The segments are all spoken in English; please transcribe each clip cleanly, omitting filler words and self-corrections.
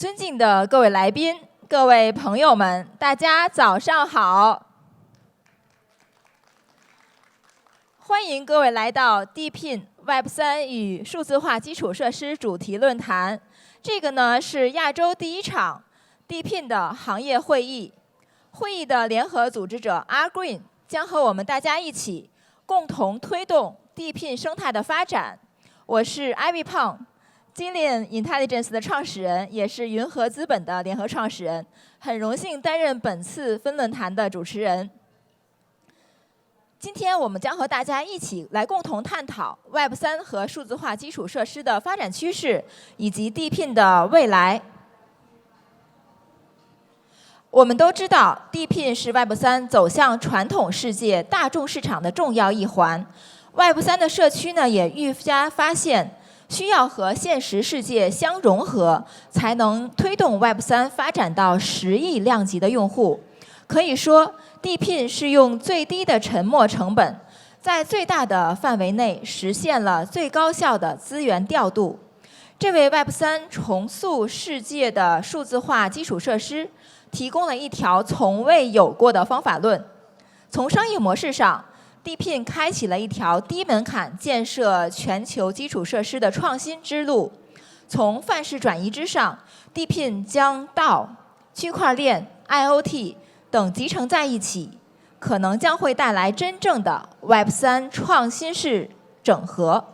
尊敬的各位来宾、各位朋友们，大家早上好！欢迎各位来到 DePIN Web3 与数字化基础设施主题论坛。这个呢是亚洲第一场 DePIN 的行业会议。会议的联合组织者 Green 将和我们大家一起共同推动 DePIN 生态的发展。我是 Ivy Peng。Jillian Intelligence 的创始人，也是云和资本的联合创始人，很荣幸担任本次分论坛的主持人。今天我们将和大家一起来共同探讨 Web3 和数字化基础设施的发展趋势，以及 DePIN 的未来。我们都知道 ，DePIN 是 Web3 走向传统世界大众市场的重要一环。Web3 的社区呢，也愈加发现，需要和现实世界相融合，才能推动 Web3 发展到10亿量级的用户。可以说 ，DePIN 是用最低的沉没成本，在最大的范围内实现了最高效的资源调度。这为 Web3 重塑世界的数字化基础设施提供了一条从未有过的方法论。从商业模式上， DePIN 开启了一条低门槛建设全球基础设施的创新之路。从范式转移之上 ，DePIN 将道、区块链、IoT 等集成在一起，可能将会带来真正的 Web3 创新式整合。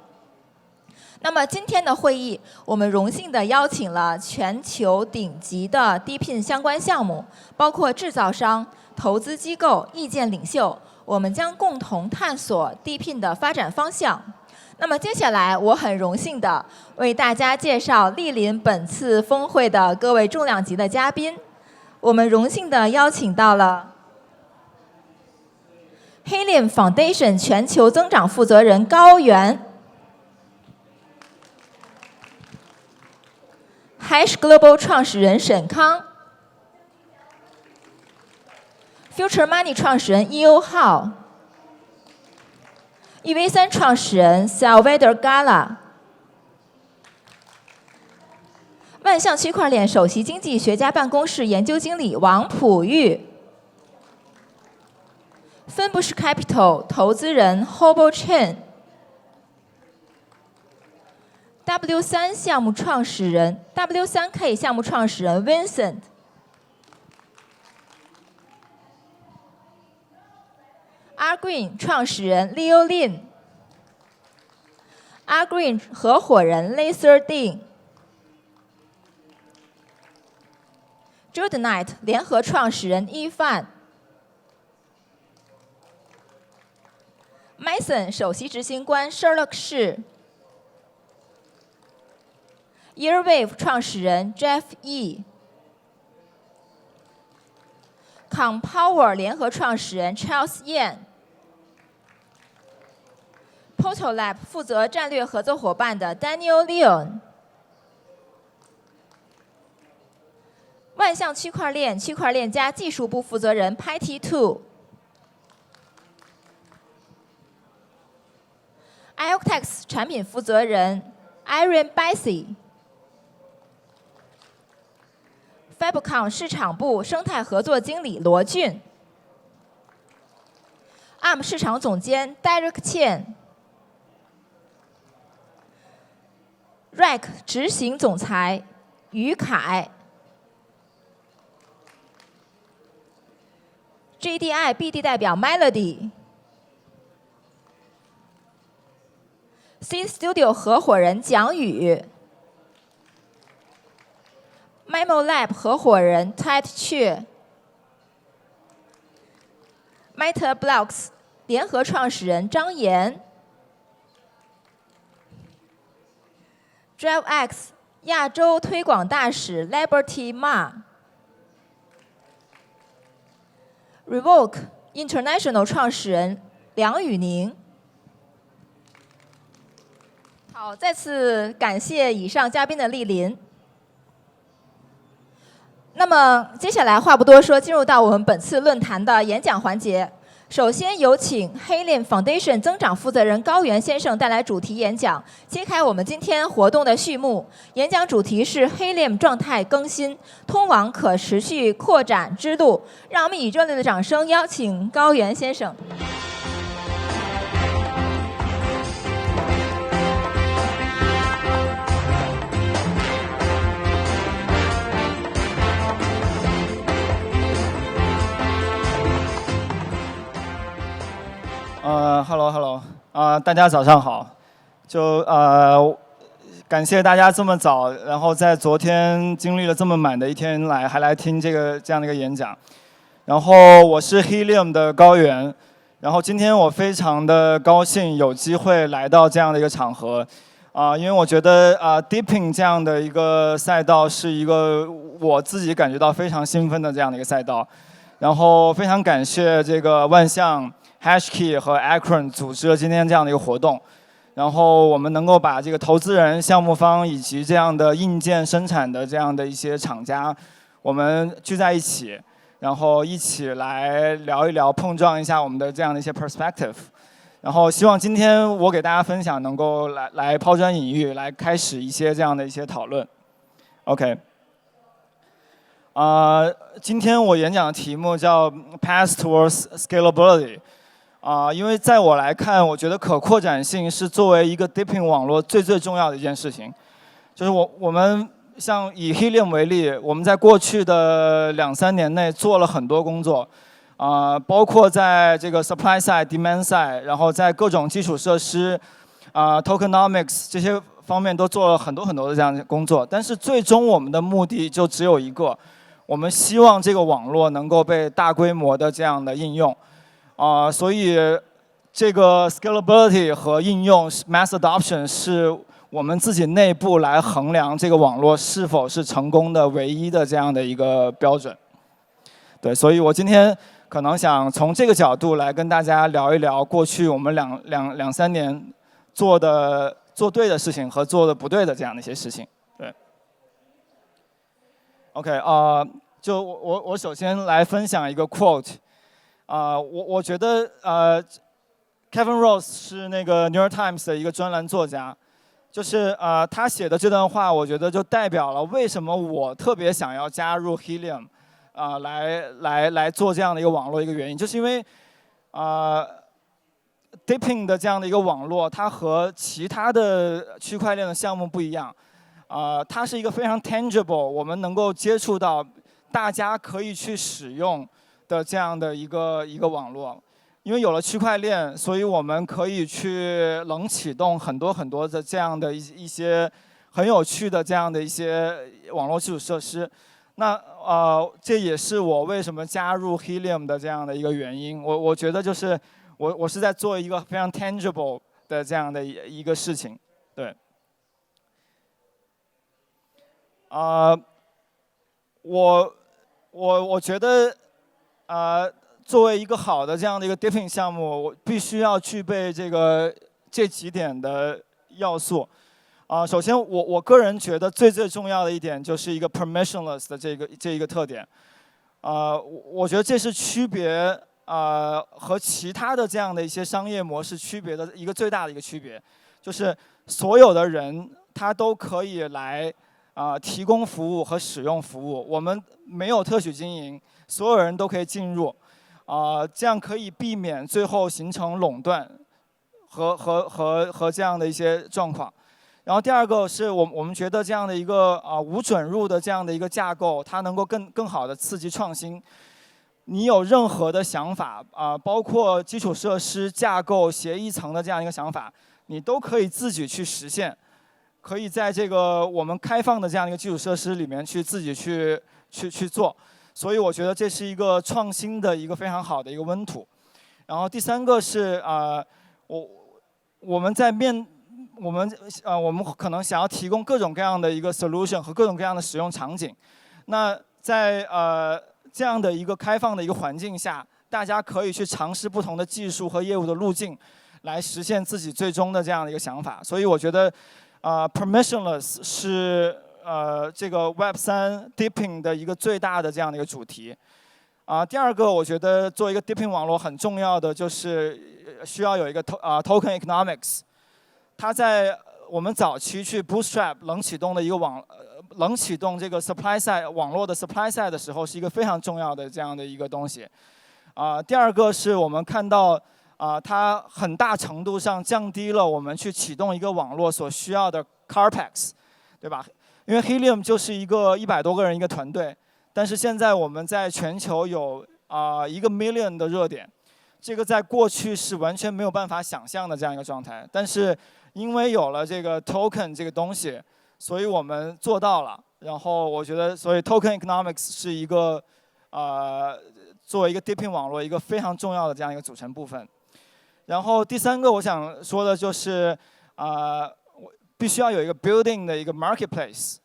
那么今天的会议，我们荣幸地邀请了全球顶级的 DePIN 相关项目，包括制造商、投资机构、意见领袖。我们将共同探索 DePIN 的发展方向。那么接下来，我很荣幸地为大家介绍莅临本次峰会的各位重量级的嘉宾。我们荣幸地邀请到了 Helium Foundation 全球增长负责人高原， HashGlobal 创始人沈康， Future Money 创始人 EO Hao， EV3 创始人 Salvador Gala， 万象区块链首席经济学家办公室研究经理王普玉，分布式 Capital 投资人 Hobo Chen，W3 项目创始人 W3K 项目创始人 Vincent。Green 创始人 Leo Lin，Green 合伙人 Laser Dean，Jordanite 联合创始人 Ifan，Mason 首席执行官 Sherlock Shi，Earwave 创始人 Jeff Ye，Compower 联合创始人 Charles Yan，Portal Lab 负责战略合作伙伴的 Daniel Leon， 万象区块链区块链加技术部负责人 Patty Tu，IOTEX 产品负责人 Irene Bassi，Fabcon 市场部生态合作经理罗俊，ARM 市场总监 Derek Chen，REC 执行总裁于凯，GDI BD 代表 Melody，Seed Studio 合伙人蒋宇，Memo Lab 合伙人 Ted Che，MetaBlocks 联合创始人张岩，DriveX 亚洲推广大使 Liberty Ma，Revoke International 创始人梁宇宁。好，再次感谢以上嘉宾的莅临。那么接下来话不多说，进入到我们本次论坛的演讲环节。首先有请 Helium Foundation 增长负责人高原先生带来主题演讲，揭开我们今天活动的序幕。演讲主题是 Helium 状态更新，通往可持续扩展之路。让我们以热烈的掌声邀请高原先生。Hello， 大家早上好。感谢大家这么早，然后在昨天经历了这么满的一天还来听这样的一个演讲。然后我是 Helium 的高原，然后今天我非常的高兴有机会来到这样的一个场合，因为我觉得DePIN 这样的一个赛道是一个我自己感觉到非常兴奋的这样的一个赛道。然后非常感谢这个万象、HashKey 和 Akron 组织了今天这样的一个活动，然后我们能够把这个投资人、项目方以及这样的硬件生产的这样的一些厂家，我们聚在一起，然后一起来聊一聊、碰撞一下我们的这样的一些 perspective， 然后希望今天我给大家分享能够来抛砖引玉，来开始一些这样的一些讨论。OK。今天我演讲的题目叫 Path Towards Scalability。因为在我来看，我觉得可扩展性是作为一个 DePIN 网络最重要的一件事情。就是我们像以 Helium 为例，我们在过去的2-3年内做了很多工作，包括在这个 supply side、demand side， 然后在各种基础设施、tokenomics 这些方面都做了很多的这样的工作。但是最终我们的目的就只有一个，我们希望这个网络能够被大规模的这样的应用。所以这个 scalability 和应用 mass adoption 是我们自己内部来衡量这个网络是否是成功的唯一的这样的一个标准。对，所以我今天可能想从这个角度来跟大家聊一聊过去我们两三年做对的事情和做的不对的这样的一些事情。对。OK， 就我首先来分享一个 quote。我觉得Kevin Rose 是那个 New York Times 的一个专栏作家，就是他写的这段话，我觉得就代表了为什么我特别想要加入 Helium， 来做这样的一个网络一个原因，就是因为DePIN 的这样的一个网络，它和其他的区块链的项目不一样，它是一个非常 tangible， 我们能够接触到，大家可以去使用的这样的一个网络。因为有了区块链，所以我们可以去冷启动很多的这样的一些很有趣的这样的一些网络基础设施。那这也是我为什么加入 Helium 的这样的一个原因。我觉得就是我是在做一个非常 tangible 的这样的一个事情。对。我觉得作为一个好的这样的一个 DePIN 项目，我必须要具备这几点的要素。首先我个人觉得最重要的一点就是一个 permissionless 的这一个特点。我觉得这是区别和其他的这样的一些商业模式区别的一个最大的一个区别，就是所有的人他都可以来提供服务和使用服务，我们没有特许经营，所有人都可以进入。这样可以避免最后形成垄断和这样的一些状况。然后第二个是我们觉得这样的一个无准入的这样的一个架构，它能够更好的刺激创新。你有任何的想法包括基础设施、架构、协议层的这样一个想法，你都可以自己去实现，可以在这个我们开放的这样一个基础设施里面去自己去做。所以我觉得这是一个创新的一个非常好的一个温土。然后第三个是我们可能想要提供各种各样的一个 solution 和各种各样的使用场景。那在这样的一个开放的一个环境下，大家可以去尝试不同的技术和业务的路径，来实现自己最终的这样的一个想法。所以我觉得permissionless 是这个 Web3 DePIN 的一个最大的这样的一个主题。第二个，我觉得做一个 DePIN 网络很重要的就是需要有一个token economics。它在我们早期去 bootstrap 冷启动的一个冷启动这个 supply side 网络的 supply side 的时候，是一个非常重要的这样的一个东西。第二个是我们看到它很大程度上降低了我们去启动一个网络所需要的 capex， 对吧？因为 Helium 就是一个100多个人一个团队。但是现在我们在全球有1个 million 的热点，这个在过去是完全没有办法想象的这样一个状态。但是因为有了这个 token 这个东西，所以我们做到了。然后我觉得，所以 token economics 是一个作为一个 DePIN 网络一个非常重要的这样一个组成部分。然后第三个我想说的就是必须要有一个 building 的一个 marketplace。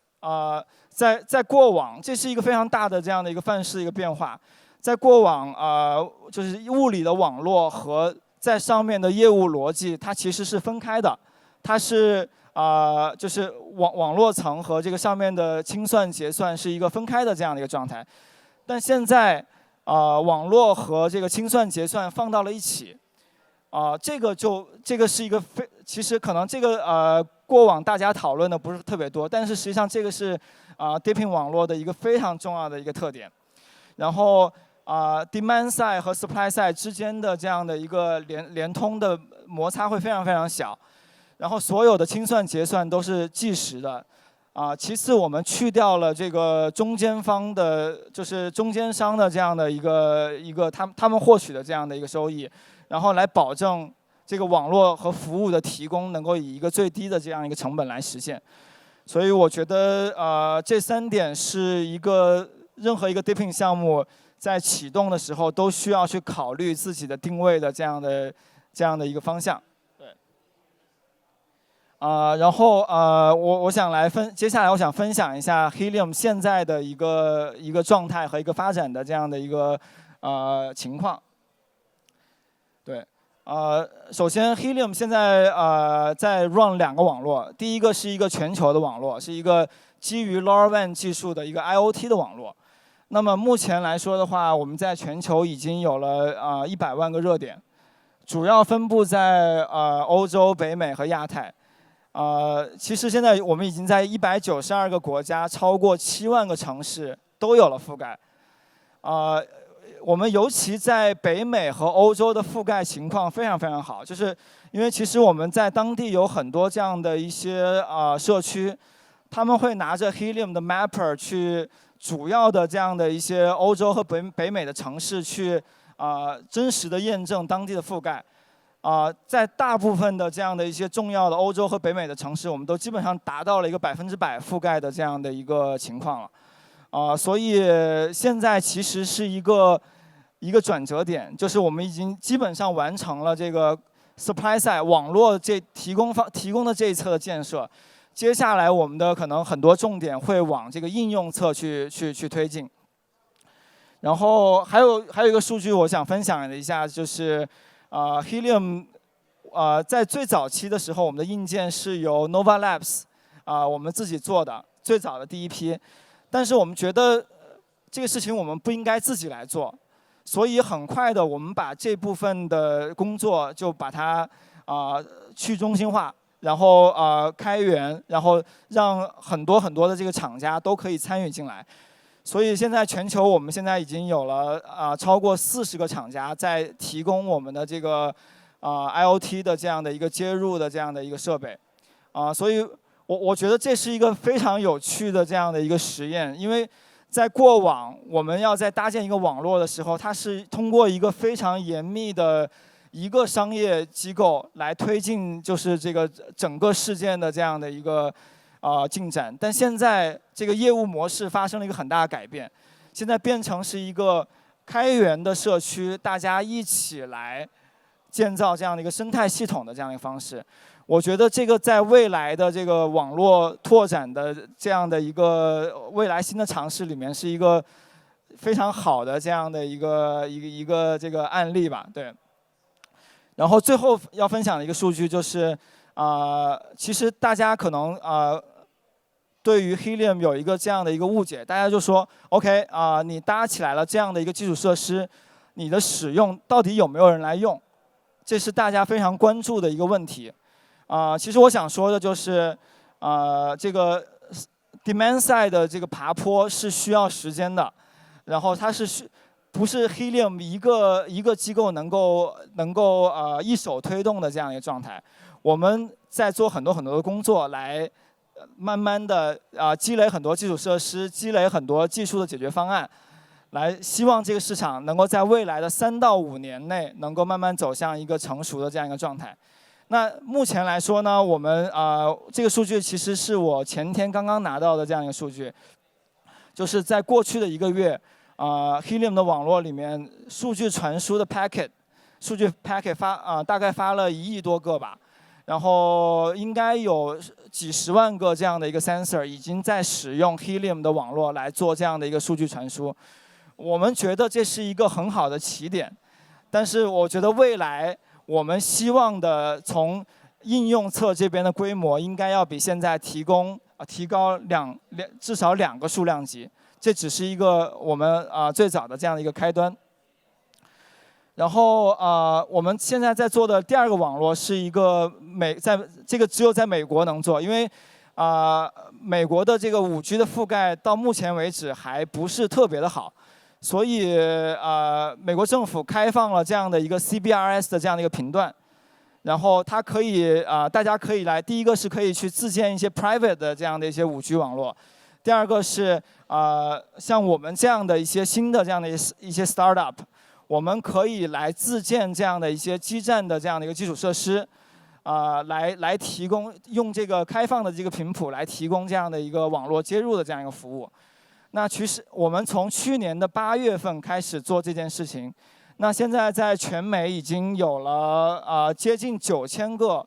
在过往，这是一个非常大的这样的一个范式的一个变化。在过往就是物理的网络和在上面的业务逻辑，它其实是分开的。它是就是网络层和这个上面的清算结算是一个分开的这样的一个状态。但现在网络和这个清算结算放到了一起。这个是一个其实可能这个过往大家讨论的不是特别多，但是实际上这个是DePIN 网络的一个非常重要的一个特点。然后demand side 和 supply side 之间的这样的一个连通的摩擦会非常非常小。然后所有的清算结算都是计时的。其次我们去掉了这个中间方的，就是中间商的这样的一个他们获取的这样的一个收益，然后来保证这个网络和服务的提供能够以一个最低的这样一个成本来实现。所以我觉得这3点是任何一个 DePIN 项目在启动的时候都需要去考虑自己的定位的这样的一个方向。对。然后我想接下来我想分享一下 Helium 现在的一个状态和一个发展的这样的一个情况。对。首先 Helium 现在在 run 2个网络，第一个是一个全球的网络，是一个基于 LoRaWAN 技术的一个 IoT 的网络。那么目前来说的话，我们在全球已经有了100万个热点，主要分布在欧洲、北美和亚太。其实现在我们已经在192个国家，超过7万个城市都有了覆盖。我们尤其在北美和欧洲的覆盖情况非常非常好，就是因为其实我们在当地有很多这样的一些社区，他们会拿着 Helium 的 Mapper 去主要的这样的一些欧洲和北美的城市去真实的验证当地的覆盖。在大部分的这样的一些重要的欧洲和北美的城市，我们都基本上达到了一个100%覆盖的这样的一个情况了。所以现在其实是一个转折点，就是我们已经基本上完成了这个 supply side 网络提供的这一侧的建设。接下来我们的可能很多重点会往这个应用侧去推进。然后还有一个数据我想分享一下，就是Helium 在最早期的时候，我们的硬件是由 Nova Labs 我们自己做的最早的第一批。但是我们觉得这个事情我们不应该自己来做，所以很快的我们把这部分的工作就把它去中心化，然后开源，然后让很多的这个厂家都可以参与进来。所以现在全球我们现在已经有了超过40个厂家在提供我们的这个IoT 的这样的一个接入的这样的一个设备。所以我觉得这是一个非常有趣的这样的一个实验，因为在过往我们要在搭建一个网络的时候，它是通过一个非常严密的一个商业机构来推进，就是这个整个事件的这样的一个进展。但现在这个业务模式发生了一个很大的改变，现在变成是一个开源的社区，大家一起来建造这样的一个生态系统的这样一个方式。我觉得这个在未来的这个网络拓展的这样的一个未来新的尝试里面，是一个非常好的这样的一个这个案例吧，对。然后最后要分享的一个数据就是，其实大家可能对于 Helium 有一个这样的一个误解，大家就说 OK 你搭起来了这样的一个基础设施，你的使用到底有没有人来用？这是大家非常关注的一个问题。其实我想说的就是，这个 demand side 的这个爬坡是需要时间的，然后它不是 Helium 一个机构能够一手推动的这样一个状态。我们在做很多的工作来。慢慢的积累很多基础设施，积累很多技术的解决方案，来希望这个市场能够在未来的3到5年内能够慢慢走向一个成熟的这样一个状态。那目前来说呢，我们这个数据其实是我前天刚刚拿到的这样一个数据，就是在过去的1个月，Helium 的网络里面数据传输的 packet 大概发了1亿多个吧。然后应该有几十万个这样的一个 sensor 已经在使用 Helium 的网络来做这样的一个数据传输。我们觉得这是一个很好的起点，但是我觉得未来我们希望的从应用侧这边的规模应该要比现在提高至少2个数量级。这只是一个我们最早的这样的一个开端。然后我们现在在做的第2个网络是一个这个只有在美国能做，因为美国的这个5G 的覆盖到目前为止还不是特别的好，所以美国政府开放了这样的一个 CBRS 的这样的一个频段，然后它可以大家可以来，第一个是可以去自建一些 private 的这样的一些5G 网络，第2个是像我们这样的一些新的这样的一些 startup。我们可以来自建这样的一些基站的这样的一个基础设施，来提供用这个开放的这个频谱来提供这样的一个网络接入的这样一个服务。那其实我们从去年的8月份开始做这件事情，那现在在全美已经有了接近9000个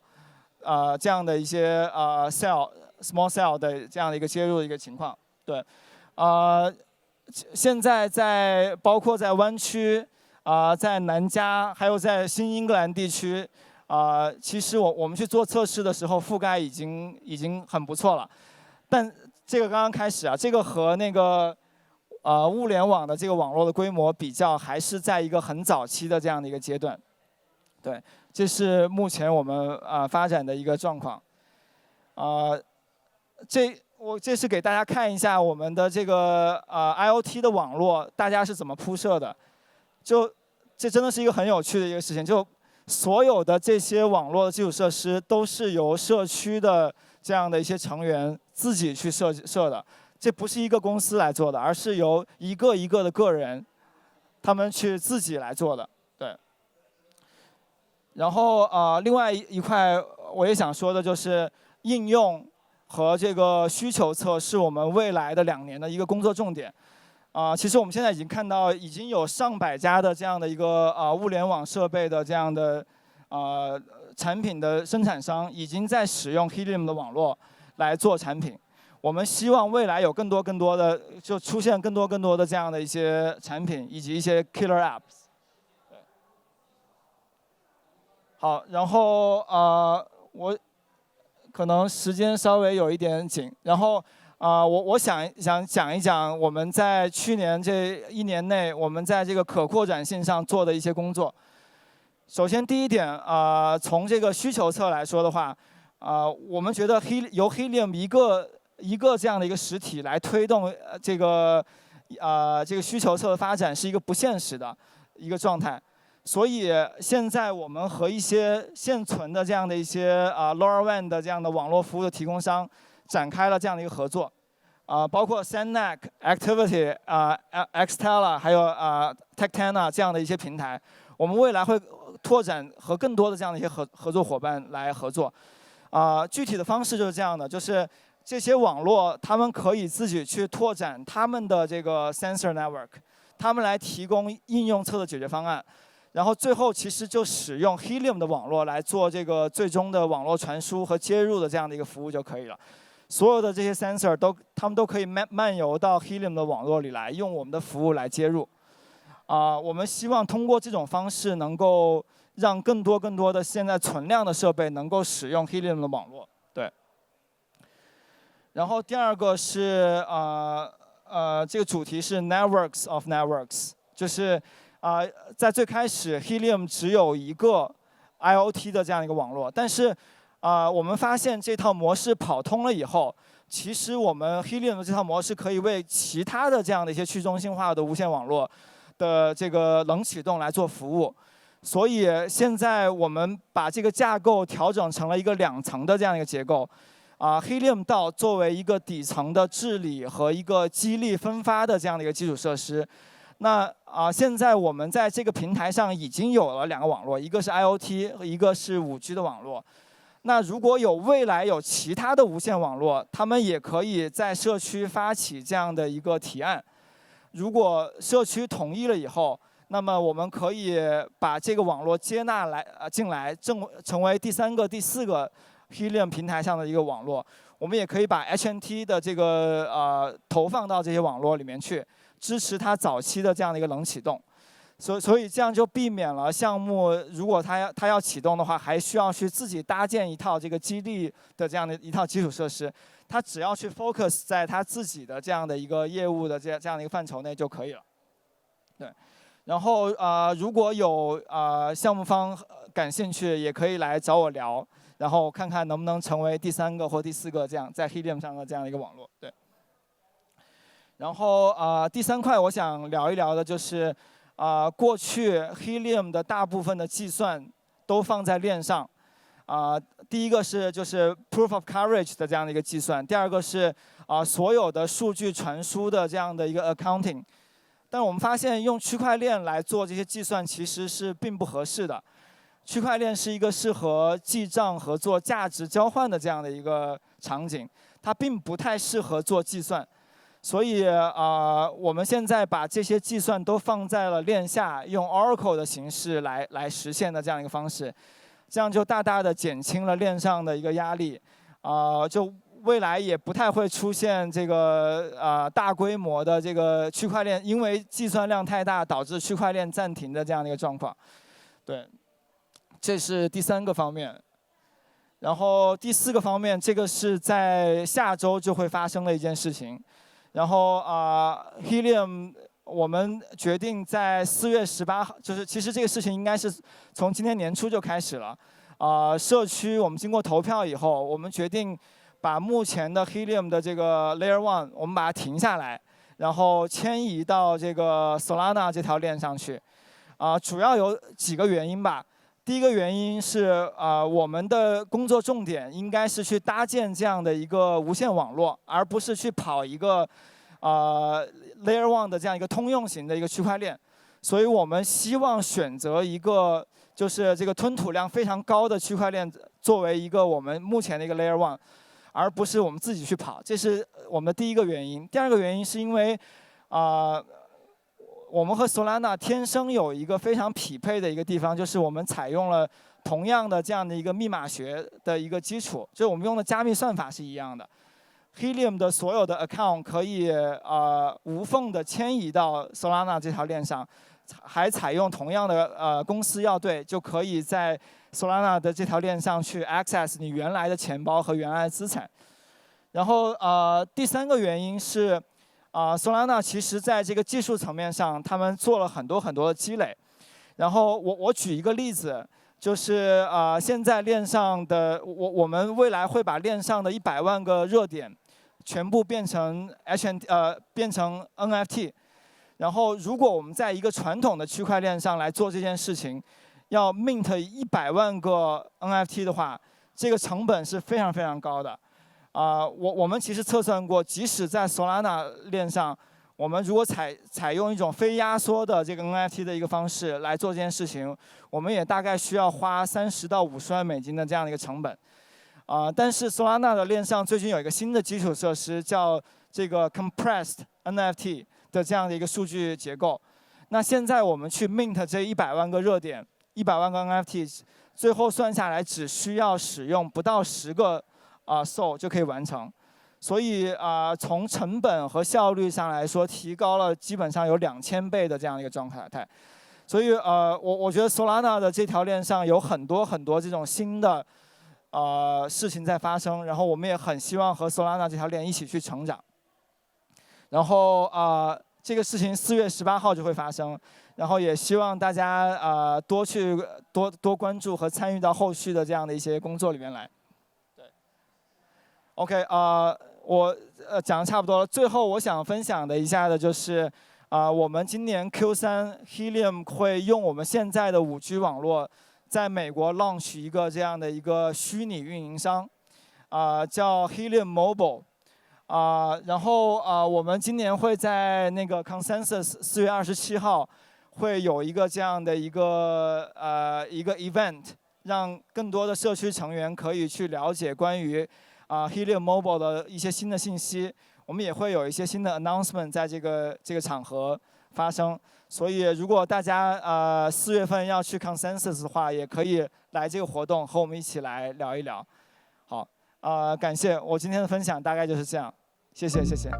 这样的一些small cell 的这样的一个接入的一个情况。对，现在包括在湾区。在南加还有在新英格兰地区，其实我们去做测试的时候，覆盖已经很不错了。但这个刚刚开始这个和那个物联网的这个网络的规模比较，还是在一个很早期的这样的一个阶段。对，这是目前我们发展的一个状况。这是给大家看一下我们的这个IoT 的网络，大家是怎么铺设的。这真的是一个很有趣的一个事情，就所有的这些网络的基础设施都是由社区的这样的一些成员自己去设的，这不是一个公司来做的，而是由一个一个的个人，他们去自己来做的。对。然后另外一块我也想说的就是应用和这个需求侧是我们未来的2年的一个工作重点。其实我们现在已经看到，已经有上百家的这样的一个物联网设备的这样的产品的生产商，已经在使用 Helium 的网络来做产品。我们希望未来有更多的，就出现更多的这样的一些产品，以及一些 killer apps。好，然后我可能时间稍微有一点紧，然后。我想讲一讲我们在去年这1年内，我们在这个可扩展性上做的一些工作。首先第一点，从这个需求侧来说的话，我们觉得由 Helium 一个这样的一个实体来推动这个需求侧的发展是一个不现实的一个状态。所以现在我们和一些现存的这样的一些LoRaWAN 的这样的网络服务的提供商。展开了这样的一个合作，包括 Sandnac、Activity、Xtela 还有Tectana 这样的一些平台，我们未来会拓展和更多的这样的一些合作伙伴来合作。具体的方式就是这样的，就是这些网络他们可以自己去拓展他们的这个 sensor network， 他们来提供应用侧的解决方案。然后最后其实就使用 Helium 的网络来做这个最终的网络传输和接入的这样的一个服务就可以了。所有的这些 sensor 他们都可以漫游到 Helium 的网络里来，用我们的服务来接入。我们希望通过这种方式，能够让更多的现在存量的设备能够使用 Helium 的网络。对。然后第二个是这个主题是 Networks of Networks， 就是在最开始 Helium 只有一个 IoT 的这样一个网络，但是我们发现这套模式跑通了以后，其实我们 Helium 的这套模式可以为其他的这样的一些去中心化的无线网络的这个冷启动来做服务。所以现在我们把这个架构调整成了一个2层的这样一个结构。Helium 道作为一个底层的治理和一个激励分发的这样的一个基础设施。那现在我们在这个平台上已经有了2个网络，一个是 IoT， 一个是5G 的网络。那如果未来有其他的无线网络，他们也可以在社区发起这样的一个提案。如果社区同意了以后，那么我们可以把这个网络接纳进来，成为第3个、第4个 Helium 平台上的一个网络。我们也可以把 HNT 的这个投放到这些网络里面去，支持它早期的这样的一个冷启动。所以这样就避免了项目如果它要启动的话，还需要去自己搭建一套这个激励的这样的一套基础设施。它只要去 focus 在它自己的这样的一个业务的这样的一个范畴内就可以了。对。然后如果有项目方感兴趣，也可以来找我聊，然后看看能不能成为第3个或第4个这样在 Helium 上的这样一个网络。对。然后第3块我想聊一聊的就是过去 Helium 的大部分的计算都放在链上。第一个就是 Proof of Coverage 的这样的一个计算，第2个是所有的数据传输的这样的一个 accounting。但我们发现用区块链来做这些计算其实是并不合适的。区块链是一个适合记账和做价值交换的这样的一个场景，它并不太适合做计算。所以我们现在把这些计算都放在了链下，用 Oracle 的形式来实现的这样一个方式，这样就大大的减轻了链上的一个压力。就未来也不太会出现这个大规模的这个区块链因为计算量太大导致区块链暂停的这样的一个状况。对，这是第3个方面。然后第4个方面，这个是在下周就会发生的一件事情。然后Helium 我们决定在4月18号，就是其实这个事情应该是从今年年初就开始了。社区我们经过投票以后，我们决定把目前的 Helium 的这个 Layer 1， 我们把它停下来，然后迁移到这个 Solana 这条链上去。主要有几个原因吧。第一个原因是我们的工作重点应该是去搭建这样的一个无线网络，而不是去跑一个Layer 1的这样一个通用型的一个区块链。所以我们希望选择一个就是这个吞吐量非常高的区块链作为一个我们目前的一个 Layer 1， 而不是我们自己去跑。这是我们的第一个原因。第2个原因是因为我们和 Solana 天生有一个非常匹配的一个地方，就是我们采用了同样的这样的一个密码学的一个基础，就是我们用的加密算法是一样的。Helium 的所有的 account 可以无缝的迁移到 Solana 这条链上，还采用同样的公司要对，就可以在 Solana 的这条链上去 access 你原来的钱包和原来的资产。然后第3个原因是Solana 其实在这个技术层面上，他们做了很多的积累。然后我举一个例子，就是现在链上的我们未来会把链上的100万个热点全部变成变成 NFT。然后如果我们在一个传统的区块链上来做这件事情，要 mint 100万个 NFT 的话，这个成本是非常高的。我们其实测算过，即使在 Solana 链上，我们如果采用一种非压缩的这个 NFT 的一个方式来做这件事情，我们也大概需要花30到50万美金的这样的一个成本。但是 Solana 的链上最近有一个新的基础设施，叫这个 compressed NFT 的这样的一个数据结构。那现在我们去 mint 这100万个热点，100万个 NFT， 最后算下来只需要使用不到10个SOL 就可以完成。所以从成本和效率上来说，提高了基本上有2000倍的这样一个状态。所以我觉得 Solana 的这条链上有很多这种新的事情在发生，然后我们也很希望和 Solana 这条链一起去成长。然后这个事情4月18号就会发生，然后也希望大家多关注和参与到后续的这样的一些工作里面来。对 ，OK 我讲的差不多了。最后我想分享的一下的就是我们今年 Q3 Helium 会用我们现在的5G 网络，在美国 launch 一个这样的一个虚拟运营商，叫 Helium Mobile。然后我们今年会在那个 Consensus 4月27号会有一个这样的一个event， 让更多的社区成员可以去了解关于Helium Mobile 的一些新的信息。我们也会有一些新的 announcement 在这个场合发生。所以如果大家4月份要去 Consensus 的话，也可以来这个活动和我们一起来聊一聊。好。感谢，我今天的分享大概就是这样，谢谢，谢谢。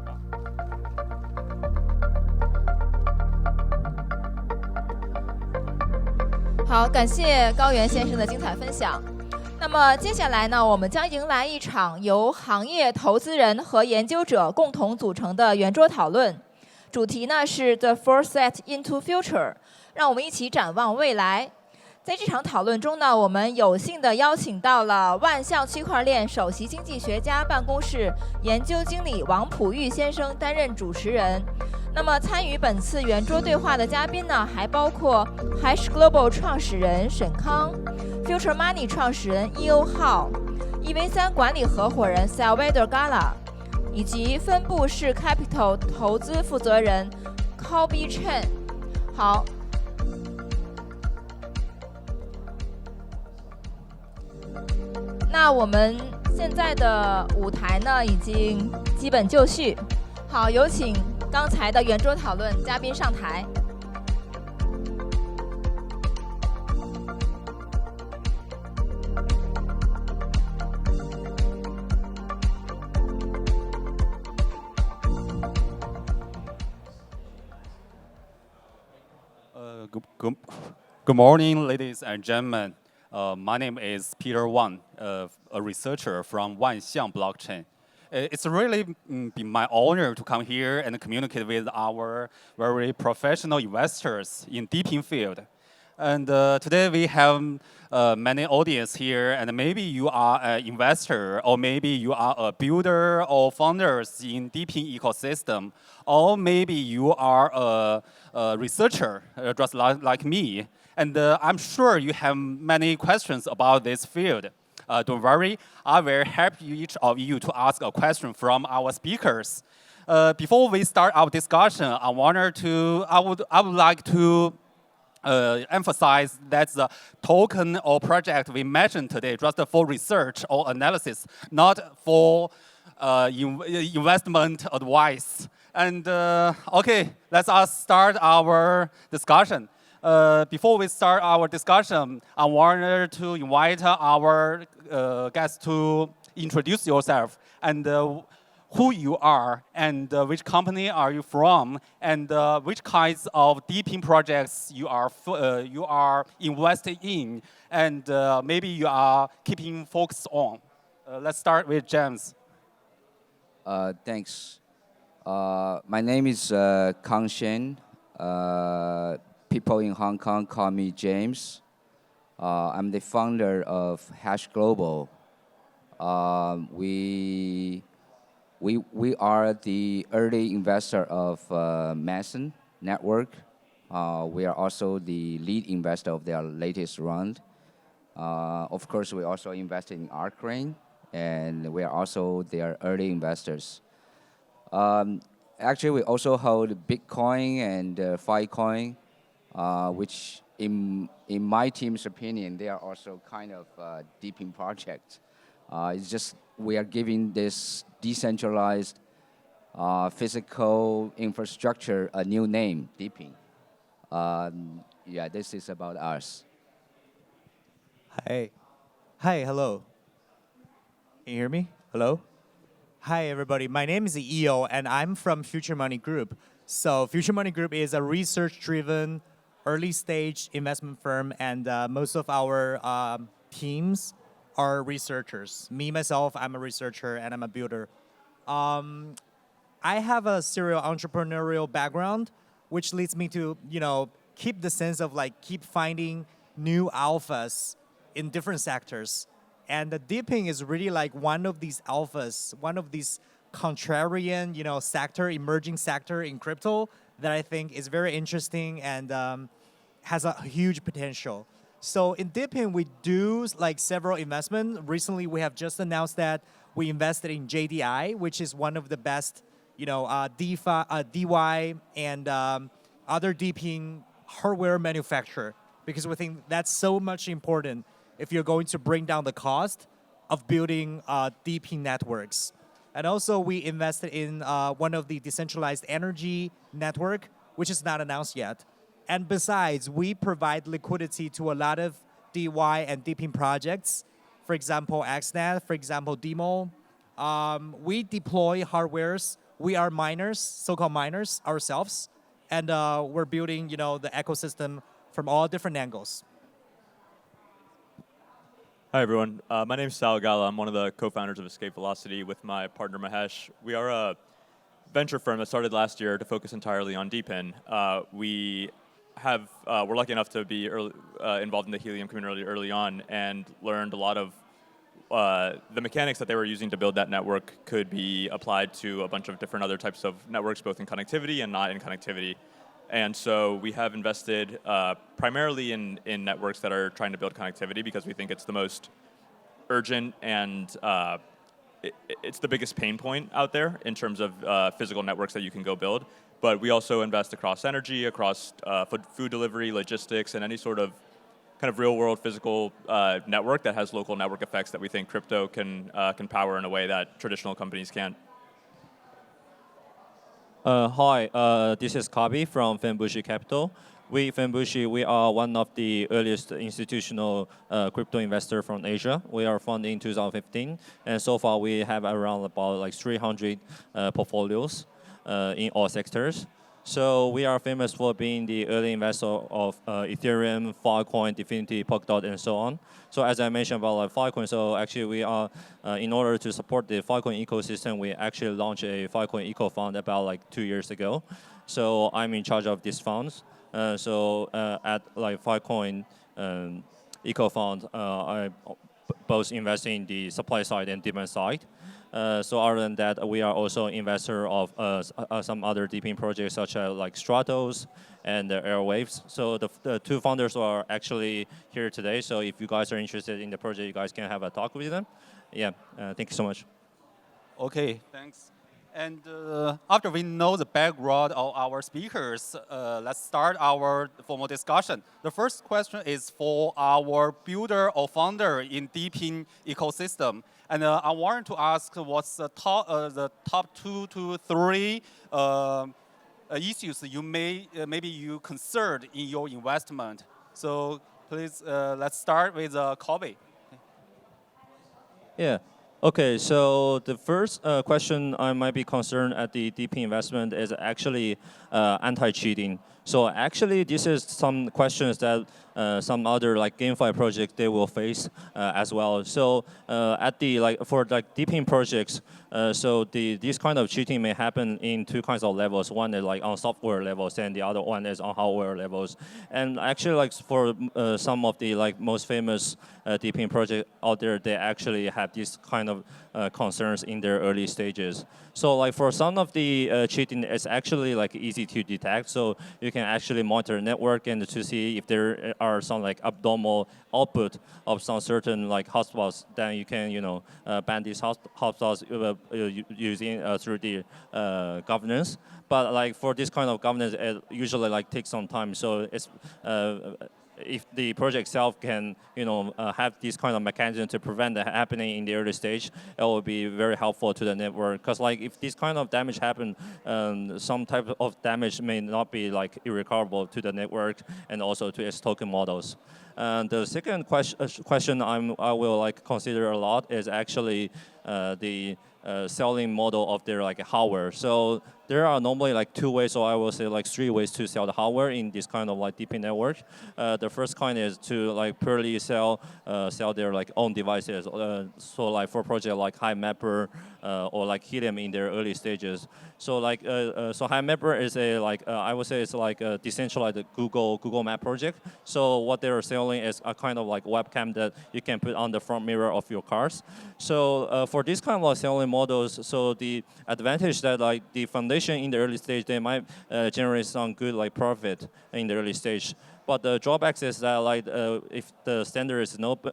好，感谢高原先生的精彩分享。那么接下来呢，我们将迎来一场由行业投资人和研究者共同组成的圆桌讨论，主题呢是 The Foresight into Future， 让我们一起展望未来。在这场讨论中呢，我们有幸地邀请到了万象区块链首席经济学家办公室研究经理王普玉先生担任主持人。那么参与本次圆桌对话的嘉宾呢，还包括 HashGlobal 创始人沈康、Future Money 创始人 E.O. Hao、EV3 管理合伙人 Salvador Gala， 以及分布式 Capital 投资负责人 Kobe Chen。好。那我们现在的舞台呢，已经基本就绪。好，有请刚才的圆桌讨论嘉宾上台。Good morning, ladies and gentlemen. My name is Peter Wang, a researcher from Wanxiang blockchain. It's really been my honor to come here and communicate with our very professional investors in DePIN field. And today we have many audience here, and maybe you are an investor, or maybe you are a builder or founders in DePIN ecosystem, or maybe you are a researcher, just like me. And I'm sure you have many questions about this field. Don't worry, I will help each of you to ask a question from our speakers. Before we start our discussion, I would like to emphasize that the token or project we mentioned today just for research or analysis, not for investment advice. And okay, let's start our discussion. Before we start our discussion, I wanted to invite our guests to introduce yourself and who you are and which company are you from and which kinds of DePIN projects you are invested in and maybe you are keeping focus on. Let's start with James. Thanks. My name is Kang Shen. People in Hong Kong call me James. I'm the founder of HashGlobal. We are the early investor of Mason Network. We are also the lead investor of their latest round. Of course, we also invested in Arcane, and we are also their early investors. Actually, we also hold Bitcoin and Filecoin, which in my team's opinion, they are also kind of DePIN projects. It's just we are giving this decentralized physical infrastructure a new name, DePIN. Yeah, this is about us. Hi, hello. Can you hear me? Hello? Hi, everybody. My name is EO, and I'm from Future Money Group. So Future Money Group is a research-driven, early-stage investment firm, and most of our teams are researchers. Me, myself, I'm a researcher and I'm a builder. I have a serial entrepreneurial background, which leads me to, keep the sense of keep finding new alphas in different sectors. And the DePIN is really one of these alphas, one of these contrarian, emerging sector in crypto that I think is very interesting and has a huge potential. So in DePIN, we do several investments. Recently, we have just announced that we invested in JDI, which is one of the best, DeFi, DY, and other DePIN hardware manufacturer, because we think that's so much important if you're going to bring down the cost of building DePIN networks. And also, we invested in one of the decentralized energy network, which is not announced yet. And besides, we provide liquidity to a lot of DY and DePIN projects. For example, XNet, for example, Demo. We deploy hardwares. We are miners, so-called miners ourselves. And we're building, the ecosystem from all different angles. Hi, everyone. My name is Sal Gala. I'm one of the co-founders of Escape Velocity with my partner, Mahesh. We are a venture firm that started last year to focus entirely on DePIN. We're lucky enough to be involved in the Helium community early on and learned a lot of the mechanics that they were using to build that network could be applied to a bunch of different other types of networks, both in connectivity and not in connectivity. And so we have invested primarily in networks that are trying to build connectivity because we think it's the most urgent and it's the biggest pain point out there in terms of physical networks that you can go build. But we also invest across energy, across food delivery, logistics, and any sort of kind of real-world physical network that has local network effects that we think crypto can power in a way that traditional companies can't. Hi, this is Kabi from Fenbushi Capital. Fenbushi, we are one of the earliest institutional crypto investor from Asia. We are founded in 2015, and so far we have around about 300 portfolios in all sectors. So we are famous for being the early investor of Ethereum, Filecoin, Definity, Polkadot, and so on. So as I mentioned about Filecoin, so actually we are, in order to support the Filecoin ecosystem, we actually launched a Filecoin eco fund about 2 years ago. So I'm in charge of these funds. At Filecoin eco fund, I both invest in the supply side and demand side. So other than that, we are also investor of some other DePIN projects such as Stratos and Airwaves. So the two founders are actually here today. So if you guys are interested in the project, you guys can have a talk with them. Yeah, thank you so much. Okay, thanks. And after we know the background of our speakers, let's start our formal discussion. The first question is for our builder or founder in DePIN ecosystem. And I wanted to ask what's the top 2 to 3 issues you maybe you considered in your investment. So please, let's start with Kobe. Yeah. Okay, so the first question I might be concerned at the DePIN investment is actually anti-cheating. So actually, this is some questions that some other GameFi projects they will face as well. So for DePIN projects, so this kind of cheating may happen in 2 kinds of levels. One is on software levels, and the other one is on hardware levels. And actually, for some of the most famous DePIN projects out there, they actually have this kind of concerns in their early stages. So for some of the cheating, it's actually easy to detect. So you can actually monitor the network and to see if there are some abnormal output of some certain hotspots. Then you can ban these hotspots using through the governance. But for this kind of governance, it usually takes some time. So it's if the project itself can, have this kind of mechanism to prevent that happening in the early stage, it will be very helpful to the network. Because if this kind of damage happen, some type of damage may not be irrecoverable to the network and also to its token models. And the second question I will consider a lot is actually the selling model of their hardware. So there are normally like 2 ways, or I will say like 3 ways to sell the hardware in this kind of like DePIN network. The first kind is to like purely sell their like own devices. So like for project like HiMapper or like Helium in their early stages. So like so HiMapper is a like I would say it's like a decentralized Google Map project. So what they are selling is a kind of like webcam that you can put on the front mirror of your cars. So for this kind of like selling models, so the advantage that like the foundation in the early stage, they might generate some good like profit in the early stage. But the drawbacks is that like if the standard is not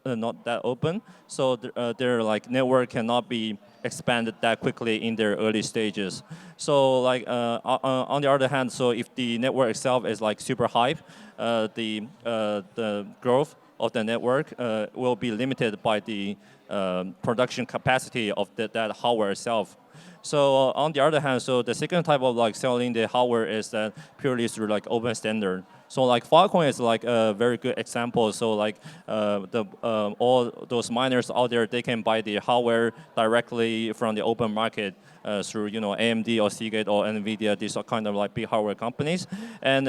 that open, so their like network cannot be expanded that quickly in their early stages. So like on the other hand, so if the network itself is like super hype, the growth of the network will be limited by the production capacity of that hardware itself. So on the other hand, so the second type of like selling the hardware is that purely through like open standard. So like Filecoin is like a very good example. So like all those miners out there, they can buy the hardware directly from the open market through AMD or Seagate or Nvidia. These are kind of like big hardware companies. And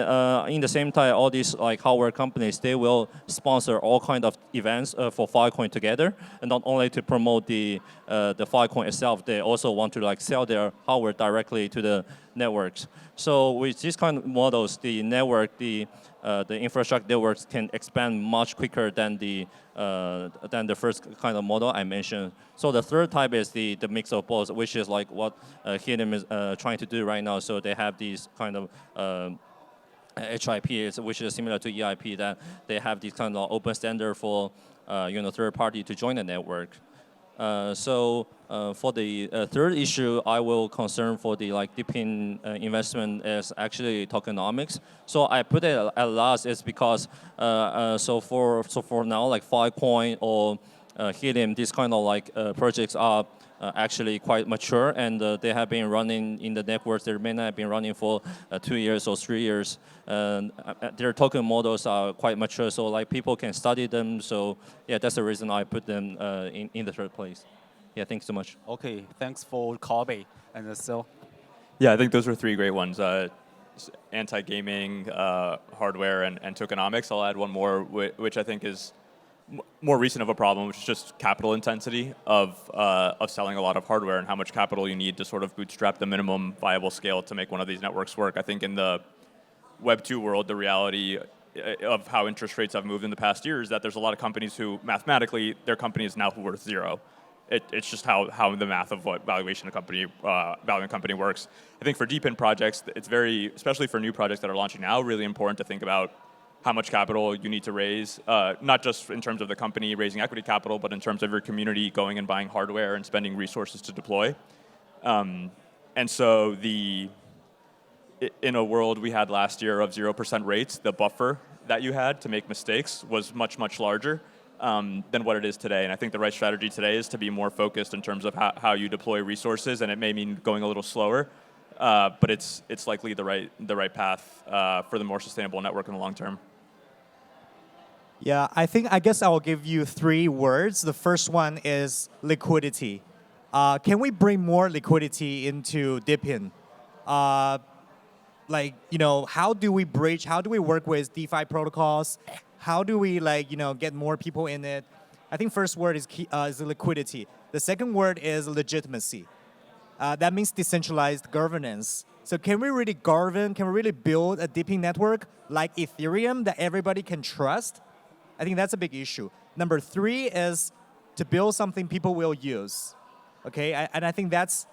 in the same time, all these like hardware companies, they will sponsor all kind of events for Filecoin together, and not only to promote the Filecoin itself, they also want to like sell their hardware directly to the networks. So with these kind of models, the network, the infrastructure networks can expand much quicker than the first kind of model I mentioned. So the third type is the mix of both, which is like what Helium is trying to do right now. So they have these kind of HIP, which is similar to EIP, that they have this kind of open standard for third party to join the network. So for the third issue, I will concern for the like DePIN investment is actually tokenomics. So I put it at last is because so for now like Filecoin or Helium, these kind of like projects are actually quite mature, and they have been running in the networks. They may not have been running for 2 years or 3 years. Their token models are quite mature, so like people can study them. So yeah, that's the reason I put them in the third place. Yeah, thanks so much. Okay, thanks for Kobe. And so, Yeah, I think those were 3 great ones. Anti-gaming, hardware, and tokenomics. I'll add one more, which I think is more recent of a problem, which is just capital intensity of selling a lot of hardware and how much capital you need to sort of bootstrap the minimum viable scale to make one of these networks work. I think in the Web2 world, the reality of how interest rates have moved in the past year is that there's a lot of companies who mathematically their company is now worth 0. It's just how the math of what valuing a company works. I think for DePIN projects, it's very, especially for new projects that are launching now, really important to think about how much capital you need to raise, not just in terms of the company raising equity capital, but in terms of your community going and buying hardware and spending resources to deploy. And so in a world we had last year of 0% rates, the buffer that you had to make mistakes was much, much larger than what it is today. And I think the right strategy today is to be more focused in terms of how you deploy resources, and it may mean going a little slower, but it's likely the right path for the more sustainable network in the long term. Yeah, I guess I will give you 3 words. The first one is liquidity. Can we bring more liquidity into DePIN? How do we bridge? How do we work with DeFi protocols? How do we get more people in it? I think first word is liquidity. The second word is legitimacy. That means decentralized governance. So can we really govern? Can we really build a DePIN network like Ethereum that everybody can trust? I think that's a big issue. Number 3 is to build something people will use. Okay, and I think that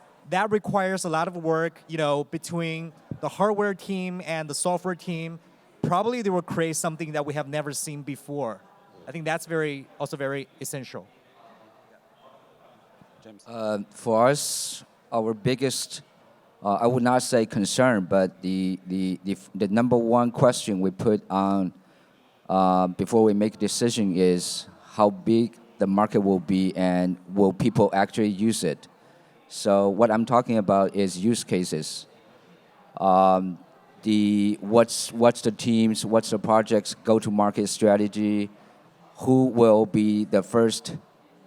requires a lot of work, between the hardware team and the software team. Probably they will create something that we have never seen before. I think that's also very essential. James. For us, our biggest, I would not say concern, but the number one question we put on before we make a decision is how big the market will be and will people actually use it. So what I'm talking about is use cases. What's the teams, what's the project's go-to-market strategy, who will be the first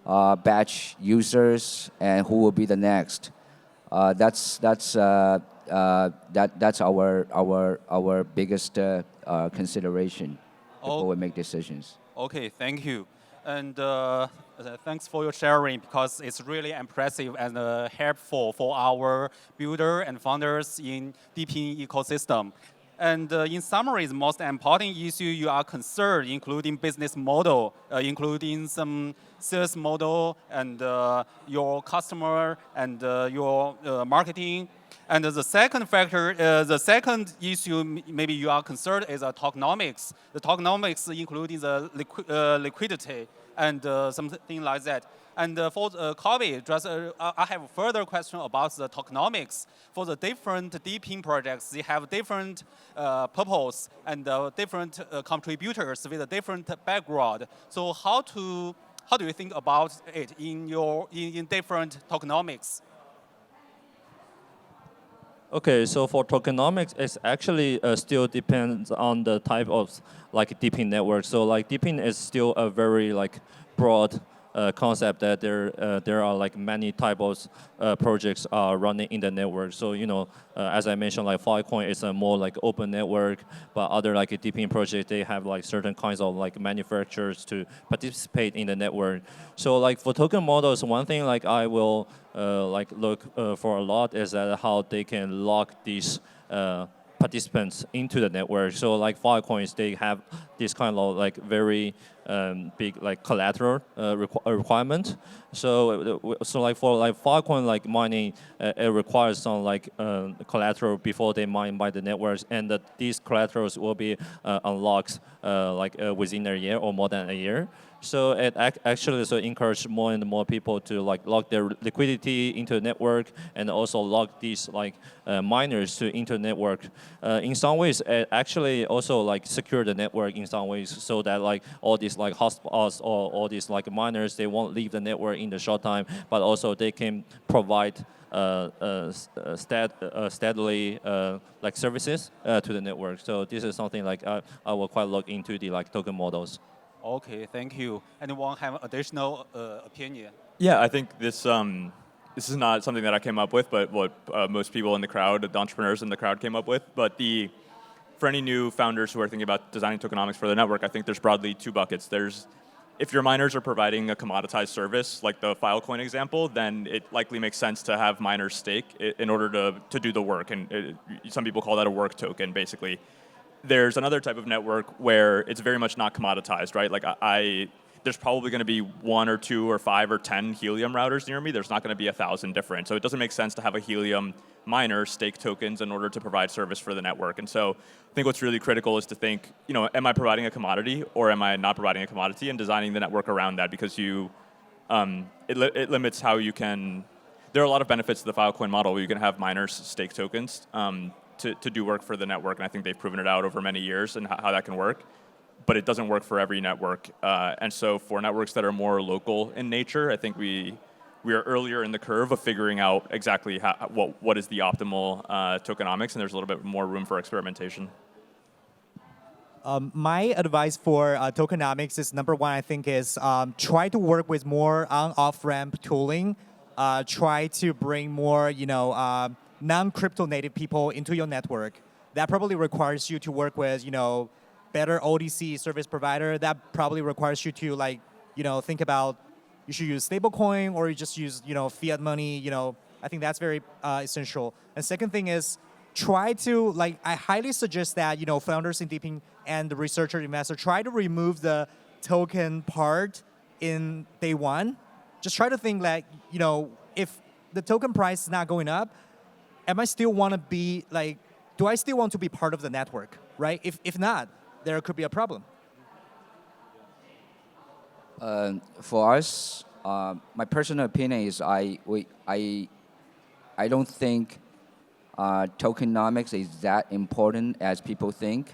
batch users, and who will be the next. That's that's our biggest consideration before we make decisions. Okay, thank you. And thanks for your sharing because it's really impressive and helpful for our builder and founders in DePIN ecosystem. And in summary, the most important issue you are concerned, including business model, including some sales model and your customer and your marketing. And the second factor, the second issue maybe you are concerned is tokenomics. The tokenomics including the liquidity and something like that. And for Kobe, just I have a further question about the tokenomics. For the different DePIN projects, they have different purpose and different contributors with a different background. So how do you think about it in different tokenomics? Okay, so for tokenomics, it's actually still depends on the type of like DePIN network. So like DePIN is still a very like broad concept that there are like many types of projects running in the network. So as I mentioned, like Filecoin is a more like open network, but other like a DePIN project they have like certain kinds of like manufacturers to participate in the network. So like for token models, one thing like I will like look for a lot is that how they can lock these participants into the network. So like Filecoins, they have this kind of like very big like collateral requirement. So like for like Filecoin like mining, it requires some like collateral before they mine by the networks, and these collaterals will be unlocked like within a year or more than a year. So it actually encourages more and more people to like lock their liquidity into the network and also lock these like miners into the network. In some ways, it actually also like secure the network in some ways, so that like all these like hotspots or all these like miners, they won't leave the network in the short time, but also they can provide steadily like services to the network. So this is something like I will quite look into the like token models. Okay, thank you. Anyone have additional opinion? Yeah, I think this is not something that I came up with, but what most people in the crowd, the entrepreneurs in the crowd came up with. But for any new founders who are thinking about designing tokenomics for the network, I think there's broadly two buckets. If your miners are providing a commoditized service, like the Filecoin example, then it likely makes sense to have miners stake in order to do the work. And some people call that a work token, basically. There's another type of network where it's very much not commoditized, right? Like there's probably going to be 1 or 2 or 5 or 10 Helium routers near me. There's not going to be 1,000 different. So it doesn't make sense to have a Helium miner stake tokens in order to provide service for the network. And so I think what's really critical is to think, am I providing a commodity or am I not providing a commodity, and designing the network around that, because it limits how you can. There are a lot of benefits to the Filecoin model where you can have miners stake tokens to do work for the network, and I think they've proven it out over many years and how that can work. But it doesn't work for every network. And so for networks that are more local in nature, I think we are earlier in the curve of figuring out exactly what is the optimal tokenomics, and there's a little bit more room for experimentation. My advice for tokenomics is, number one, I think is try to work with more on-off-ramp tooling. Try to bring more, non-crypto native people into your network. That probably requires you to work with, better ODC service provider. That probably requires you to think about you should use stablecoin or you just use fiat money. I think that's very essential. And second thing is try to I highly suggest that founders in DePIN and the researcher investor try to remove the token part in day one. Just try to think if the token price is not going up, do I still want to be part of the network, right? If not, there could be a problem. For us, my personal opinion is I don't think tokenomics is that important as people think.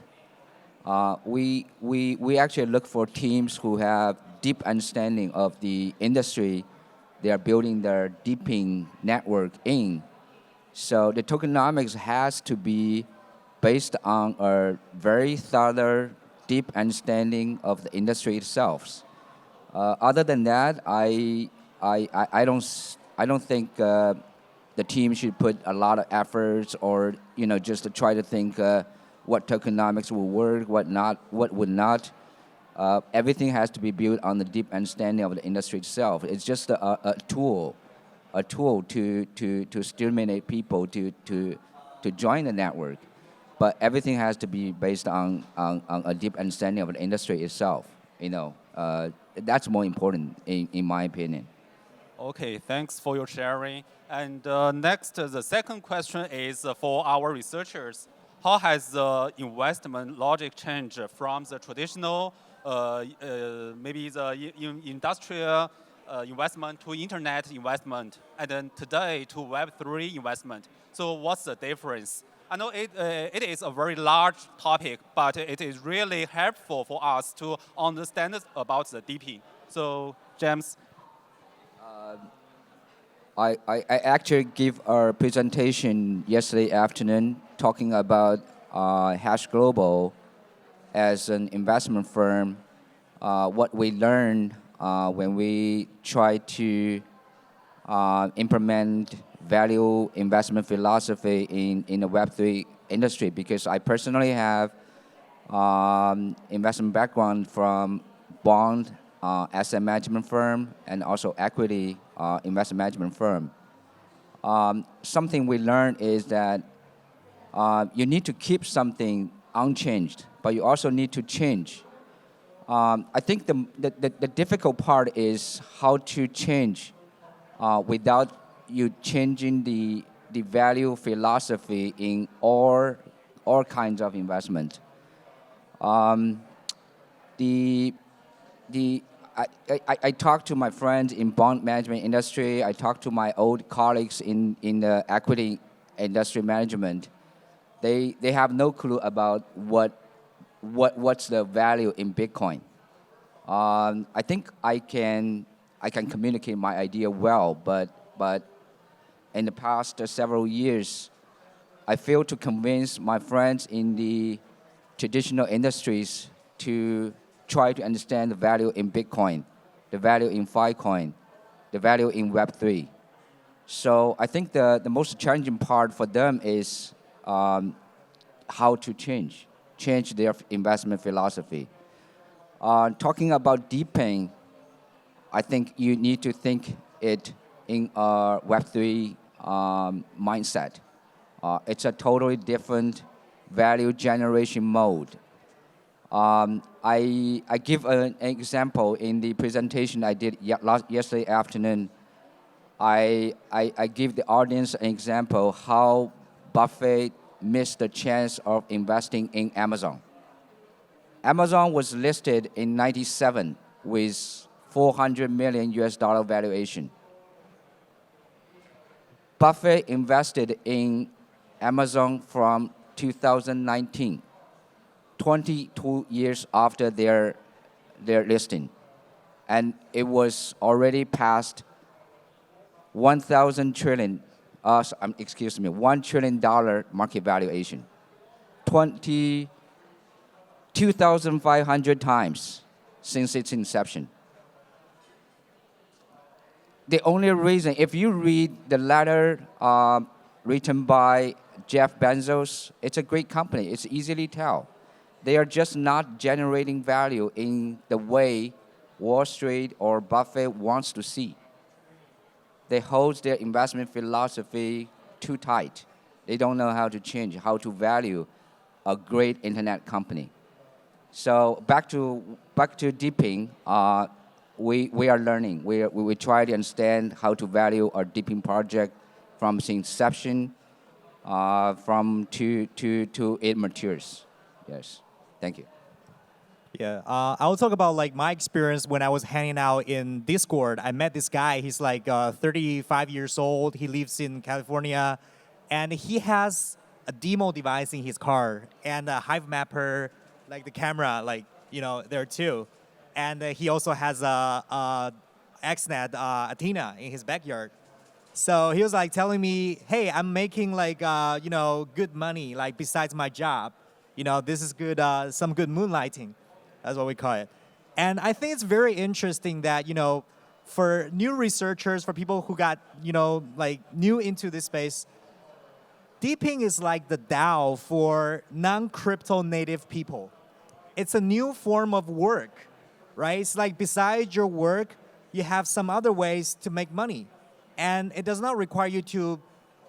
We actually look for teams who have deep understanding of the industry they are building their DePIN network in. So the tokenomics has to be based on a very thorough, deep understanding of the industry itself. Other than that, I don't think the the team should put a lot of efforts, or just to try to think what tokenomics will work, what not, what would not. Everything has to be built on the deep understanding of the industry itself. It's just a tool to stimulate people to join the network. But everything has to be based on a deep understanding of the industry itself. That's more important in my opinion. Okay, thanks for your sharing. And next, the second question is for our researchers. How has the investment logic changed from the traditional, maybe the industrial investment to internet investment, and then today to Web3 investment? So what's the difference? I know it is a very large topic, but it is really helpful for us to understand about the DePIN. So, James. I actually give a presentation yesterday afternoon talking about Hash Global as an investment firm, what we learned when we try to implement value investment philosophy in the Web3 industry, because I personally have investment background from bond asset management firm and also equity investment management firm. Something we learned is that you need to keep something unchanged, but you also need to change. I think the difficult part is how to change without you changing the value philosophy in all kinds of investment. I talk to my friends in bond management industry. I talk to my old colleagues in the equity industry management. They have no clue about what's the value in Bitcoin. I think I can communicate my idea well, but in the past several years, I failed to convince my friends in the traditional industries to try to understand the value in Bitcoin, the value in Filecoin, the value in Web3. So I think the most challenging part for them is how to change their investment philosophy. Talking about DePIN, I think you need to think it in a Web3 mindset. It's a totally different value generation mode. I give an example in the presentation I did yesterday afternoon. I give the audience an example how Buffett missed the chance of investing in Amazon. Amazon was listed in '97 with $400 million valuation. Buffett invested in Amazon from 2019, 22 years after their listing, and it was already past $1 trillion market valuation, 2,500 times since its inception. The only reason, if you read the letter written by Jeff Bezos, it's a great company. It's easily tell. They are just not generating value in the way Wall Street or Buffett wants to see. They hold their investment philosophy too tight. They don't know how to change, how to value a great internet company. So back to DePIN, we are learning. We try to understand how to value our DePIN project from its inception, to it matures. Yes, thank you. Yeah, I'll talk about like my experience when I was hanging out in Discord. I met this guy. He's like 35 years old. He lives in California, and he has a demo device in his car and a Hive Mapper, like the camera, like there too. And he also has a XNet Athena in his backyard. So he was like telling me, "Hey, I'm making like good money like besides my job. This is good, some good moonlighting." That's what we call it. And I think it's very interesting that, for new researchers, for people who got, like new into this space, DePIN is like the DAO for non-crypto native people. It's a new form of work, right? It's like besides your work, you have some other ways to make money. And it does not require you to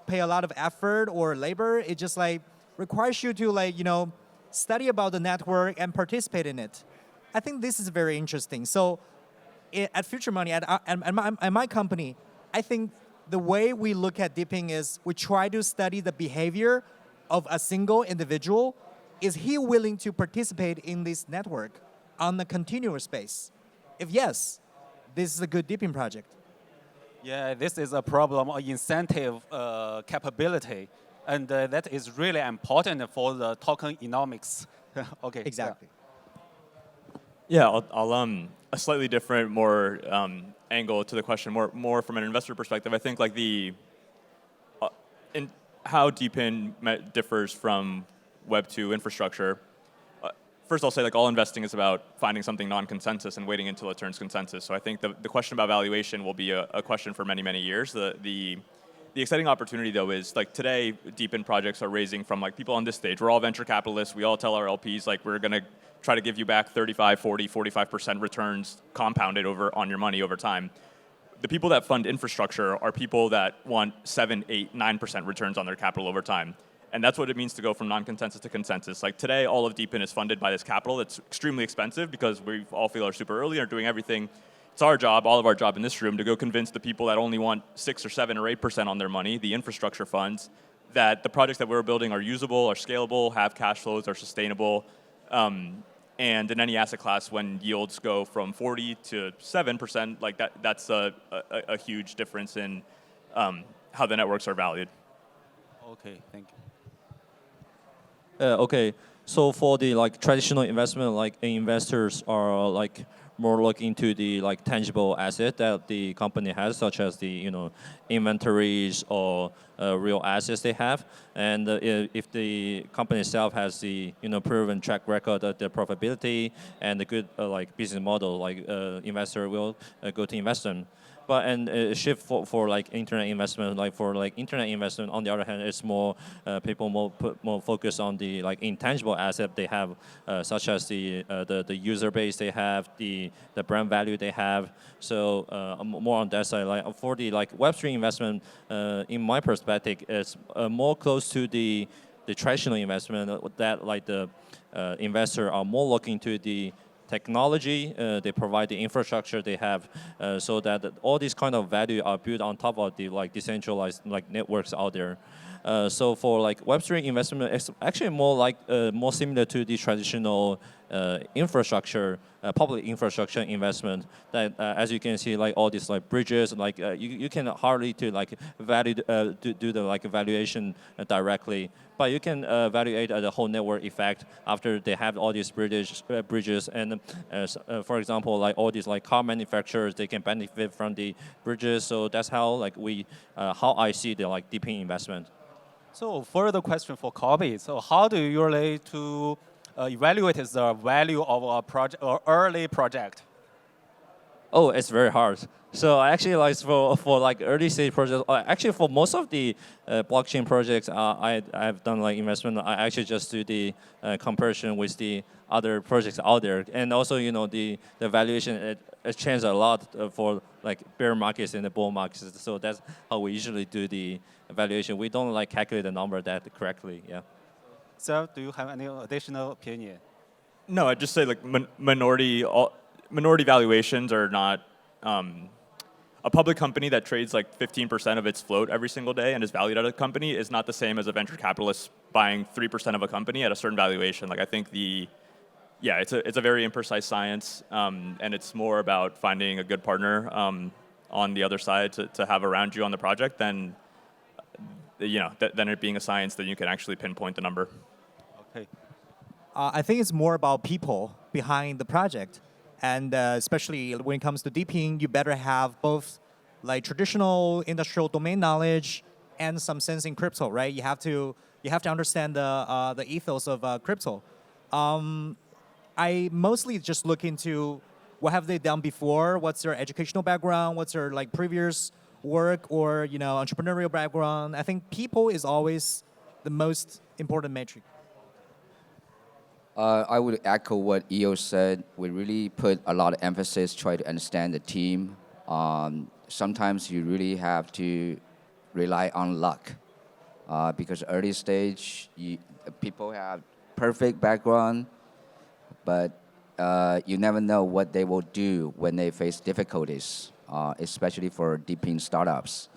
pay a lot of effort or labor. It just like requires you to study about the network and participate in it. I think this is very interesting. So at Future Money, at my company, I think the way we look at DePIN is we try to study the behavior of a single individual. Is he willing to participate in this network on a continuous basis? If yes, this is a good DePIN project. Yeah, this is a problem of incentive capability, and that is really important for the token economics. Okay. Exactly. Yeah, I'll a slightly different, more angle to the question, more from an investor perspective. I think like in how DePIN differs from Web2 infrastructure. First, I'll say like all investing is about finding something non-consensus and waiting until it turns consensus. So I think the question about valuation will be a question for many, many years. The exciting opportunity though is like today, DePIN projects are raising from like people on this stage. We're all venture capitalists. We all tell our LPs like we're gonna try to give you back 35, 40, 45% returns compounded on your money over time. The people that fund infrastructure are people that want 7, 8, 9% returns on their capital over time. And that's what it means to go from non-consensus to consensus. Like today, all of DePIN is funded by this capital that's extremely expensive because we all feel are super early and are doing everything. It's our job, all of our job in this room, to go convince the people that only want 6 or 7 or 8% on their money, the infrastructure funds, that the projects that we're building are usable, are scalable, have cash flows, are sustainable. And in any asset class, when yields go from 40 to 7%, like that's a huge difference in how the networks are valued. Okay, thank you. Okay, so for the traditional investment, investors are more looking into the tangible asset that the company has, such as the inventories or real assets they have, and if the company itself has the proven track record of the profitability and the good business model, investor will go to invest in. But a shift for internet investment, internet investment, on the other hand, it's more people put more focus on the intangible asset they have, such as the user base they have, the brand value they have. So more on that side. For the Web3 investment, in my perspective, it's more close to the traditional investment that the investor are more looking to the technology, they provide the infrastructure they have, so that all these kind of value are built on top of the decentralized networks out there. So for Web3 investment, it's actually more similar to the traditional infrastructure, public infrastructure investment. That as you can see, all these bridges, you can hardly do the valuation directly, but you can evaluate the whole network effect after they have all these bridges. And for example, all these car manufacturers, they can benefit from the bridges. So that's how how I see the DePIN investment. So further question for Kobe. So how do you relate to evaluate the value of a project or early project? Oh, it's very hard. So actually, for early stage projects, actually for most of the blockchain projects I've done investment, I actually just do the comparison with the other projects out there, and also the valuation it changed a lot for bear markets and the bull markets. So that's how we usually do the evaluation. We don't calculate the number that correctly. Yeah. So do you have any additional opinion? No, I'd just say minority valuations are not. A public company that trades 15% of its float every single day and is valued at a company is not the same as a venture capitalist buying 3% of a company at a certain valuation. I think it's a very imprecise science, and it's more about finding a good partner on the other side to have around you on the project than it being a science that you can actually pinpoint the number. Okay. I think it's more about people behind the project. And especially when it comes to DePIN, you better have both traditional industrial domain knowledge and some sense in crypto, right? You have to understand the ethos of crypto. I mostly just look into what have they done before, what's their educational background, what's their like previous work or entrepreneurial background. I think people is always the most important metric. I would echo what EO said. We really put a lot of emphasis, try to understand the team. Sometimes you really have to rely on luck because early stage, people have perfect background, but you never know what they will do when they face difficulties, especially for DePIN startups.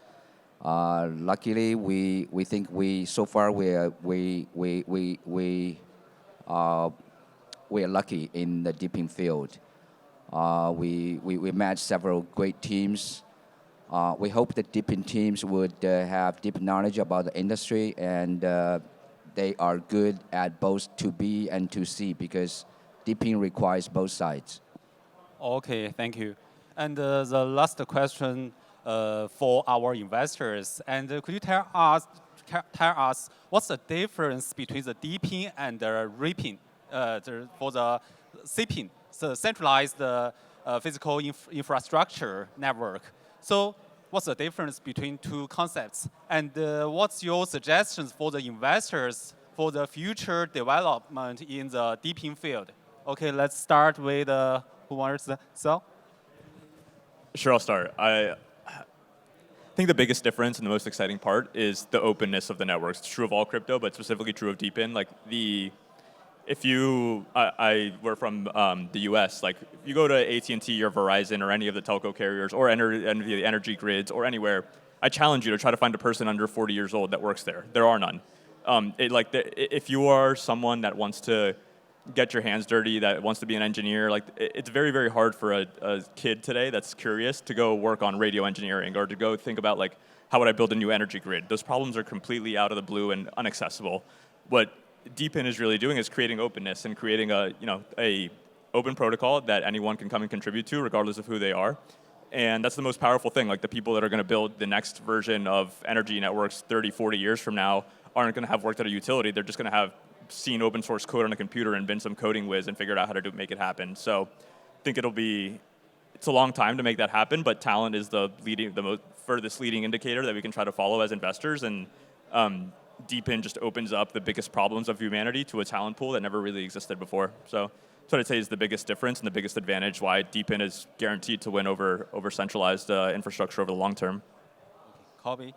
Luckily, we think so far we are lucky in the DePIN field. We met several great teams. We hope that DePIN teams would have deep knowledge about the industry and they are good at both 2B and 2C because DePIN requires both sides. Okay, thank you. And the last question for our investors. And could you tell us what's the difference between the DePIN and the RePIN for the CPIN, the centralized physical infrastructure network? So what's the difference between two concepts? And what's your suggestions for the investors for the future development in the DePIN field? Okay, let's start with who wants to sell? Sure, I'll start. I think the biggest difference and the most exciting part is the openness of the networks. It's true of all crypto, but specifically true of DePIN. Like we're from the U.S. Like if you go to AT&T or Verizon or any of the telco carriers or any of the energy grids or anywhere, I challenge you to try to find a person under 40 years old that works there. There are none. If you are someone that wants to get your hands dirty, that wants to be an engineer, like it's very, very hard for a kid today that's curious to go work on radio engineering or to go think about like, how would I build a new energy grid? Those problems are completely out of the blue and inaccessible. What DePIN is really doing is creating openness and creating a open protocol that anyone can come and contribute to regardless of who they are. And that's the most powerful thing. Like the people that are going to build the next version of energy networks 30, 40 years from now aren't going to have worked at a utility. They're just going to have seen open source code on a computer and been some coding whiz and figured out how to make it happen. So I think it's a long time to make that happen, but talent is the furthest leading indicator that we can try to follow as investors. And DePIN just opens up the biggest problems of humanity to a talent pool that never really existed before. So that's what I'd say is the biggest difference and the biggest advantage why DePIN is guaranteed to win over centralized infrastructure over the long term. Kobe?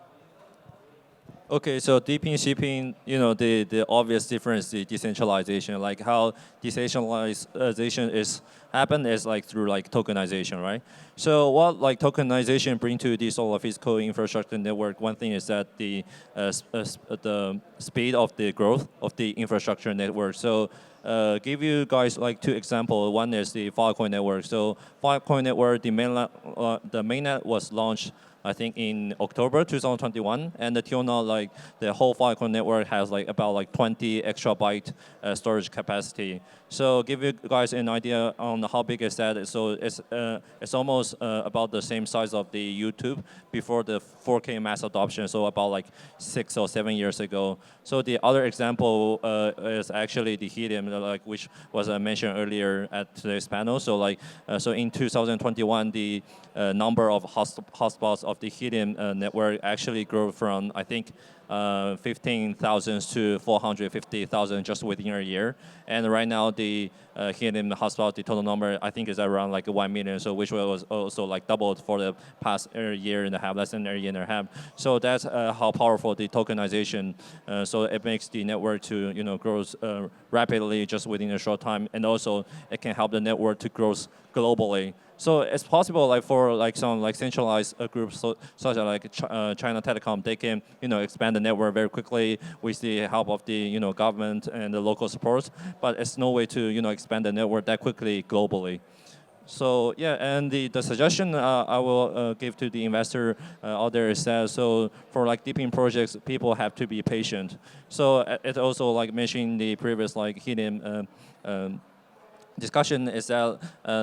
Okay, so DePIN, CPIN, the obvious difference, the decentralization, like how decentralization is like through like tokenization, right? So what like tokenization bring to this all physical infrastructure network? One thing is that the speed of the growth of the infrastructure network. So give you guys like two examples. One is the Filecoin network. So Filecoin network, the mainnet was launched I think in October 2021, and until now, like the whole Filecoin network has like about like 20 exabyte storage capacity. So give you guys an idea on how big is that. So it's almost about the same size of the YouTube before the 4K mass adoption. So about like 6 or 7 years ago. So the other example is actually the Helium, like which was mentioned earlier at today's panel. So like so in 2021, the number of hotspots of the Helium network actually grew from I think 15,000 to 450,000 just within a year. And right now the Helium hotspot, the total number I think is around like 1 million. So which was also like doubled for the past year and a half, less than a year and a half. So that's how powerful the tokenization. So it makes the network to grows rapidly just within a short time, and also it can help the network to grow globally. So it's possible, like for like some like centralized groups, such as like China Telecom, they can expand the network very quickly with the help of the government and the local support. But it's no way to expand the network that quickly globally. So yeah, and the suggestion I will give to the investor out there is that so for like DePIN projects, people have to be patient. So it also like mentioned the previous like Helium discussion is that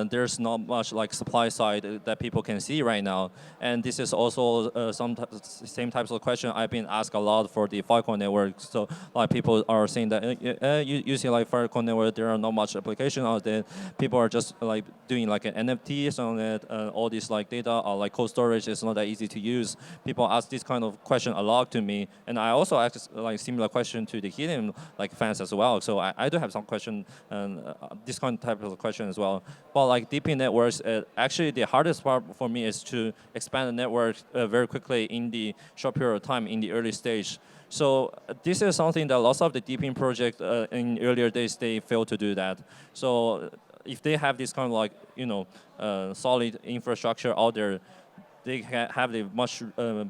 there's not much like supply side that people can see right now, and this is also same types of question I've been asked a lot for the Filecoin network. So like people are saying that using like Filecoin network, there are not much application out there. People are just like doing like an NFTs on it. All these like data or like cold storage is not that easy to use. People ask this kind of question a lot to me, and I also ask like similar question to the Helium like fans as well. So I do have some question and this kind of type of question as well. But like DePIN networks, actually the hardest part for me is to expand the network very quickly in the short period of time in the early stage. So this is something that lots of the DePIN project in earlier days, they failed to do that. So if they have this kind of like, solid infrastructure out there, they can have the much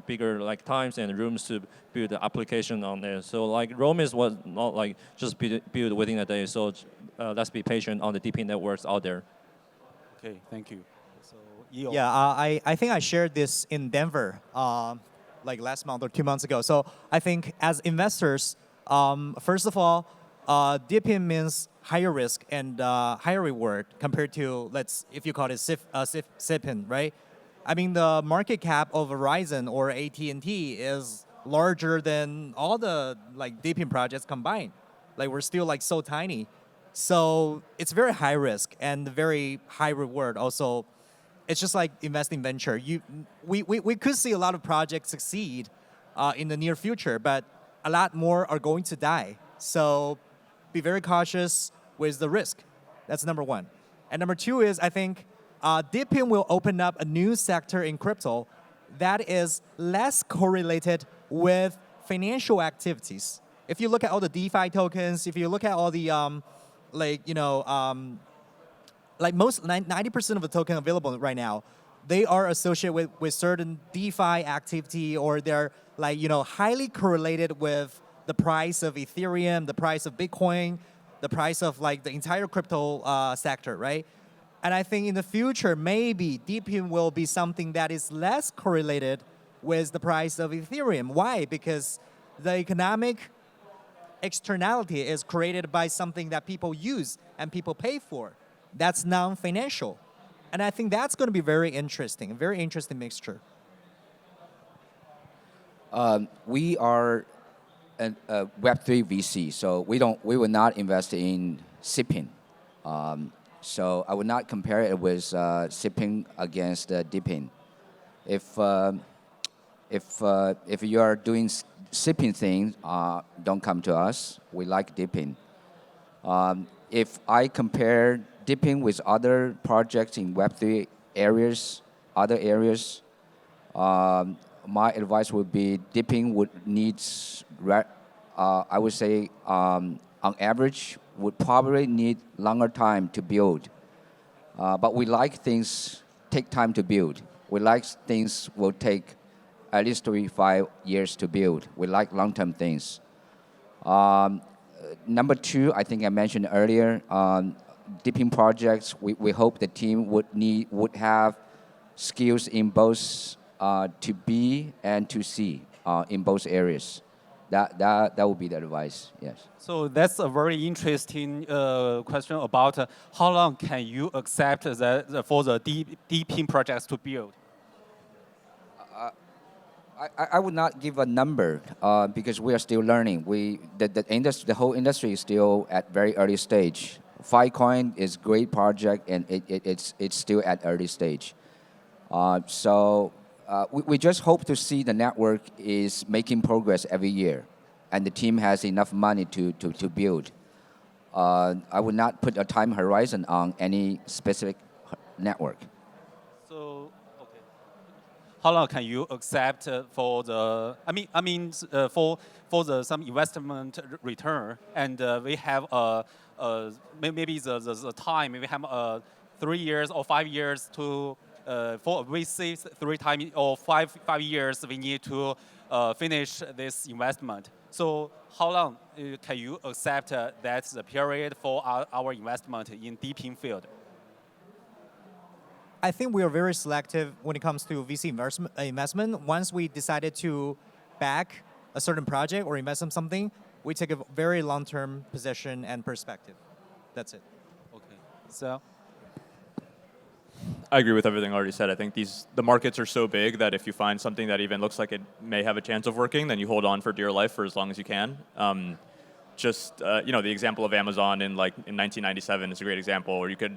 bigger like times and rooms to build the application on there. So like Rome was not like just built within a day. So let's be patient on the DePIN networks out there. Okay, thank you. So, Yeah, I think I shared this in Denver like last month or 2 months ago. So I think as investors, first of all, DePIN means higher risk and higher reward compared to, if you call it SIPIN, right? I mean, the market cap of Verizon or AT&T is larger than all the like DePIN projects combined. Like we're still like so tiny. So it's very high risk and very high reward. Also, it's just like investing venture. We could see a lot of projects succeed in the near future, but a lot more are going to die. So be very cautious with the risk. That's number one. And number two is, I think, DePIN will open up a new sector in crypto that is less correlated with financial activities. If you look at all the DeFi tokens, if you look at all the, like most 90% of the token available right now, they are associated with certain DeFi activity, or they're like, highly correlated with the price of Ethereum, the price of Bitcoin, the price of like the entire crypto sector, right? And I think in the future, maybe DePIN will be something that is less correlated with the price of Ethereum. Why? Because the economic externality is created by something that people use and people pay for. That's non-financial. And I think that's going to be very interesting, a very interesting mixture. We are a Web3 VC, so we will not invest in SIPIN. So I would not compare it with SIPIN against DePIN. If you are doing SIPIN things, don't come to us. We like DePIN. If I compare DePIN with other projects in Web3 areas, other areas, my advice would be DePIN would needs, I would say, on average, would probably need longer time to build. But we like things take time to build. We like things will take at least 3-5 years to build. We like long-term things. Number two, I think I mentioned earlier, DePIN projects, we hope the team would have skills in both to B and to C in both areas. That would be the advice, yes. So that's a very interesting question about how long can you accept that for the DePIN projects to build? I would not give a number because we are still learning. The whole industry is still at very early stage. Filecoin is a great project and it's still at early stage. So we just hope to see the network is making progress every year, and the team has enough money to build. I would not put a time horizon on any specific network. So, okay. How long can you accept for the? For the some investment return, and we have maybe the time. We have 3 years or 5 years to. For VC 3 times or 5 years, we need to finish this investment. So how long can you accept that's the period for our investment in DePIN field? I think we are very selective when it comes to VC investment. Once we decided to back a certain project or invest in something, we take a very long-term position and perspective. That's it. Okay. So. I agree with everything already said. I think the markets are so big that if you find something that even looks like it may have a chance of working, then you hold on for dear life for as long as you can. The example of Amazon in 1997 is a great example. Or you could,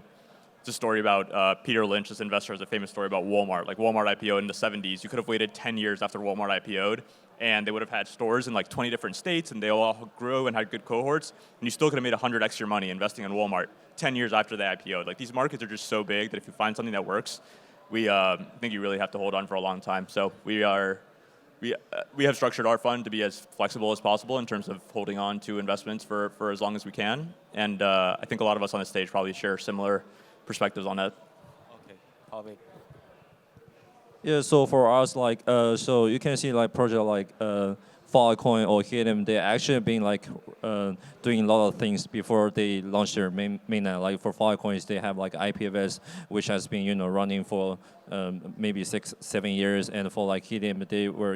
it's a story about Peter Lynch, this investor, has a famous story about Walmart. Like Walmart IPO'd in the 70s. You could have waited 10 years after Walmart IPO'd, and they would have had stores in 20 different states, and they all grew and had good cohorts, and you still could have made 100x your money investing in Walmart 10 years after they IPO'd. These markets are just so big that if you find something that works, we think you really have to hold on for a long time. So we have structured our fund to be as flexible as possible in terms of holding on to investments for as long as we can. And I think a lot of us on the stage probably share similar perspectives on that. Okay, Harvey. Yeah, so for us, so you can see project Filecoin or Helium, they actually been doing a lot of things before they launched their mainnet. Like for Filecoins, they have IPFS, which has been running for maybe 6-7 years, and for Helium, they were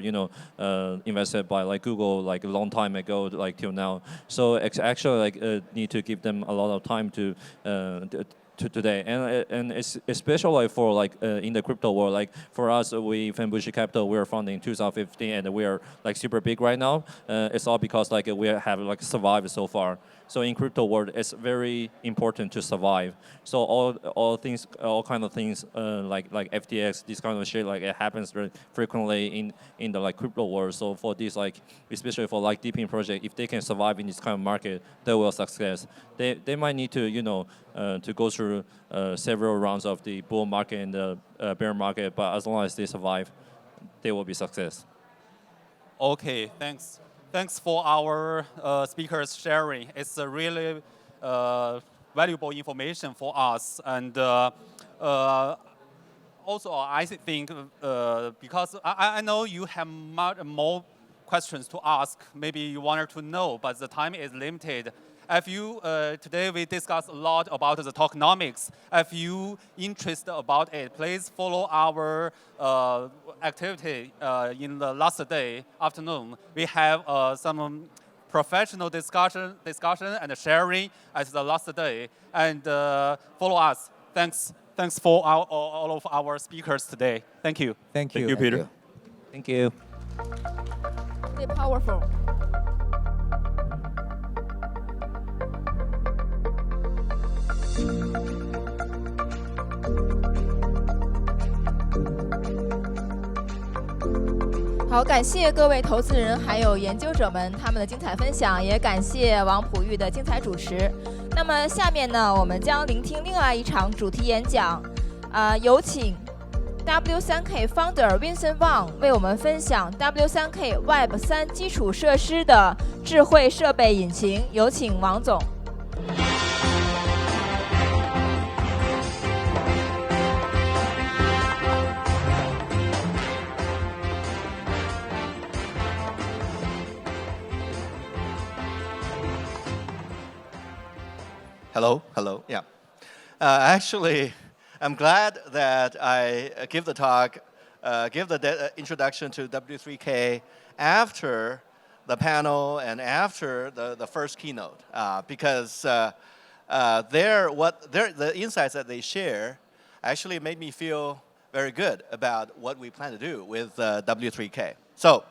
invested by Google a long time ago, till now. So it's actually need to give them a lot of time to today, and it's especially for in the crypto world. For us, we Fenbushi Capital, we were founded in 2015, and we are super big right now. It's all because we have survived so far. So in crypto world, it's very important to survive. So all kind of things like FTX, this kind of shit, it happens very frequently in the crypto world. So for this especially for DePIN project, if they can survive in this kind of market, they will success. They might need to to go through several rounds of the bull market and the bear market, but as long as they survive, they will be success. Okay, thanks. Thanks for our speakers sharing. It's a really valuable information for us. And also, I think because I know you have more questions to ask, maybe you wanted to know, but the time is limited. If you today we discussed a lot about the tokenomics. If you interested about it, please follow our activity in the last day afternoon. We have some professional discussion and sharing as the last day, and follow us. Thanks for all of our speakers today. Thank you. Thank you. Thank you, Peter. Thank you. Really powerful.好，感谢各位投资人还有研究者们他们的精彩分享，也感谢王普玉的精彩主持。那么下面呢，我们将聆听另外一场主题演讲，有请 W3K Founder Vincent Wang 为我们分享 W3K Web3 基础设施的智慧设备引擎。有请王总。Hello, yeah. Actually, I'm glad that I give the talk, give the introduction to W3K after the panel and after the first keynote, because the insights that they share actually made me feel very good about what we plan to do with W3K. So,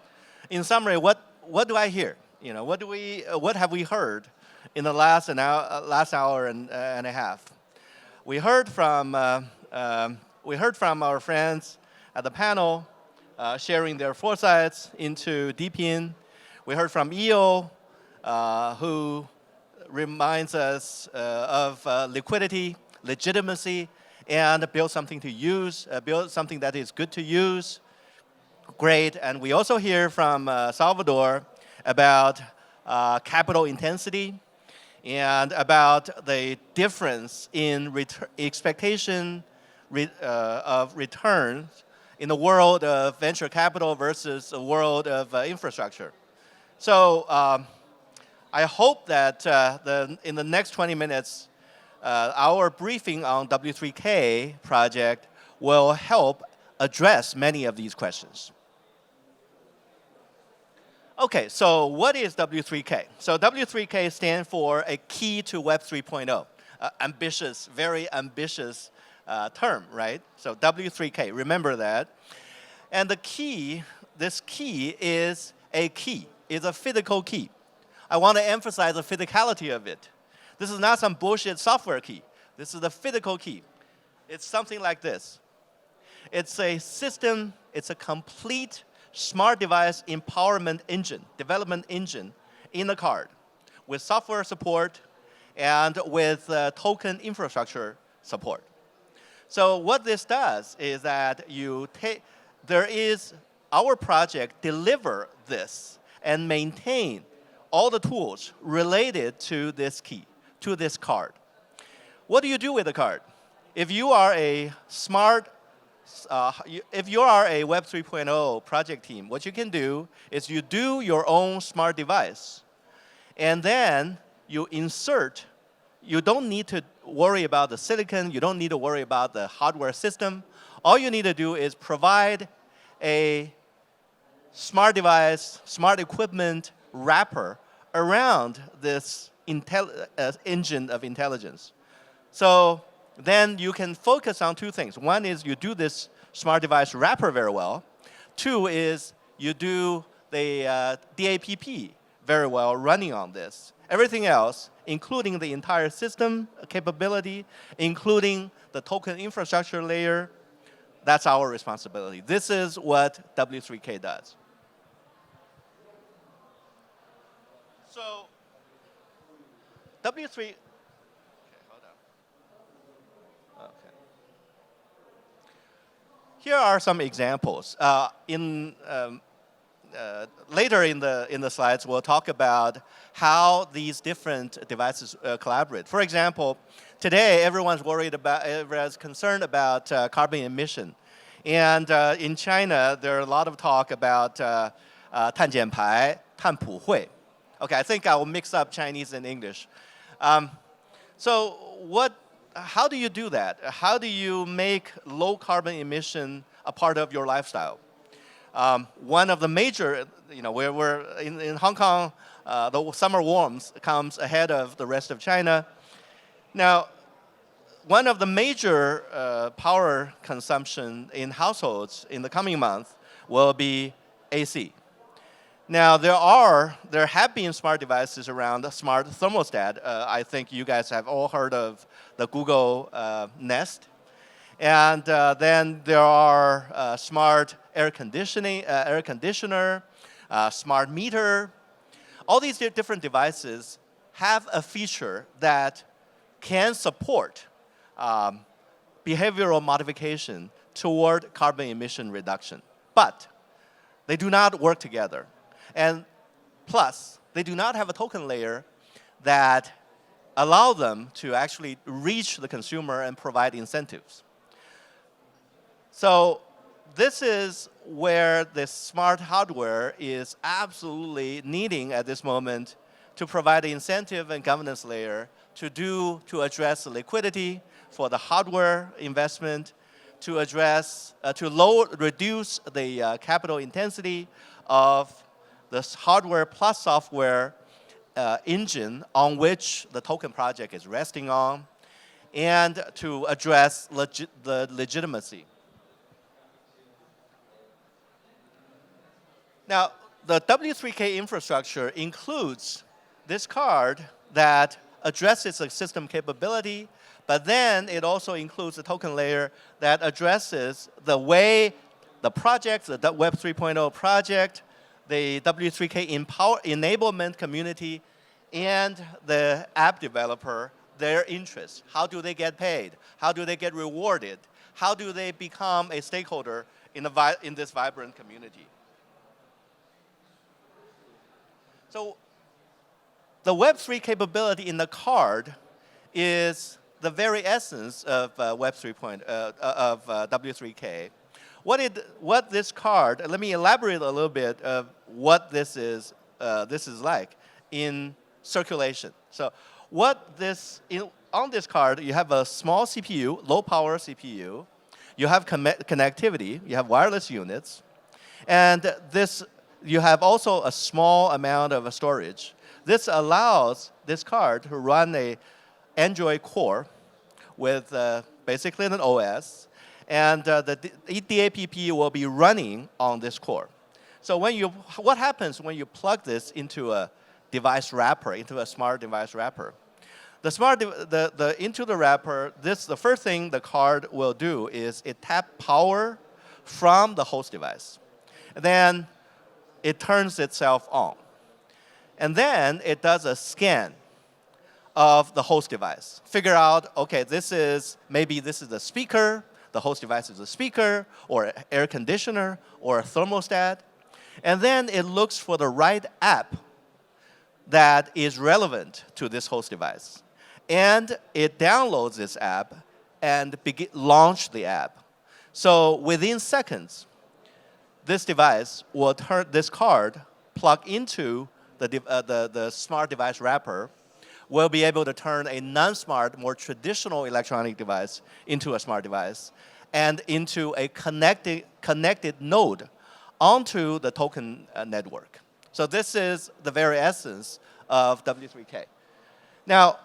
in summary, what do I hear? What have we heard in the last hour and a half? We heard from our friends at the panel sharing their foresights into DePIN. We heard from EO, who reminds us of liquidity, legitimacy, and build something to use, build something that is good to use. Great. And we also hear from Salvador about capital intensity and about the difference in expectation of returns in the world of venture capital versus the world of infrastructure. So I hope that in the next 20 minutes, our briefing on W3K project will help address many of these questions. Okay, so what is W3K? So W3K stands for a key to Web 3.0, ambitious, very ambitious term, right? So W3K, remember that. And the key, this key is a key, is a physical key. I want to emphasize the physicality of it. This is not some bullshit software key. This is the physical key. It's something like this. It's a system, it's a complete smart device empowerment engine, development engine in the card with software support and with token infrastructure support. So what this does is that our project deliver this and maintain all the tools related to this key, to this card. What do you do with the card? If you are a if you are a Web 3.0 project team, what you can do is you do your own smart device. And then you insert, you don't need to worry about the silicon, you don't need to worry about the hardware system. All you need to do is provide a smart device, smart equipment wrapper around this engine of intelligence. So then you can focus on two things. One is you do this smart device wrapper very well. Two is you do the DAPP very well running on this. Everything else, including the entire system capability, including the token infrastructure layer, that's our responsibility. This is what W3K does. So W3, here are some examples. Later in the slides, we'll talk about how these different devices collaborate. For example, today everyone's concerned about carbon emission. And in China, there are a lot of talk about 碳减排, 碳普惠. Okay, I think I will mix up Chinese and English. How do you do that? How do you make low carbon emission a part of your lifestyle? One of the major, we're in Hong Kong, the summer warms comes ahead of the rest of China. Now, one of the major power consumption in households in the coming month will be AC. Now, there have been smart devices around, smart thermostat. I think you guys have all heard of the Google Nest. And then there are smart air conditioner, smart meter. All these different devices have a feature that can support behavioral modification toward carbon emission reduction. But they do not work together. And plus, they do not have a token layer that allow them to actually reach the consumer and provide incentives. So this is where the smart hardware is absolutely needing at this moment to provide the incentive and governance layer to address the liquidity for the hardware investment, to reduce the capital intensity of this hardware plus software engine on which the token project is resting on, and to address the legitimacy. Now, the W3K infrastructure includes this card that addresses the system capability, but then it also includes a token layer that addresses the way the project, the Web 3.0 project, the W3K enablement community, and the app developer, their interests. How do they get paid? How do they get rewarded? How do they become a stakeholder in this vibrant community? So the Web3 capability in the card is the very essence of W3K. What this card, let me elaborate a little bit of what this is like in circulation. So on this card, you have a small CPU, low power CPU. You have connectivity, you have wireless units. And you have also a small amount of storage. This allows this card to run a Android core with basically an OS, and the app will be running on this core. So what happens when you plug this into a device wrapper, into a smart device wrapper? Into the wrapper, the first thing the card will do is it tap power from the host device. Then it turns itself on. And then it does a scan of the host device. Figure out, okay, maybe this is a speaker, the host device is a speaker, or an air conditioner, or a thermostat. And then it looks for the right app that is relevant to this host device. And it downloads this app and launch the app. So within seconds, this device will turn this card plug into the smart device wrapper, will be able to turn a non-smart, more traditional electronic device into a smart device and into a connected node onto the token network. So this is the very essence of W3K. Now,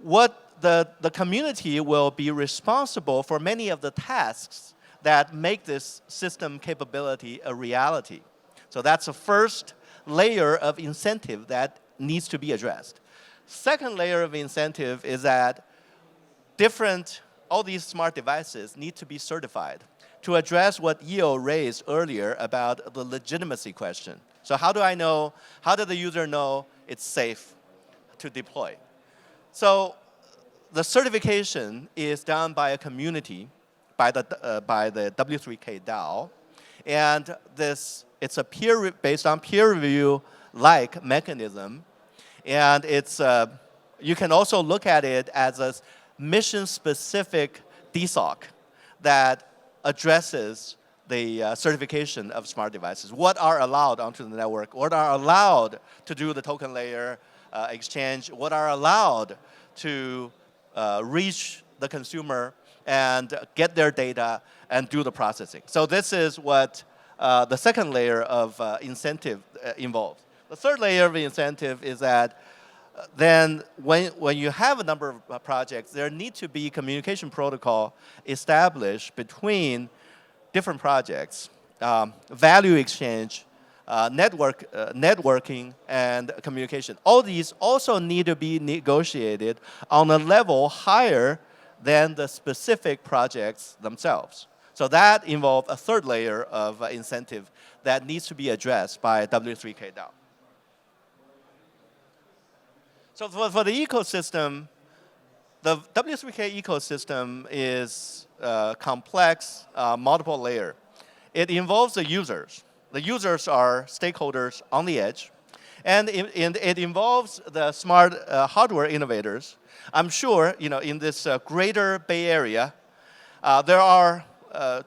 what the community will be responsible for many of the tasks that make this system capability a reality. So that's the first layer of incentive that needs to be addressed. Second layer of incentive is that all these smart devices need to be certified to address what Eo raised earlier about the legitimacy question. So how does the user know it's safe to deploy? So the certification is done by a community, by the W3K DAO, and it's a based on peer review-like mechanism, and you can also look at it as a mission-specific DSOC that addresses the certification of smart devices. What are allowed onto the network? What are allowed to do the token layer exchange? What are allowed to reach the consumer and get their data and do the processing? So this is what the second layer of incentive involves. The third layer of incentive is that then when you have a number of projects, there need to be communication protocol established between different projects, value exchange, networking, and communication. All these also need to be negotiated on a level higher than the specific projects themselves. So that involves a third layer of incentive that needs to be addressed by W3K DAO. So for the ecosystem, the W3K ecosystem is complex, multiple layer. It involves the users. The users are stakeholders on the edge. And it involves the smart hardware innovators. I'm sure, in this greater Bay Area, there are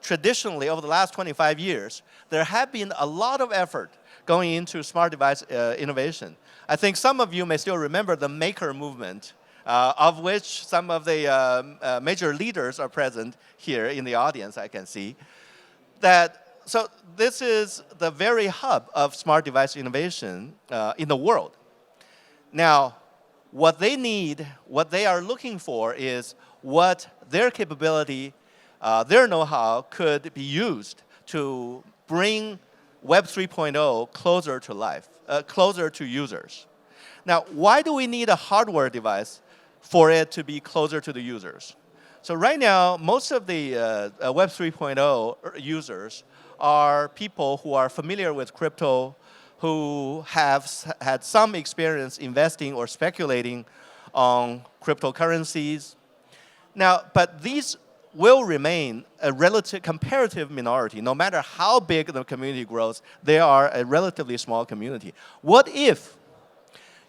traditionally, over the last 25 years, there have been a lot of effort going into smart device innovation. I think some of you may still remember the maker movement, of which some of the major leaders are present here in the audience, I can see. So this is the very hub of smart device innovation in the world. Now, what they need, what they are looking for is what their capability, their know-how could be used to bring Web 3.0 closer to life, closer to users. Now, why do we need a hardware device for it to be closer to the users? So right now, most of the Web 3.0 users are people who are familiar with crypto, who have had some experience investing or speculating on cryptocurrencies. Now, but these will remain a relative comparative minority. No matter how big the community grows, they are a relatively small community. What if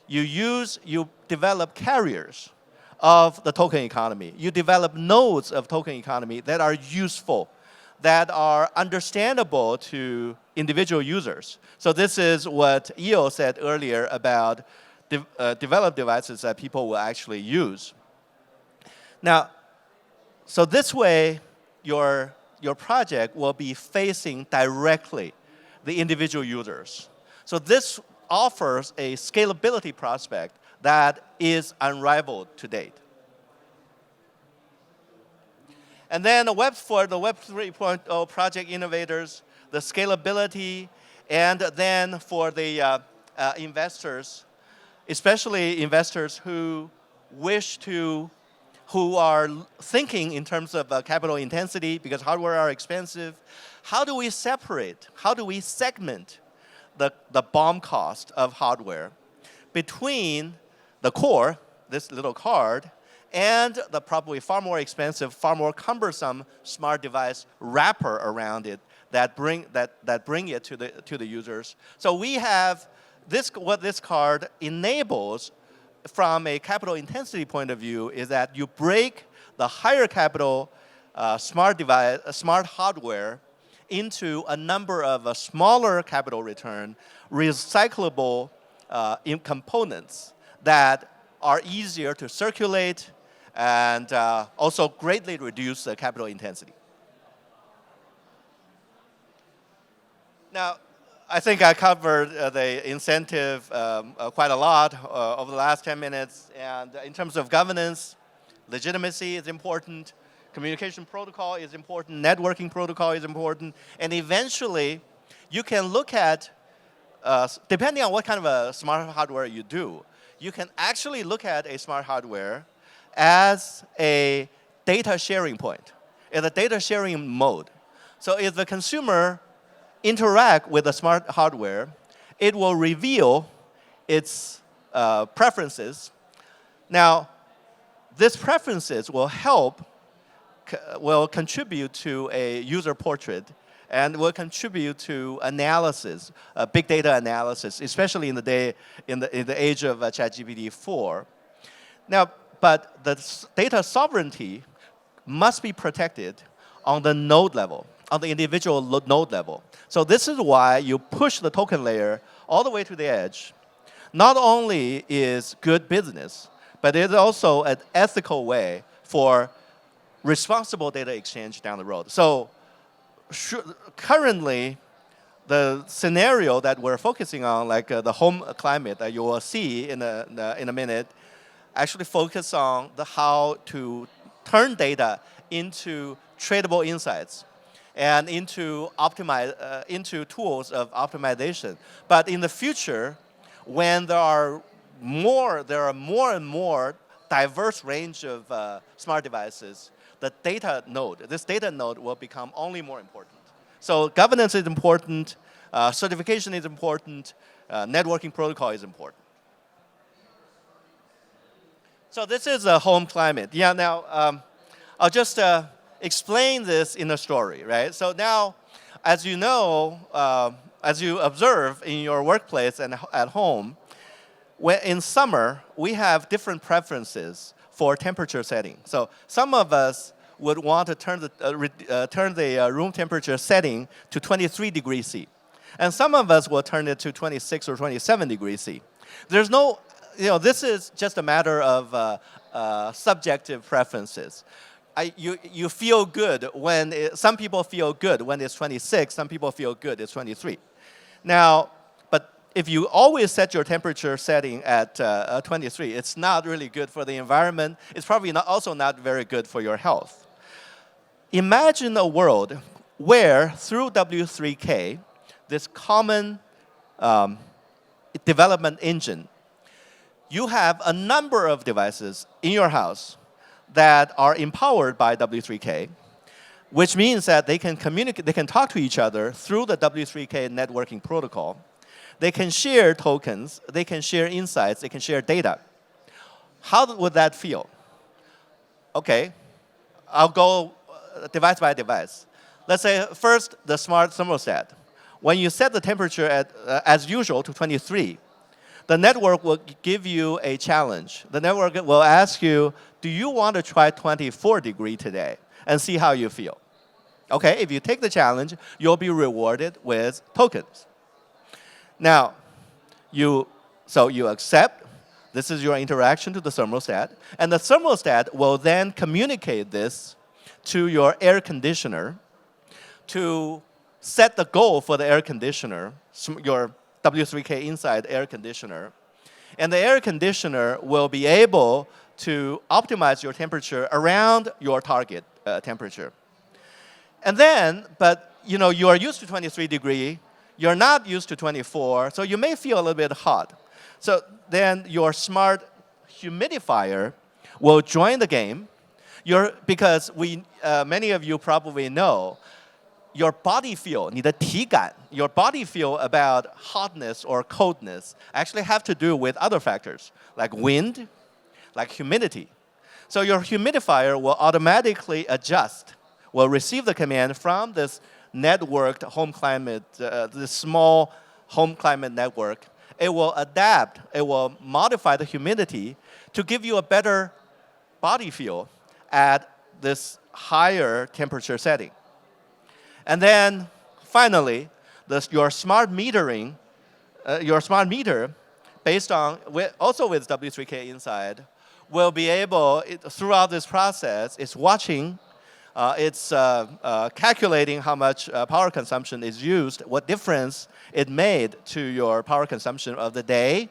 you develop carriers of the token economy? You develop nodes of token economy that are useful, that are understandable to individual users. So this is what Eo said earlier about developed devices that people will actually use. Now, so this way, your project will be facing directly the individual users. So this offers a scalability prospect that is unrivaled to date. And then for the Web 3.0 project innovators, the scalability, and then for the investors, especially investors who who are thinking in terms of capital intensity because hardware are expensive. How do we separate, how do we segment the BOM cost of hardware between the core, this little card, and the probably far more expensive, far more cumbersome smart device wrapper around it that bring it to the users. So we have what this card enables from a capital intensity point of view is that you break the higher capital smart hardware into a number of smaller capital return, recyclable components that are easier to circulate and also greatly reduce the capital intensity. Now, I think I covered the incentive quite a lot over the last 10 minutes. And in terms of governance, legitimacy is important. Communication protocol is important. Networking protocol is important. And eventually, you can look at, depending on what kind of a smart hardware you do, you can actually look at a smart hardware as a data sharing point, in a data sharing mode. So if the consumer interact with the smart hardware, it will reveal its preferences. Now, these preferences will contribute to a user portrait and will contribute to analysis, big data analysis, especially in the age of ChatGPT 4. Now, but the data sovereignty must be protected on the node level, on the individual node level. So this is why you push the token layer all the way to the edge. Not only is good business, but it's also an ethical way for responsible data exchange down the road. So currently, the scenario that we're focusing on, like the home climate that you will see in a minute, actually focus on how to turn data into tradable insights and into tools of optimization. But in the future, when there are more and more diverse range of smart devices, this data node will become only more important. So governance is important, certification is important, networking protocol is important. So this is a home climate. Yeah, now I'll just explain this in a story, right? So now, as you know, as you observe in your workplace and at home, in summer, we have different preferences for temperature setting. So some of us would want to turn the room temperature setting to 23 degrees C. And some of us will turn it to 26 or 27 degrees C. There's no, this is just a matter of subjective preferences. You feel good when, some people feel good when it's 26, some people feel good it's 23. Now, but if you always set your temperature setting at 23, it's not really good for the environment. It's probably also not very good for your health. Imagine a world where through W3K, this common development engine, you have a number of devices in your house that are empowered by W3K, which means that they can communicate, they can talk to each other through the W3K networking protocol. They can share tokens, they can share insights, they can share data. How would that feel? Okay, I'll go device by device. Let's say first the smart thermostat. When you set the temperature as usual to 23, the network will give you a challenge. The network will ask you, do you want to try 24 degrees today and see how you feel? Okay, if you take the challenge, you'll be rewarded with tokens. Now, so you accept, this is your interaction to the thermostat, and the thermostat will then communicate this to your air conditioner to set the goal for the air conditioner, your W3K inside air conditioner. And the air conditioner will be able to optimize your temperature around your target temperature. And then, but you are used to 23 degree, you're not used to 24, so you may feel a little bit hot. So then your smart humidifier will join the game. Because many of you probably know, your body feel, 你的体感, your body feel about hotness or coldness actually have to do with other factors, like wind, like humidity. So your humidifier will automatically adjust, will receive the command from this networked home climate, this small home climate network. It will adapt, it will modify the humidity to give you a better body feel at this higher temperature setting. And then finally, your smart metering, your smart meter, based on, also with W3K inside, will be able, throughout this process, it's watching, it's calculating how much power consumption is used, what difference it made to your power consumption of the day,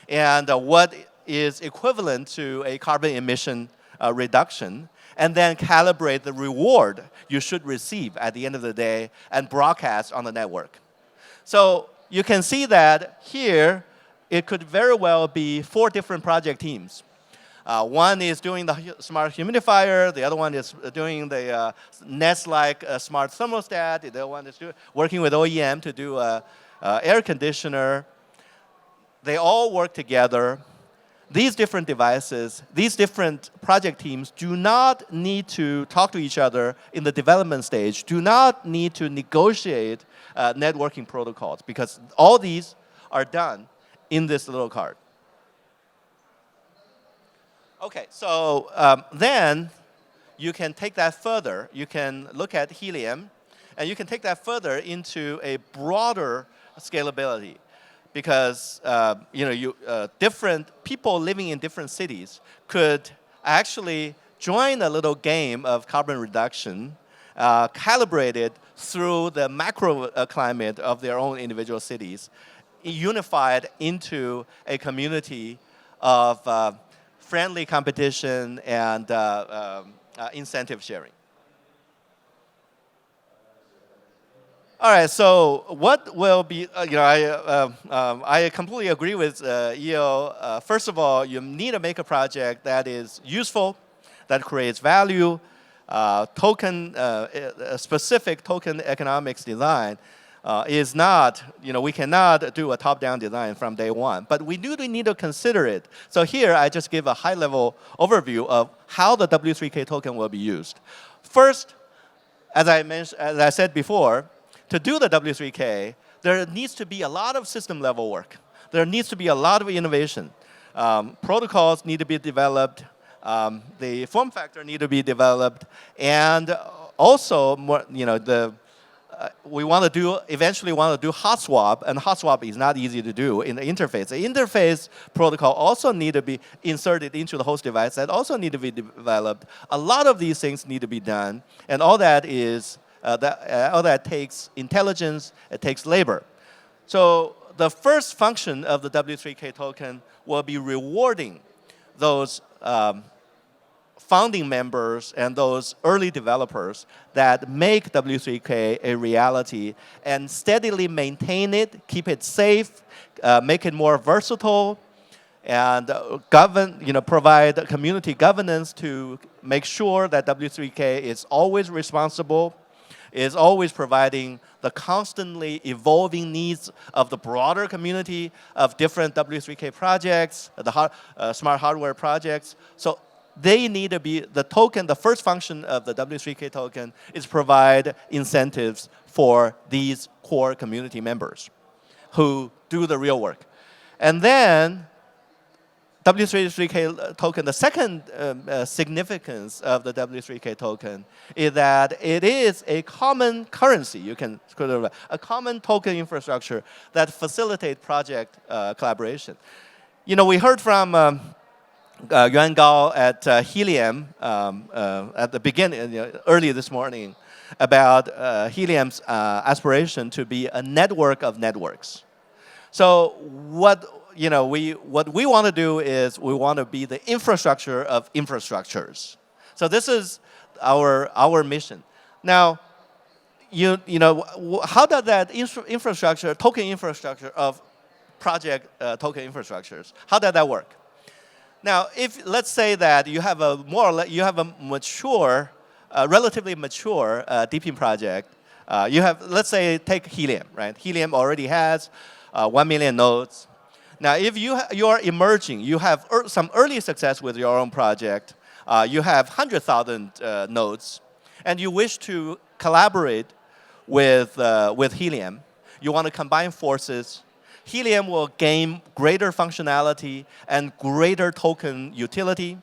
and what is equivalent to a carbon emission reduction, and then calibrate the reward you should receive at the end of the day and broadcast on the network. So you can see that here, it could very well be 4 different project teams. One is doing the smart humidifier, the other one is doing the Nest-like smart thermostat, the other one is working with OEM to do air conditioner. They all work together. These different devices, these different project teams do not need to talk to each other in the development stage, do not need to negotiate networking protocols, because all these are done in this little card. Okay, so then you can take that further. You can look at helium, and you can take that further into a broader scalability. Because different people living in different cities could actually join a little game of carbon reduction, calibrated through the macro climate of their own individual cities, unified into a community of friendly competition and incentive sharing. All right, so what will be, I completely agree with EO. First of all, you need to make a project that is useful, that creates value, specific token economics design is not, we cannot do a top-down design from day one, but we do need to consider it. So here, I just give a high-level overview of how the W3K token will be used. First, as I said before, to do the W3K, there needs to be a lot of system-level work. There needs to be a lot of innovation. Protocols need to be developed. The form factor need to be developed, and also we eventually want to do hot swap, and hot swap is not easy to do in the interface. The interface protocol also need to be inserted into the host device. That also need to be developed. A lot of these things need to be done, and all that is all that takes intelligence. It takes labor. So the first function of the W3K token will be rewarding those founding members and those early developers that make W3K a reality and steadily maintain it, keep it safe, make it more versatile, and provide community governance to make sure that W3K is always responsible, is always providing the constantly evolving needs of the broader community of different W3K projects, the smart hardware projects. So they need to be, the token, the first function of the W3K token is provide incentives for these core community members who do the real work. And then W3K token, the second significance of the W3K token is that it is a common currency. You can call it a common token infrastructure that facilitates project collaboration. We heard from Yuan Gao at Helium at the beginning, early this morning, about Helium's aspiration to be a network of networks. So what we want to do is we want to be the infrastructure of infrastructures. So this is our mission. Now, you know, how does that infrastructure, token infrastructure of project token infrastructures, how does that work? Now, if let's say that you have a mature, relatively mature DePIN project, you have, let's say, take Helium, right? Helium already has 1 million nodes. Now, if you are emerging, you have some early success with your own project, you have 100,000 nodes, and you wish to collaborate with Helium, you want to combine forces, Helium will gain greater functionality and greater token utility,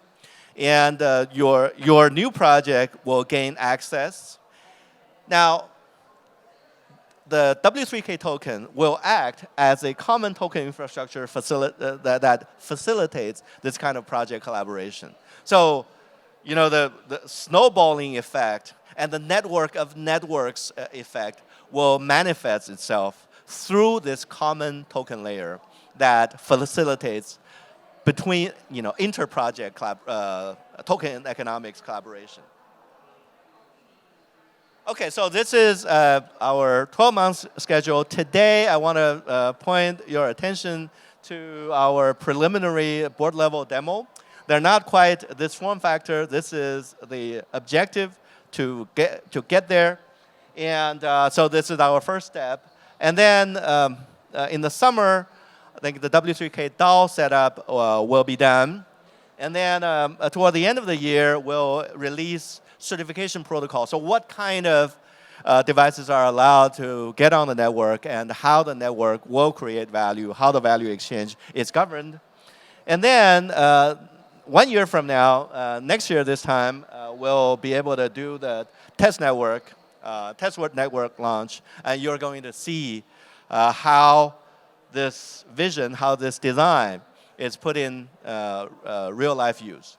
and your new project will gain access. Now, the W3K token will act as a common token infrastructure that facilitates this kind of project collaboration. So, you know, the snowballing effect and the network of networks effect will manifest itself through this common token layer that facilitates between, you know, inter-project token economics collaboration. Okay, so this is our 12-month schedule. Today, I want to point your attention to our preliminary board-level demo. They're not quite this form factor. This is the objective to get there. And so this is our first step. And then in the summer, I think the W3K DAO setup will be done. And then toward the end of the year, we'll release certification protocol. So what kind of devices are allowed to get on the network and how the network will create value, how the value exchange is governed. And then 1 year from now, next year this time, we'll be able to do the test network launch, and you're going to see how this vision, how this design is put in real life use.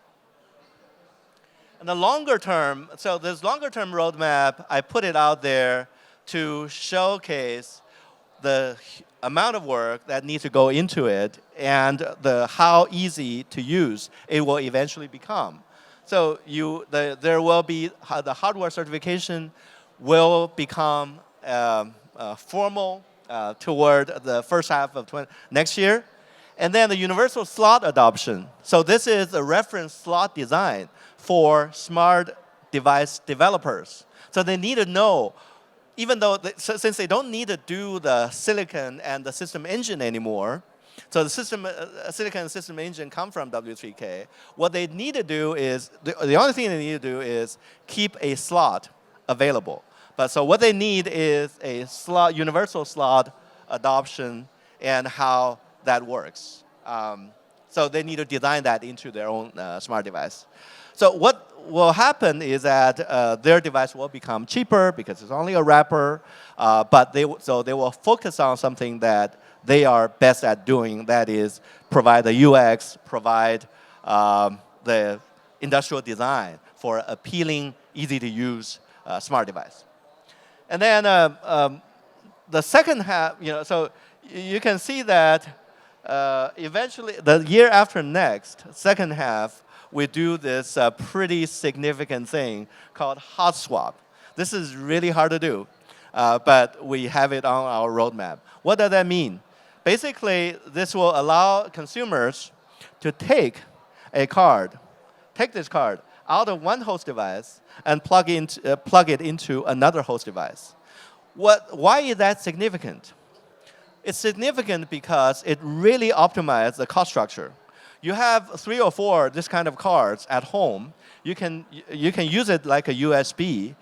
And the longer term, so this longer term roadmap, I put it out there to showcase the amount of work that needs to go into it and how easy to use it will eventually become. So there will be, the hardware certification will become formal toward the first half of next year. And then the universal slot adoption. So this is a reference slot design for smart device developers. So they need to know, even though, since they don't need to do the silicon and the system engine anymore, so the silicon and system engine come from W3K, what they need to do is, the only thing they need to do is keep a slot available. But so what they need is a universal slot adoption and how that works. So they need to design that into their own smart device. So what will happen is that their device will become cheaper because it's only a wrapper, but they will focus on something that they are best at doing, that is provide the UX, provide the industrial design for appealing, easy to use smart device. And then the second half, so you can see that eventually, the year after next, second half, we do this pretty significant thing called hot swap. This is really hard to do, but we have it on our roadmap. What does that mean? Basically, this will allow consumers to take this card out of one host device and plug it into another host device. Why is that significant? It's significant because it really optimizes the cost structure. You have 3 or 4 this kind of cards at home. You can use it like a USB.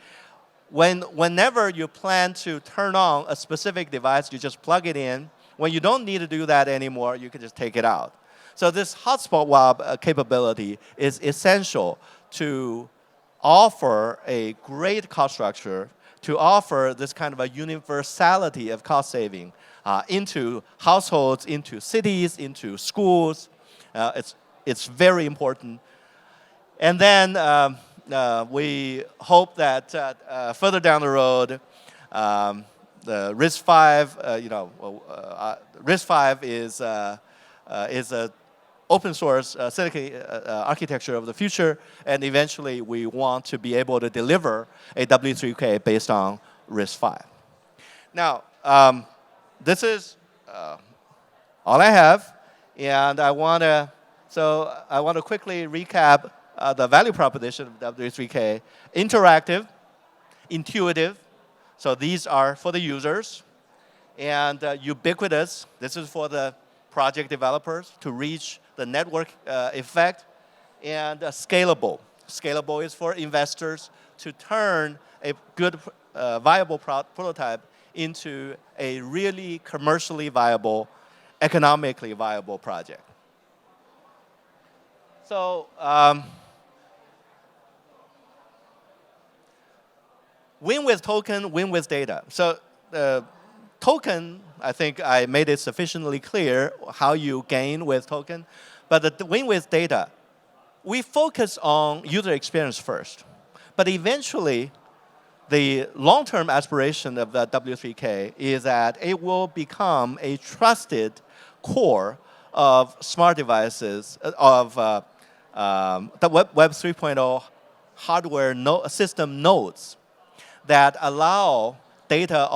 Whenever you plan to turn on a specific device, you just plug it in. When you don't need to do that anymore, you can just take it out. So this hotspot swap capability is essential to offer a great cost structure, to offer this kind of a universality of cost saving into households, into cities, into schools. It's very important. And then we hope that further down the road, the RISC-V, RISC-V is a open source silicon architecture of the future, and eventually we want to be able to deliver a W3K based on RISC-V. Now, this is all I have, and I want to quickly recap the value proposition of W3K: interactive, intuitive. So these are for the users, and ubiquitous. This is for the project developers to reach the network effect, and scalable. Scalable is for investors to turn a good, viable prototype into a really commercially viable, economically viable project. So win with token, win with data. So token, I think I made it sufficiently clear how you gain with token. But the win with data, we focus on user experience first. But eventually, the long-term aspiration of the W3K is that it will become a trusted core of smart devices, of the Web 3.0 hardware system nodes that allow data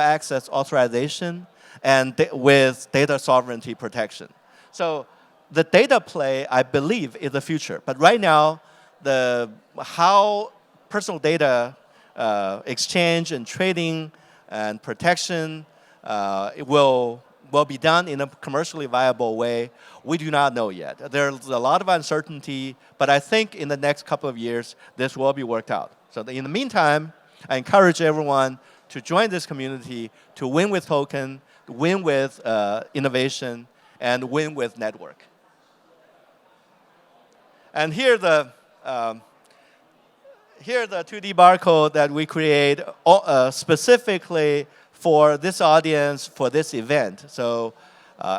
access authorization and with data sovereignty protection. So the data play, I believe, is the future. But right now, how personal data exchange and trading and protection will be done in a commercially viable way, we do not know yet. There's a lot of uncertainty, but I think in the next couple of years, this will be worked out. So in the meantime, I encourage everyone to join this community, to win with token, win with innovation, and win with network. And here the 2D barcode that we create specifically for this audience, for this event. So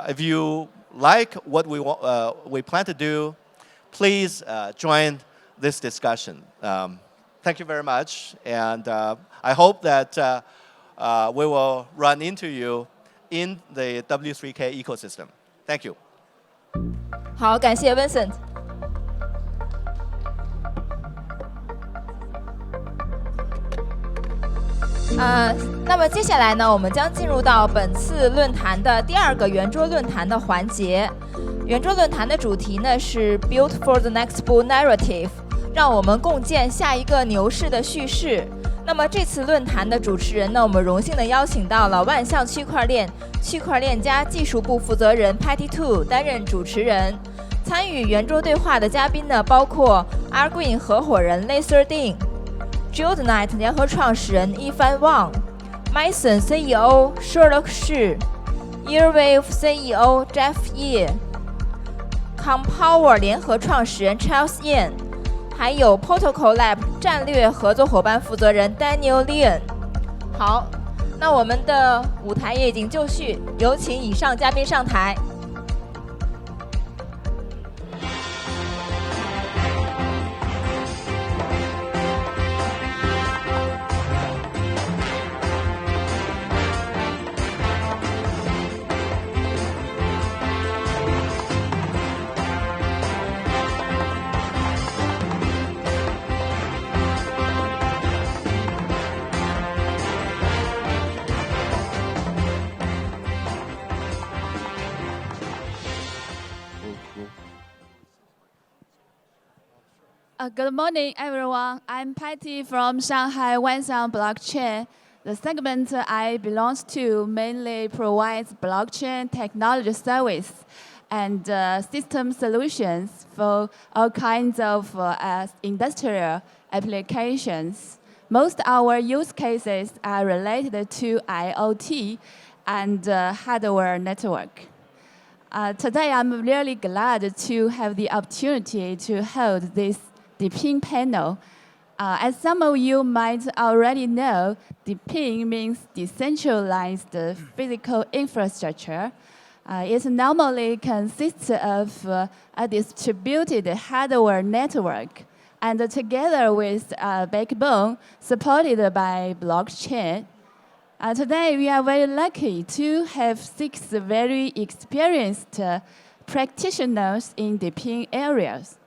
if you like what we plan to do, please join this discussion. Thank you very much, and I hope that we will run into you in the W3K ecosystem. Thank you. 好，感谢 Vincent。那么接下来呢，我们将进入到本次论坛的第2个圆桌论坛的环节。圆桌论坛的主题呢是 Build for the Next Bull Narrative， 让我们共建下一个牛市的叙事。那么这次论坛的主持人呢，我们荣幸的邀请到了万象区块链加技术部负责人 Patty Two 担任主持人。参与圆桌对话的嘉宾呢，包括 Argreen 合伙人 Laser Ding、Jodnite 联合创始人一帆 Wang、Myson CEO Sherlock Shi、Earwave CEO Jeff Ye、Compower 联合创始人 Charles Yan， 还有 Protocol Lab 战略合作伙伴负责人 Daniel Leon。好，那我们的舞台也已经就绪，有请以上嘉宾上台。Good morning, everyone. I'm Patty from Shanghai Wanxiang blockchain. The segment I belong to mainly provides blockchain technology service and system solutions for all kinds of industrial applications. Most our use cases are related to IoT and hardware network. Today, I'm really glad to have the opportunity to hold this DePIN panel. As some of you might already know, DePIN means decentralized physical infrastructure. It normally consists of a distributed hardware network and together with a backbone supported by blockchain. Today, we are very lucky to have 6 very experienced practitioners in DePIN areas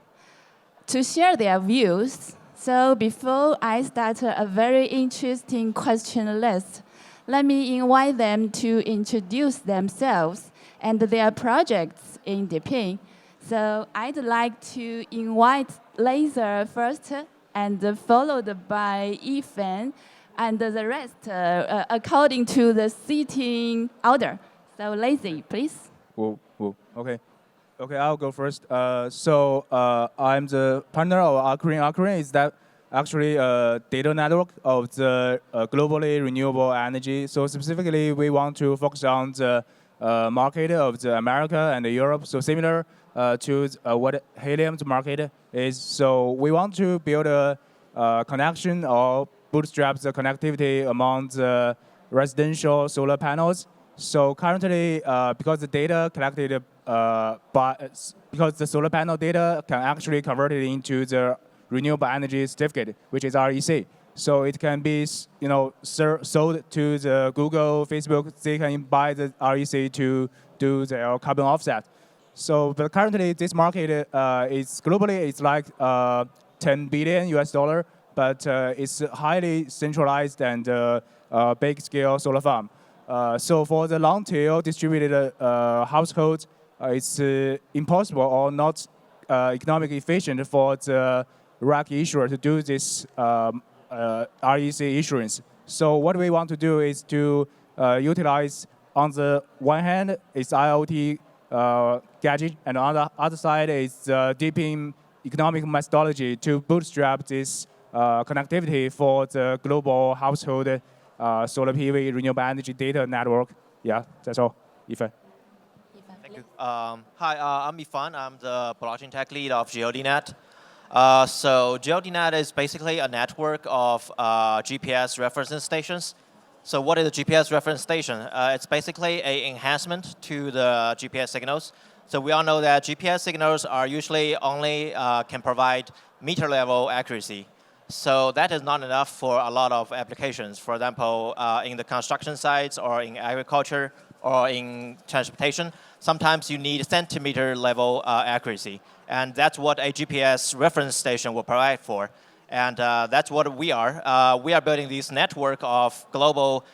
to share their views. So before I start a very interesting question list, let me invite them to introduce themselves and their projects in DePIN. So I'd like to invite Laser first, and followed by Ethan, and the rest according to the seating order. So Lazy, please. Whoa, whoa. Okay, I'll go first. I'm the partner of Arcane. Arcane is that actually a data network of the globally renewable energy. So specifically, we want to focus on the market of the America and Europe. So similar to what Helium's market is. So we want to build a connection or bootstrap the connectivity among the residential solar panels. So currently, because the data collected because the solar panel data can actually convert it into the renewable energy certificate, which is REC. So it can be, sold to the Google, Facebook. They can buy the REC to do their carbon offset. So, but currently this market is globally it's like $10 billion US, but it's highly centralized and big scale solar farm. So for the long tail distributed households, it's impossible or not economically efficient for the RAC issuer to do this REC issuance. So what we want to do is to utilize, on the one hand, it's IoT gadget, and on the other side is DePIN economic methodology to bootstrap this connectivity for the global household solar PV renewable energy data network. Yeah, that's all. Ifan. Thank you. Hi, I'm Ifan. I'm the blockchain tech lead of GeoDNet. So GeoDNet is basically a network of GPS reference stations. So what is a GPS reference station? It's basically an enhancement to the GPS signals. So we all know that GPS signals are usually only can provide meter level accuracy. So that is not enough for a lot of applications. For example, in the construction sites or in agriculture or in transportation, sometimes you need centimeter level accuracy. And that's what a GPS reference station will provide for. And that's what we are. We are building this network of global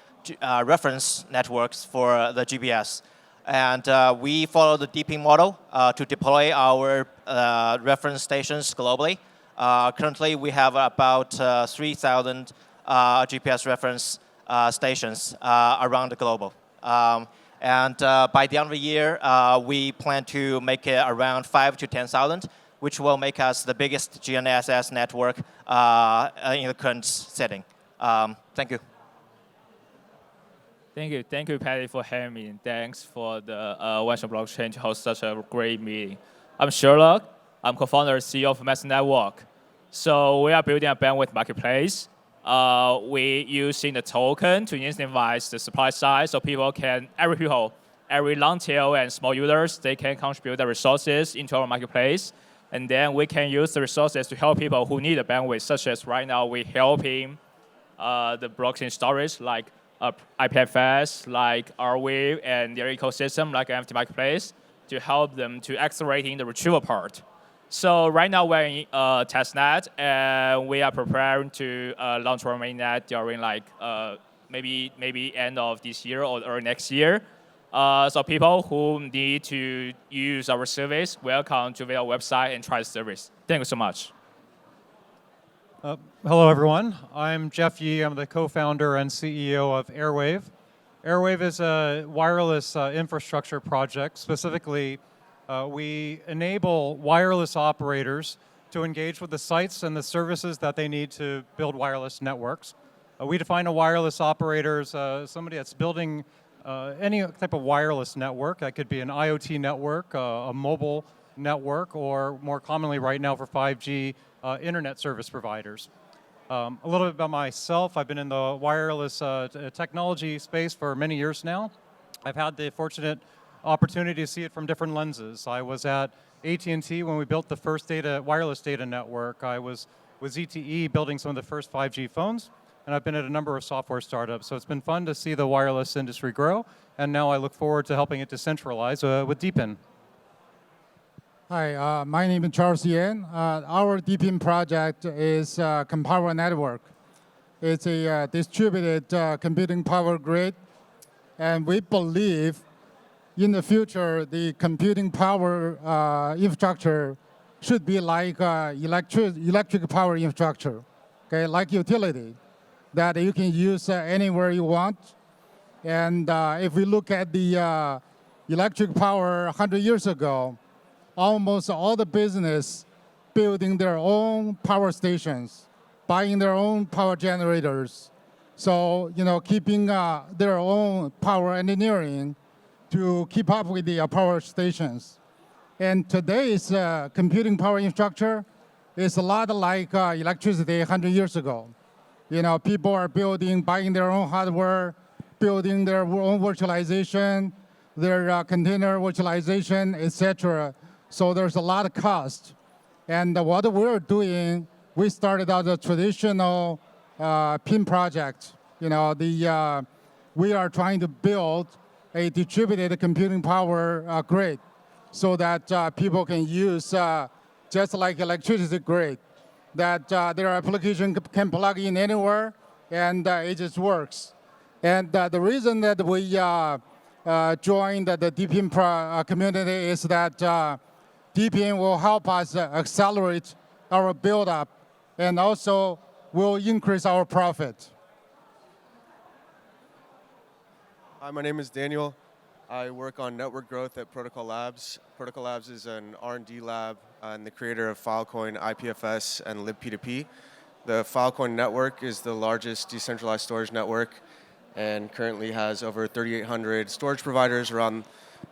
reference networks for the GPS. And we follow the DePIN model to deploy our reference stations globally. Currently, we have about 3,000 GPS reference stations around the globe. And by the end of the year, we plan to make it around 5,000 to 10,000, which will make us the biggest GNSS network in the current setting. Thank you. Thank you, Patty, for having me. And thanks for the Wanxiang blockchain to host such a great meeting. I'm Sherlock. I'm co-founder and CEO of Massive Network. So we are building a bandwidth marketplace. We using the token to incentivize the supply side, so every long tail and small users, they can contribute their resources into our marketplace, and then we can use the resources to help people who need a bandwidth, such as right now we're helping the blockchain storage like IPFS, like Arweave, and their ecosystem like NFT Marketplace to help them to accelerating the retrieval part. So right now we're in testnet, and we are preparing to launch our mainnet during like maybe end of this year or early next year. So people who need to use our service, welcome to our website and try the service. Thank you so much. Hello, everyone. I'm Jeff Yee. I'm the co-founder and CEO of Airwave. Airwave is a wireless infrastructure project. Specifically, we enable wireless operators to engage with the sites and the services that they need to build wireless networks. We define a wireless operator as somebody that's building any type of wireless network. That could be an IoT network, a mobile network, or more commonly right now for 5G, internet service providers. A little bit about myself. I've been in the wireless technology space for many years now. I've had the fortunate opportunity to see it from different lenses. I was at AT&T when we built the first wireless data network. I was with ZTE building some of the first 5G phones, and I've been at a number of software startups. So it's been fun to see the wireless industry grow, and now I look forward to helping it decentralize with DePIN. Hi, my name is Charles Yan. Our DePIN project is Compower Network. It's a distributed computing power grid, and we believe in the future the computing power infrastructure should be like electric power infrastructure, okay, like utility, that you can use anywhere you want. And if we look at the electric power 100 years ago, almost all the business building their own power stations, buying their own power generators. So, keeping their own power engineering to keep up with the power stations. And today's computing power infrastructure is a lot like electricity 100 years ago. People are buying their own hardware, building their own virtualization, their container virtualization, etc. So there's a lot of cost. And what we're doing, we started out a traditional PIN project. We are trying to build a distributed computing power grid so that people can use just like electricity grid, that their application can plug in anywhere and it just works. And the reason that we joined the DePIN community is that DePIN will help us accelerate our build-up and also will increase our profit. Hi, my name is Daniel. I work on network growth at Protocol Labs. Protocol Labs is an R&D lab and the creator of Filecoin, IPFS, and libp2p. The Filecoin network is the largest decentralized storage network and currently has over 3,800 storage providers around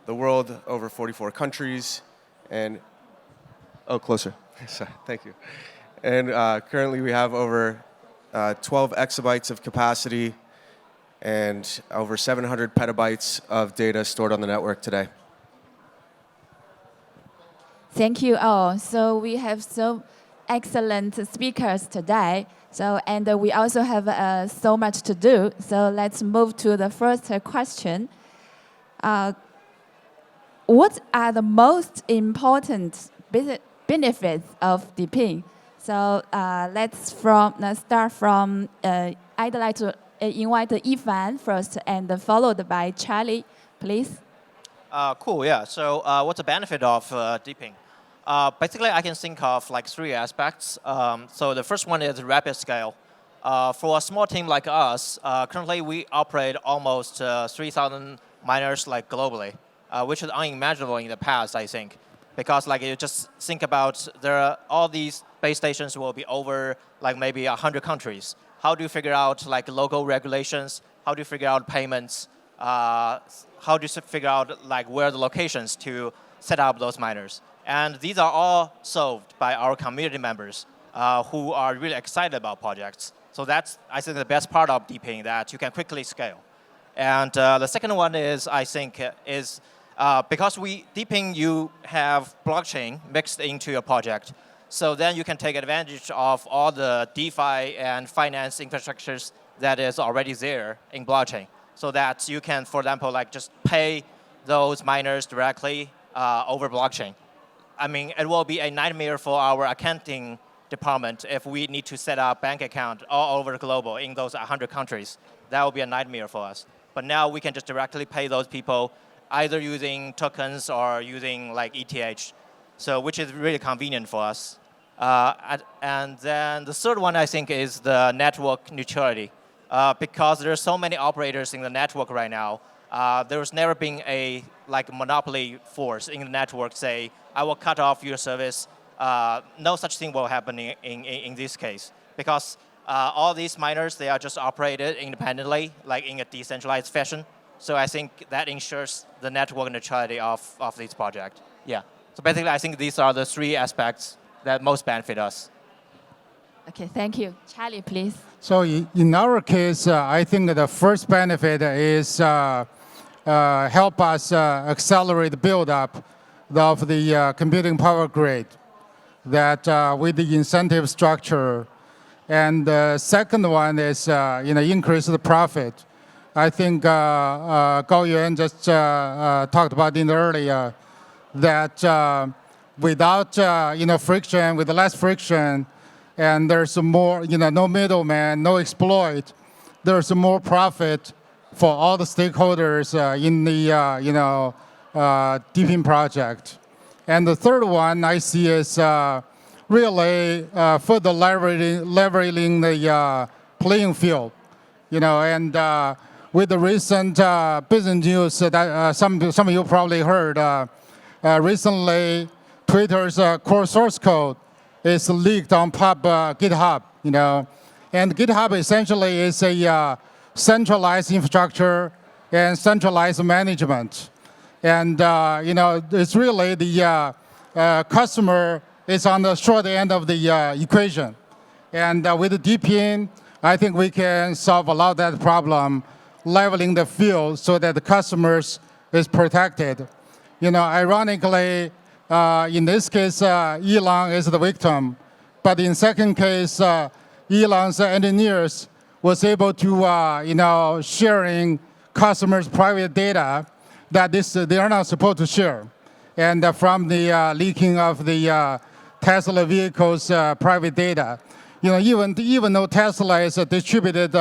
the world, over 44 countries. And, closer. Sorry, thank you. And currently we have over 12 exabytes of capacity and over 700 petabytes of data stored on the network today. Thank you all. So we have so excellent speakers today. And we also have so much to do. So let's move to the first question. What are the most important benefits of DePIN? So let's start from, I'd like to invite Yifan first and followed by Charlie, please. Cool, yeah. So what's the benefit of DePIN? Basically, I can think of like 3 aspects. So the first one is rapid scale. For a small team like us, currently we operate almost 3,000 miners like globally. Which is unimaginable in the past, I think. Because like you just think about all these base stations will be over like maybe 100 countries. How do you figure out like local regulations? How do you figure out payments? How do you figure out like where the locations to set up those miners? And these are all solved by our community members who are really excited about projects. So that's, I think, the best part of DePIN, that you can quickly scale. And the second one is, I think, is because DePIN, you have blockchain mixed into your project. So then you can take advantage of all the DeFi and finance infrastructures that is already there in blockchain. So that you can, for example, like just pay those miners directly over blockchain. I mean, it will be a nightmare for our accounting department if we need to set up bank account all over the global in those 100 countries. That will be a nightmare for us. But now we can just directly pay those people either using tokens or using like ETH, so which is really convenient for us. And then the third one, I think, is the network neutrality. Because there are so many operators in the network right now, there's never been a monopoly force in the network say, I will cut off your service. No such thing will happen in this case. Because all these miners, they are just operated independently, like in a decentralized fashion. So I think that ensures the network neutrality of this project. Yeah. So basically, I think these are the 3 aspects that most benefit us. Okay, thank you. Charlie, please. So in our case, I think the first benefit is help us accelerate the build-up of the computing power grid, that with the incentive structure. And the second one is increase the profit. I think Gao Yuan just talked about it earlier, that without friction, with less friction, and there's more, no middleman, no exploit. There's more profit for all the stakeholders in the DePIN project. And the third one I see is really further leveling the playing field, and with the recent business news that some of you probably heard, recently Twitter's core source code is leaked on GitHub, and GitHub essentially is a centralized infrastructure and centralized management. And it's really the customer is on the short end of the equation. And with the DePIN, I think we can solve a lot of that problem, leveling the field so that the customers is protected. Ironically, in this case, Elon is the victim. But in second case, Elon's engineers was able to, sharing customers' private data that they are not supposed to share. And from the leaking of the Tesla vehicles' private data. Even though Tesla is a distributed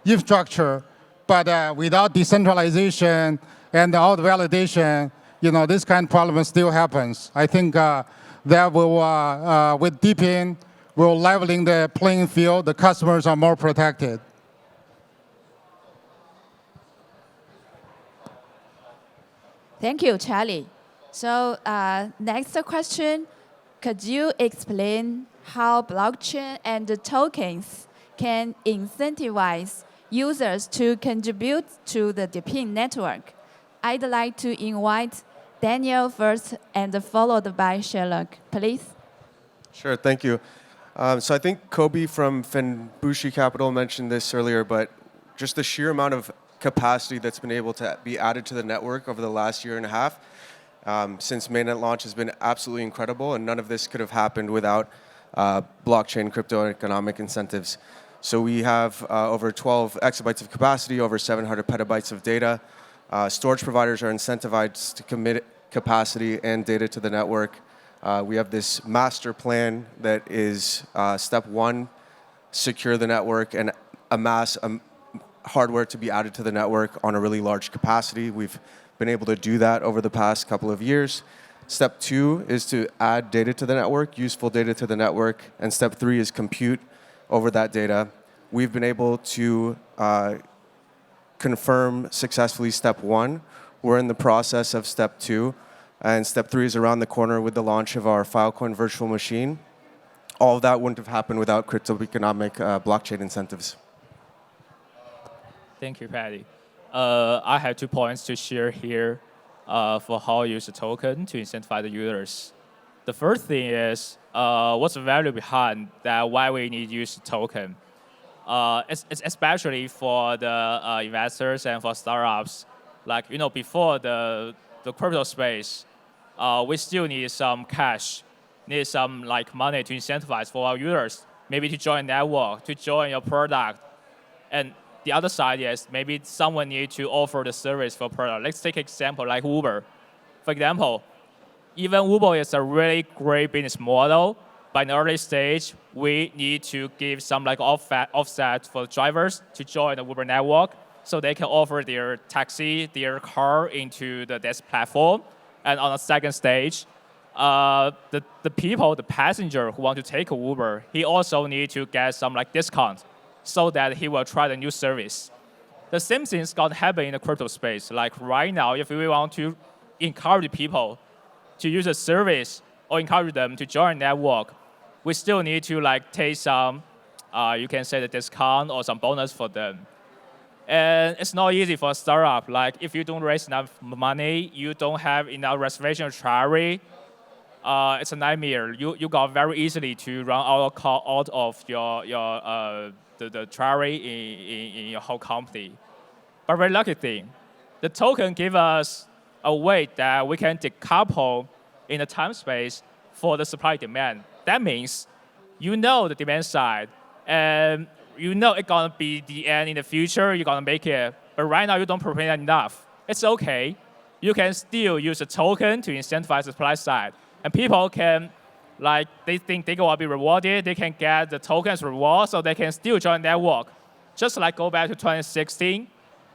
infrastructure, but without decentralization and all the validation, this kind of problem still happens. I think that will, with DePIN, we're leveling the playing field. The customers are more protected. Thank you, Charlie. So next question, could you explain how blockchain and the tokens can incentivize users to contribute to the DePIN network? I'd like to invite Daniel first and followed by Sherlock, please. Sure, thank you. So I think Kobe from Fenbushi Capital mentioned this earlier, but just the sheer amount of capacity that's been able to be added to the network over the last year and a half since mainnet launch has been absolutely incredible, and none of this could have happened without blockchain crypto economic incentives. So we have over 12 exabytes of capacity, over 700 petabytes of data. Storage providers are incentivized to commit capacity and data to the network. We have this master plan that is step one, secure the network and amass hardware to be added to the network on a really large capacity. We've been able to do that over the past couple of years. Step two is to add data to the network, useful data to the network. And step three is compute over that data. We've been able to confirm successfully step one. We're in the process of step two. And step three is around the corner with the launch of our Filecoin virtual machine. All of that wouldn't have happened without crypto economic blockchain incentives. Thank you, Patty. I have 2 points to share here for how to use the token to incentivize the users. The first thing is what's the value behind that, why we need to use the token. It's especially for the investors and for startups. Like, before the crypto space, we still need some cash, need some money to incentivize for our users, maybe to join network, to join your product. And the other side is maybe someone needs to offer the service for product. Let's take an example like Uber. For example, even Uber is a really great business model, but in the early stage, we need to give some offset for drivers to join the Uber network so they can offer their taxi, their car into this platform. And on the second stage, the people, the passenger who want to take an Uber, he also need to get some discount so that he will try the new service. The same thing is going to happen in the crypto space. Like right now, if we want to encourage people to use a service or encourage them to join a network, we still need to take some, you can say the discount or some bonus for them. And it's not easy for a startup. Like if you don't raise enough money, you don't have enough reservation salary, it's a nightmare. You got very easily to run out of your the salary in your whole company. But very lucky thing, the token gives us a way that we can decouple in the time space for the supply demand. That means the demand side, and it's gonna be the end in the future, you're gonna make it. But right now you don't prepare enough. It's okay. You can still use a token to incentivize the supply side. And people can, like, they think they will be rewarded, they can get the tokens reward, so they can still join the network. Just like go back to 2016,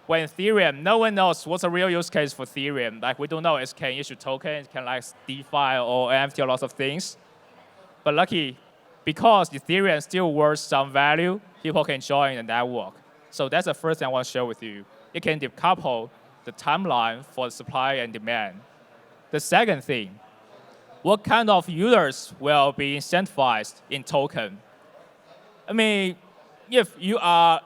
when Ethereum, no one knows what's the real use case for Ethereum. Like, we don't know it can issue tokens, it can like DeFi or NFT or lots of things. But lucky, because Ethereum still worth some value, people can join the network. So that's the first thing I want to share with you. It can decouple the timeline for supply and demand. The second thing, what kind of users will be incentivized in token? I mean, if you are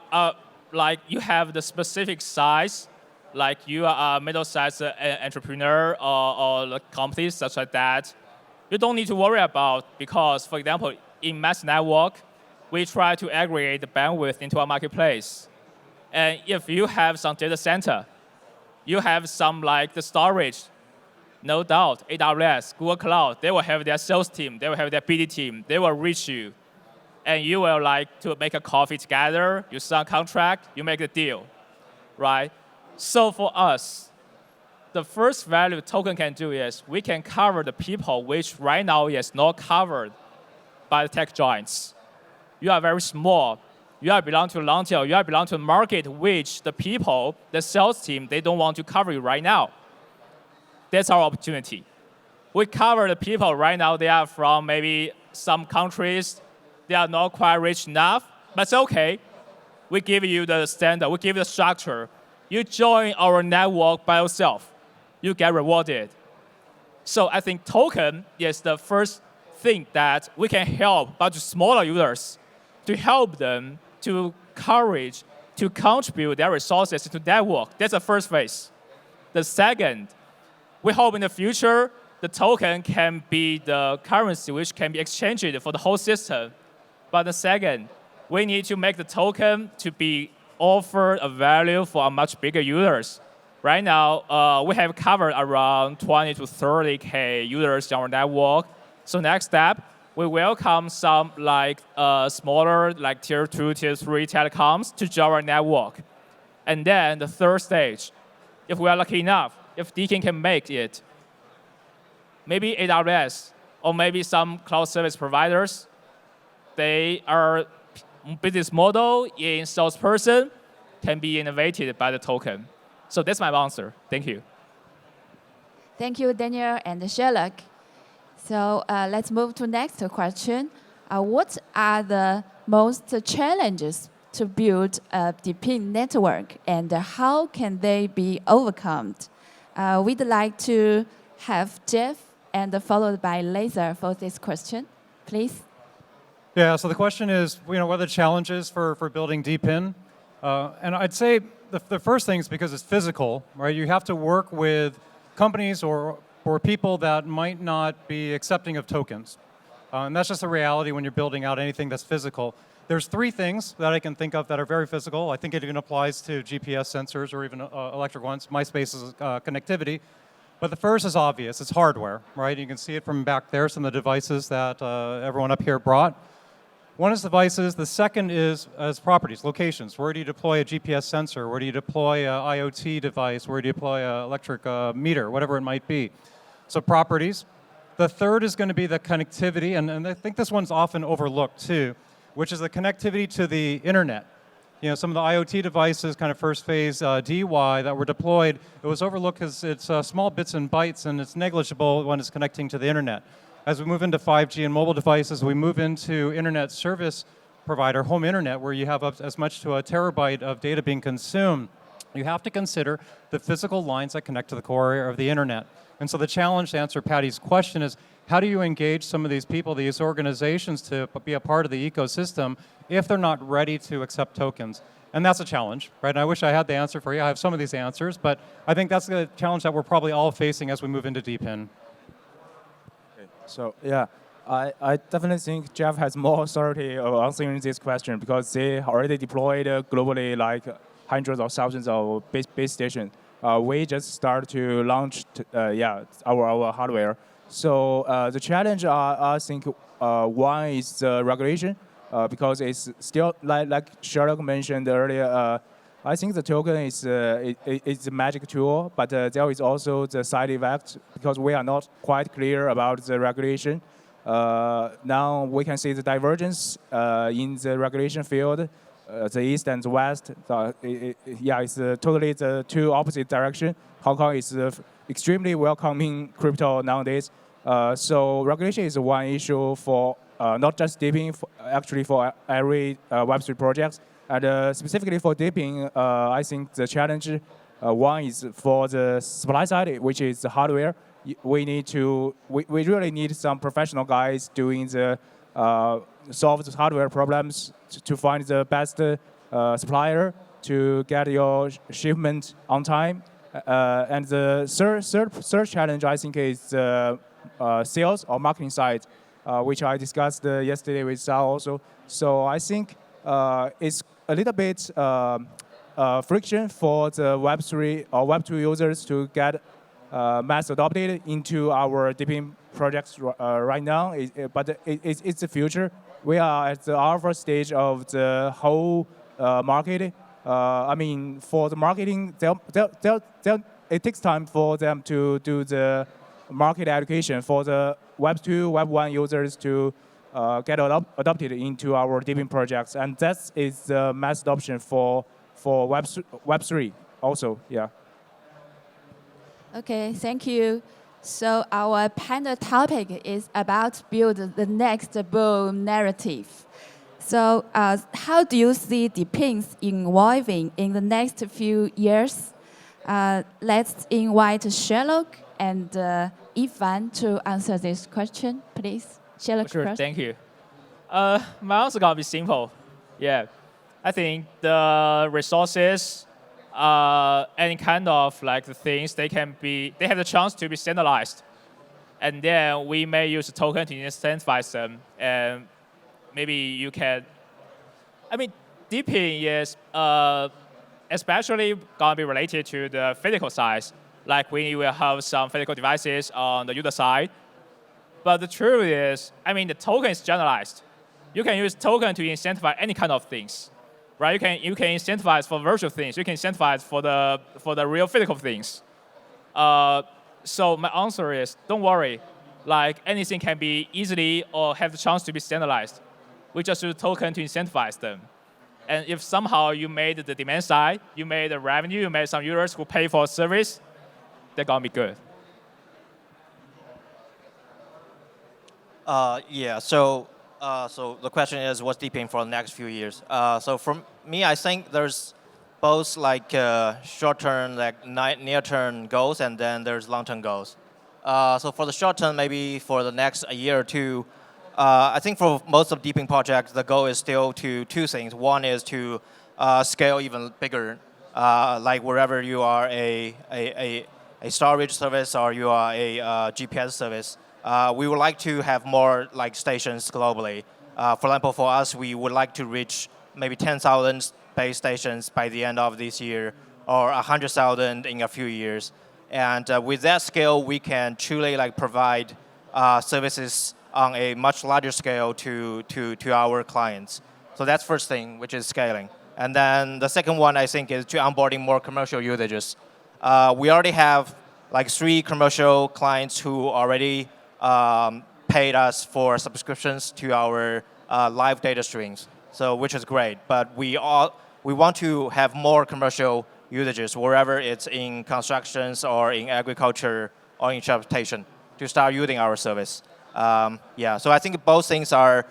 like you have the specific size, like you are a middle-sized entrepreneur or companies such like that, you don't need to worry about, because, for example, in mass network, we try to aggregate the bandwidth into a marketplace. And if you have some data center, you have some like the storage, no doubt, AWS, Google Cloud, they will have their sales team, they will have their BD team, they will reach you. And you will like to make a coffee together, you sign a contract, you make a deal, right? So for us, the first value token can do is we can cover the people which right now is not covered by the tech giants. You are very small. You are belong to long tail. You are belong to a market which the people, the sales team, they don't want to cover you right now. That's our opportunity. We cover the people right now. They are from maybe some countries. They are not quite rich enough, but it's okay. We give you the standard. We give you the structure. You join our network by yourself. You get rewarded. So I think token is the first thing that we can help but smaller users to help them to courage to contribute their resources to network. That's the first phase. The second, we hope in the future the token can be the currency which can be exchanged for the whole system. But the second, we need to make the token to be offered a value for a much bigger users. Right now, we have covered around 20 to 30K users on our network. So next step, we welcome some like smaller, like tier 2, tier 3 telecoms to join our network. And then the third stage, if we are lucky enough, if DePIN can make it, maybe AWS or maybe some cloud service providers, they are business model in salesperson can be innovated by the token. So that's my answer. Thank you. Thank you, Daniel and Sherlock. So let's move to next question. What are the most challenges to build a DePIN network, and how can they be overcome? We'd like to have Jeff and followed by Laser for this question, please. Yeah, so the question is, what are the challenges for building DePIN? And I'd say the first thing is because it's physical, right? You have to work with companies or people that might not be accepting of tokens. And that's just a reality when you're building out anything that's physical. There's three things that I can think of that are very physical. I think it even applies to GPS sensors or even electric ones. MySpace is connectivity. But the first is obvious. It's hardware, right? You can see it from back there, some of the devices that everyone up here brought. One is devices. The second is properties, locations. Where do you deploy a GPS sensor? Where do you deploy an IoT device? Where do you deploy an electric meter, whatever it might be? So properties. The third is going to be the connectivity, and I think this one's often overlooked too, which is the connectivity to the internet. Some of the IoT devices, kind of first phase DY that were deployed, it was overlooked because it's small bits and bytes and it's negligible when it's connecting to the internet. As we move into 5G and mobile devices, we move into internet service provider, home internet, where you have up as much to a terabyte of data being consumed. You have to consider the physical lines that connect to the core area of the internet. And so the challenge to answer Patty's question is, how do you engage some of these people, these organizations, to be a part of the ecosystem if they're not ready to accept tokens? And that's a challenge, right? And I wish I had the answer for you. I have some of these answers, but I think that's the challenge that we're probably all facing as we move into DePIN. So yeah, I definitely think Jeff has more authority of answering this question because they already deployed globally like hundreds of thousands of base stations. We just start to launch our hardware. So the challenge I think one is regulation because it's still like Sherlock mentioned earlier. I think the token is it's a magic tool, but there is also the side effect because we are not quite clear about the regulation. Now we can see the divergence in the regulation field, the east and the west. It's totally the two opposite direction. Hong Kong is extremely welcoming crypto nowadays. So regulation is one issue for not just DePIN, actually for every Web3 projects. And specifically for DePIN, I think the challenge one is for the supply side, which is the hardware. We really need some professional guys doing the solve the hardware problems to find the best supplier to get your shipment on time. And the third challenge I think is sales or marketing side, which I discussed yesterday with Sal also. So I think it's a little bit friction for the Web3 or Web2 users to get mass adopted into our DePIN projects right now. But it's the future. We are at the alpha stage of the whole market. I mean, for the marketing, it takes time for them to do the market education for the Web2, Web1 users to get adopted into our DePIN projects, and that is the mass adoption for Web3 also, yeah. Okay, thank you. So our panel topic is about build the next boom narrative. So how do you see DePINs evolving in the next few years? Let's invite Sherlock and Ivan to answer this question, please. Sherlock Sure, first. thank you. My answer gonna be simple. Yeah, I think the resources, any kind of like the things, they have the chance to be standardized, and then we may use a token to incentivize them, and maybe you can. I mean, DePIN is especially gonna be related to the physical side. Like we will have some physical devices on the user side. But the truth is, I mean, the token is generalized. You can use token to incentivize any kind of things, right? You can incentivize for virtual things. You can incentivize for the real physical things. So my answer is, don't worry. Like anything can be easily or have the chance to be standardized. We just use token to incentivize them. And if somehow you made the demand side, you made the revenue, you made some users who pay for a service, they're gonna be good. Yeah, so the question is, what's DePIN for the next few years? So for me, I think there's both like short-term, like near-term goals, and then there's long-term goals. So for the short term, maybe for the next year or two, I think for most of DePIN projects, the goal is still two things. One is to scale even bigger, like wherever you are a storage service or you are a GPS service. We would like to have more like stations globally. For example, for us, we would like to reach maybe 10,000 base stations by the end of this year, or 100,000 in a few years. And with that scale, we can truly like provide services on a much larger scale to our clients. So that's first thing, which is scaling. And then the second one, I think, is to onboarding more commercial usages. We already have like 3 commercial clients who already paid us for subscriptions to our live data streams, so which is great. But we want to have more commercial usages wherever it's in constructions or in agriculture or in transportation to start using our service. Yeah, so I think both things are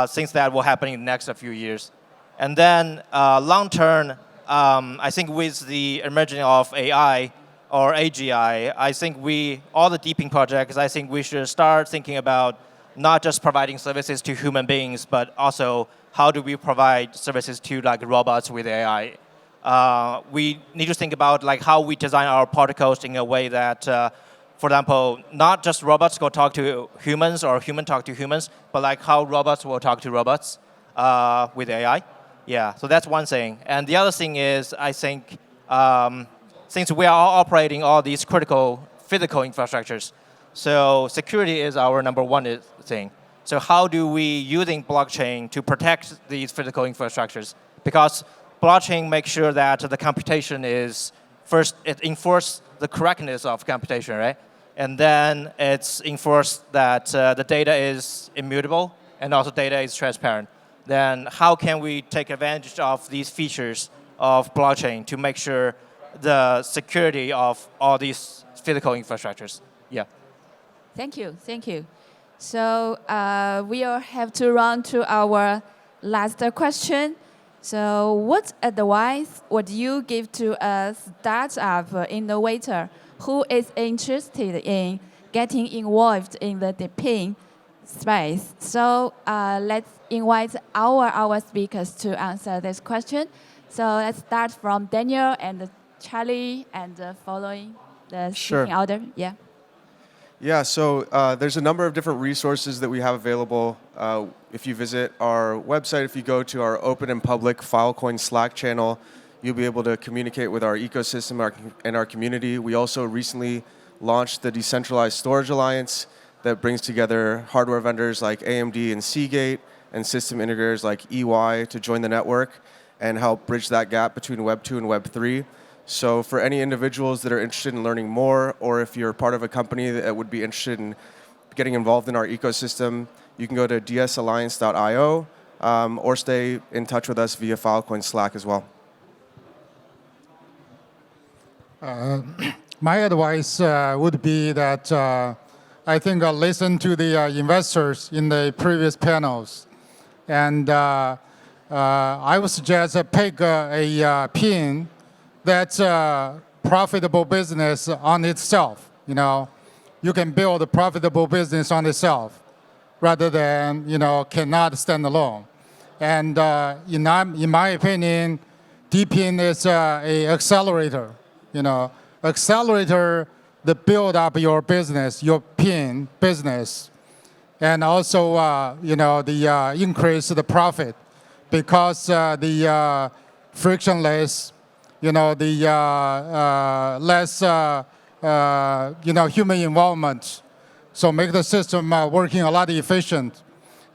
things that will happen in the next few years. And then long term, I think with the emerging of AI or AGI, I think all the DePIN projects, I think we should start thinking about not just providing services to human beings, but also how do we provide services to like robots with AI. We need to think about like how we design our protocols in a way that, for example, not just robots go talk to humans or human talk to humans, but like how robots will talk to robots with AI. Yeah, so that's one thing. And the other thing is, I think, since we are all operating all these critical physical infrastructures, so security is our number one thing. So how do we using blockchain to protect these physical infrastructures? Because blockchain makes sure that the computation is first, it enforces the correctness of computation, right? And then it's enforced that the data is immutable and also data is transparent. Then how can we take advantage of these features of blockchain to make sure the security of all these physical infrastructures? Yeah. Thank you, thank you. So we'll have to run to our last question. So what advice would you give to a startup innovator who is interested in getting involved in the DePIN space? So let's invite our speakers to answer this question. So let's start from Daniel and Charlie and following the speaking order. Yeah. Yeah, so there's a number of different resources that we have available. If you visit our website, if you go to our open and public Filecoin Slack channel, you'll be able to communicate with our ecosystem and our community. We also recently launched the Decentralized Storage Alliance that brings together hardware vendors like AMD and Seagate and system integrators like EY to join the network and help bridge that gap between Web 2 and Web 3. So for any individuals that are interested in learning more, or if you're part of a company that would be interested in getting involved in our ecosystem, you can go to dsalliance.io or stay in touch with us via Filecoin Slack as well. My advice would be that I think listen to the investors in the previous panels. And I would suggest pick a PIN that's a profitable business on itself. You know, you can build a profitable business on itself rather than, you know, cannot stand alone. And in my opinion, DePIN is a accelerator, you know, accelerator the build up your business, your PIN business, and also, you know, the increase the profit because the frictionless, you know, the less, you know, human involvement. So make the system working a lot efficient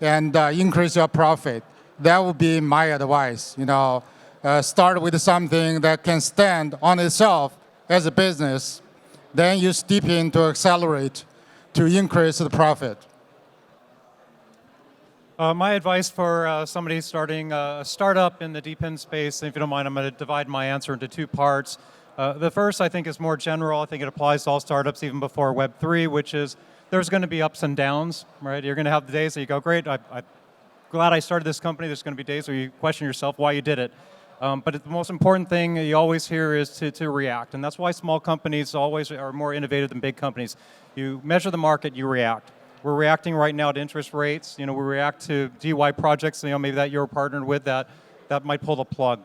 and increase your profit. That would be my advice. You know, start with something that can stand on itself as a business. Then use DePIN to accelerate, to increase the profit. My advice for somebody starting a startup in the DePIN space, and if you don't mind, I'm going to divide my answer into two parts. The first, I think, is more general. I think it applies to all startups even before Web3, which is there's going to be ups and downs, right? You're going to have the days that you go, great, I'm glad I started this company. There's going to be days where you question yourself why you did it. But the most important thing you always hear is to react. And that's why small companies always are more innovative than big companies. You measure the market, you react. We're reacting right now to interest rates. You know, we react to DY projects, you know, maybe that you're partnered with that might pull the plug.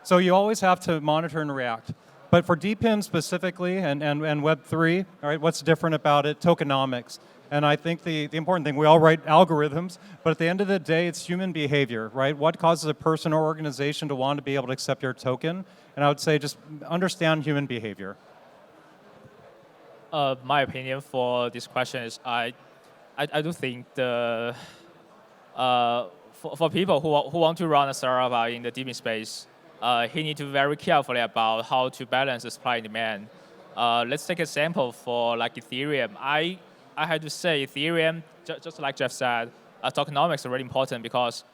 So you always have to monitor and react. But for DePIN specifically and Web3, all right, what's different about it? Tokenomics. And I think the important thing, we all write algorithms, but at the end of the day, it's human behavior, right? What causes a person or organization to want to be able to accept your token? And I would say just understand human behavior. My opinion for this question is I do think the for people who want to run a startup in the DePIN space, he need to be very carefully about how to balance the supply and demand. Let's take an example for like Ethereum. I had to say Ethereum, just like Jeff said, tokenomics are really important because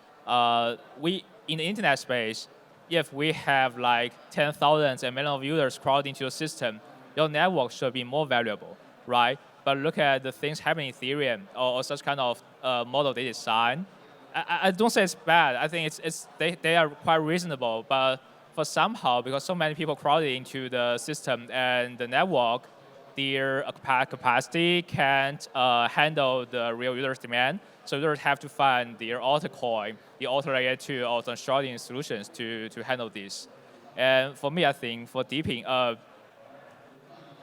we in the internet space, if we have like 10,000 and millions of users crowding into your system, your network should be more valuable, right? But look at the things happening in Ethereum or such kind of model they design. I don't say it's bad. I think they are quite reasonable. But for somehow, because so many people crowded into the system and the network, their capacity can't handle the real users' demand. So users have to find their altcoin, the alter layer 2, or some sharding solutions to handle this. And for me, I think for DePIN,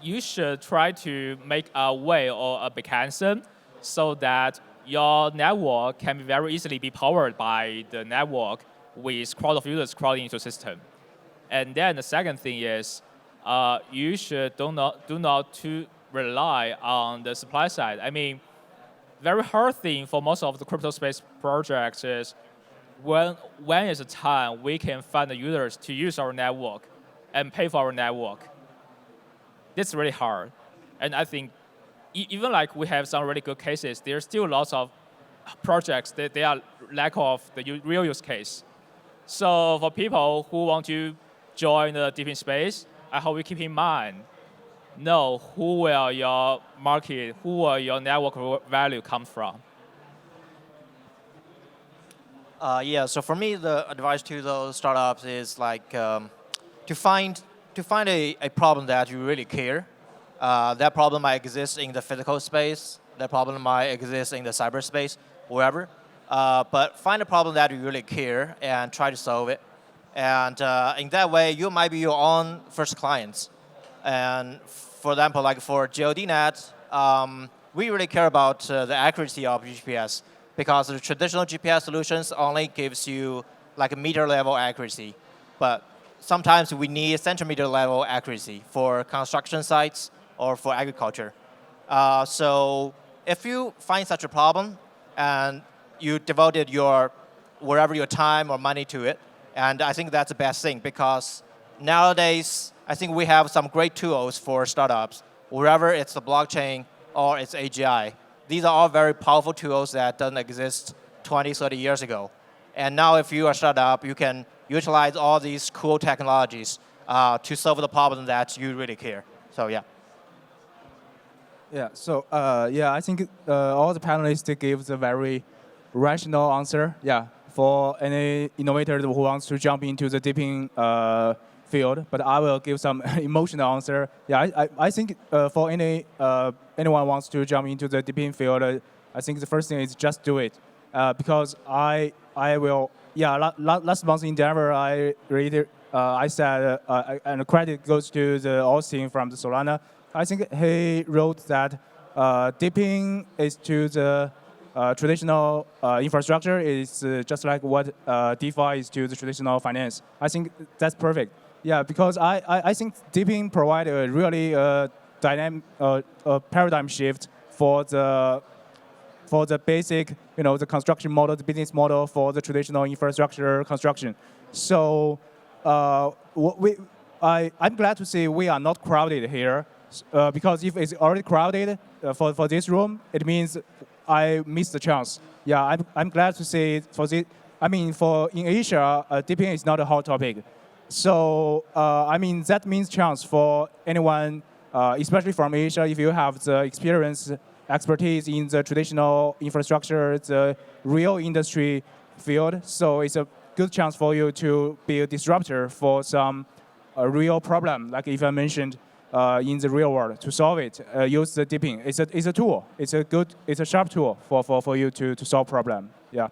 you should try to make a way or a mechanism so that your network can very easily be powered by the network with crowd of users crowding into the system. And then the second thing is you should do not to rely on the supply side. I mean, very hard thing for most of the crypto space projects is when is the time we can find the users to use our network and pay for our network? That's really hard. And I think even like we have some really good cases, there's still lots of projects that they are lack of the real use case. So for people who want to join the DePIN space, I hope you keep in mind, know who will your market, who will your network value come from. Yeah, so for me, the advice to those startups is like to find a problem that you really care. That problem might exist in the physical space. That problem might exist in the cyberspace, wherever. But find a problem that you really care and try to solve it. And in that way, you might be your own first clients. And for example, like for GeoDNet, we really care about the accuracy of GPS because the traditional GPS solutions only gives you like a meter level accuracy. But sometimes we need centimeter level accuracy for construction sites or for agriculture. So if you find such a problem and you devoted your time or money to it, and I think that's the best thing because nowadays I think we have some great tools for startups, wherever it's the blockchain or it's AGI. These are all very powerful tools that didn't exist 20, 30 years ago. And now if you are a startup, you can utilize all these cool technologies to solve the problem that you really care. So yeah. Yeah, so I think all the panelists gave a very rational answer. Yeah, for any innovator who wants to jump into the DePIN field, but I will give some emotional answer. Yeah, I think for anyone wants to jump into the DePIN field, I think the first thing is just do it. Because I will, last month in Denver, I said, and the credit goes to the Austin from the Solana. I think he wrote that DePIN is to the traditional infrastructure is just like what DeFi is to the traditional finance. I think that's perfect. Yeah, because I think DePIN provide a really dynamic paradigm shift for the basic, the construction model, the business model for the traditional infrastructure construction. So I'm glad to see we are not crowded here, because if it's already crowded for this room, it means I missed the chance. Yeah, I'm glad to see for this. I mean, in Asia, DePIN is not a hot topic. So that means chance for anyone, especially from Asia, if you have the expertise in the traditional infrastructure, the real industry field. So it's a good chance for you to be a disruptor for some real problem, like if I mentioned in the real world, to solve it. Use the DePIN. It's a tool. It's a sharp tool for you to solve problem. Yeah.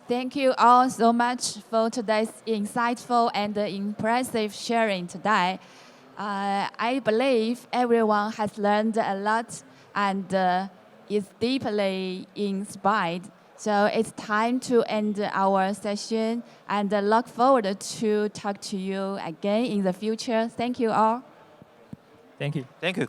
Thank you all so much for today's insightful and impressive sharing today. I believe everyone has learned a lot and is deeply inspired. So it's time to end our session and look forward to talk to you again in the future. Thank you all. Thank you. Thank you.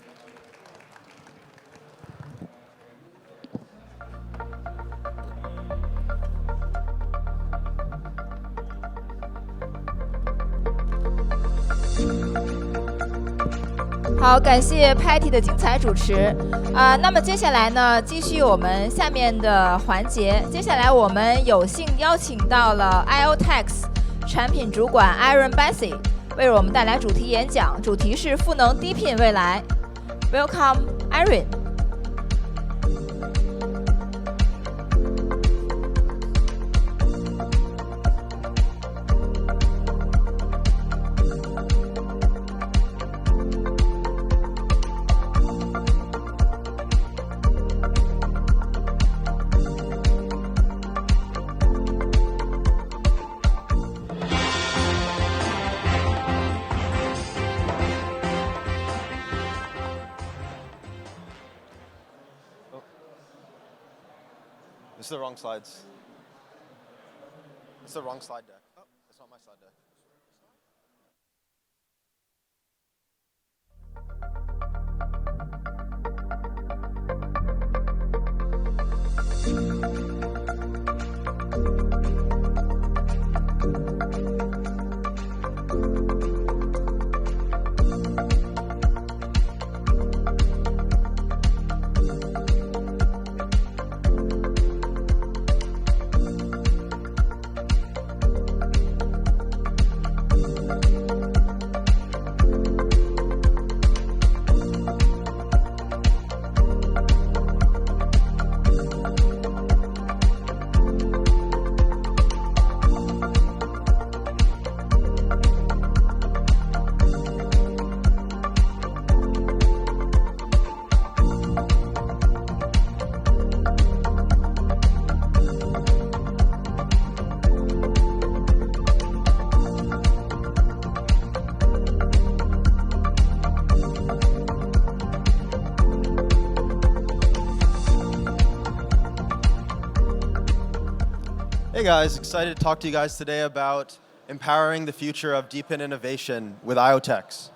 好，感谢 Patty 的精彩主持。那么接下来呢，继续我们下面的环节。接下来我们有幸邀请到了 IoTex 产品主管 Aaron Bessie 为我们带来主题演讲，主题是赋能DePIN未来。Welcome, Aaron. This is the wrong slides. It's the wrong slide deck. Oh, it's not my slide deck. Hey guys, excited to talk to you guys today about empowering the future of DePIN innovation with IoTeX.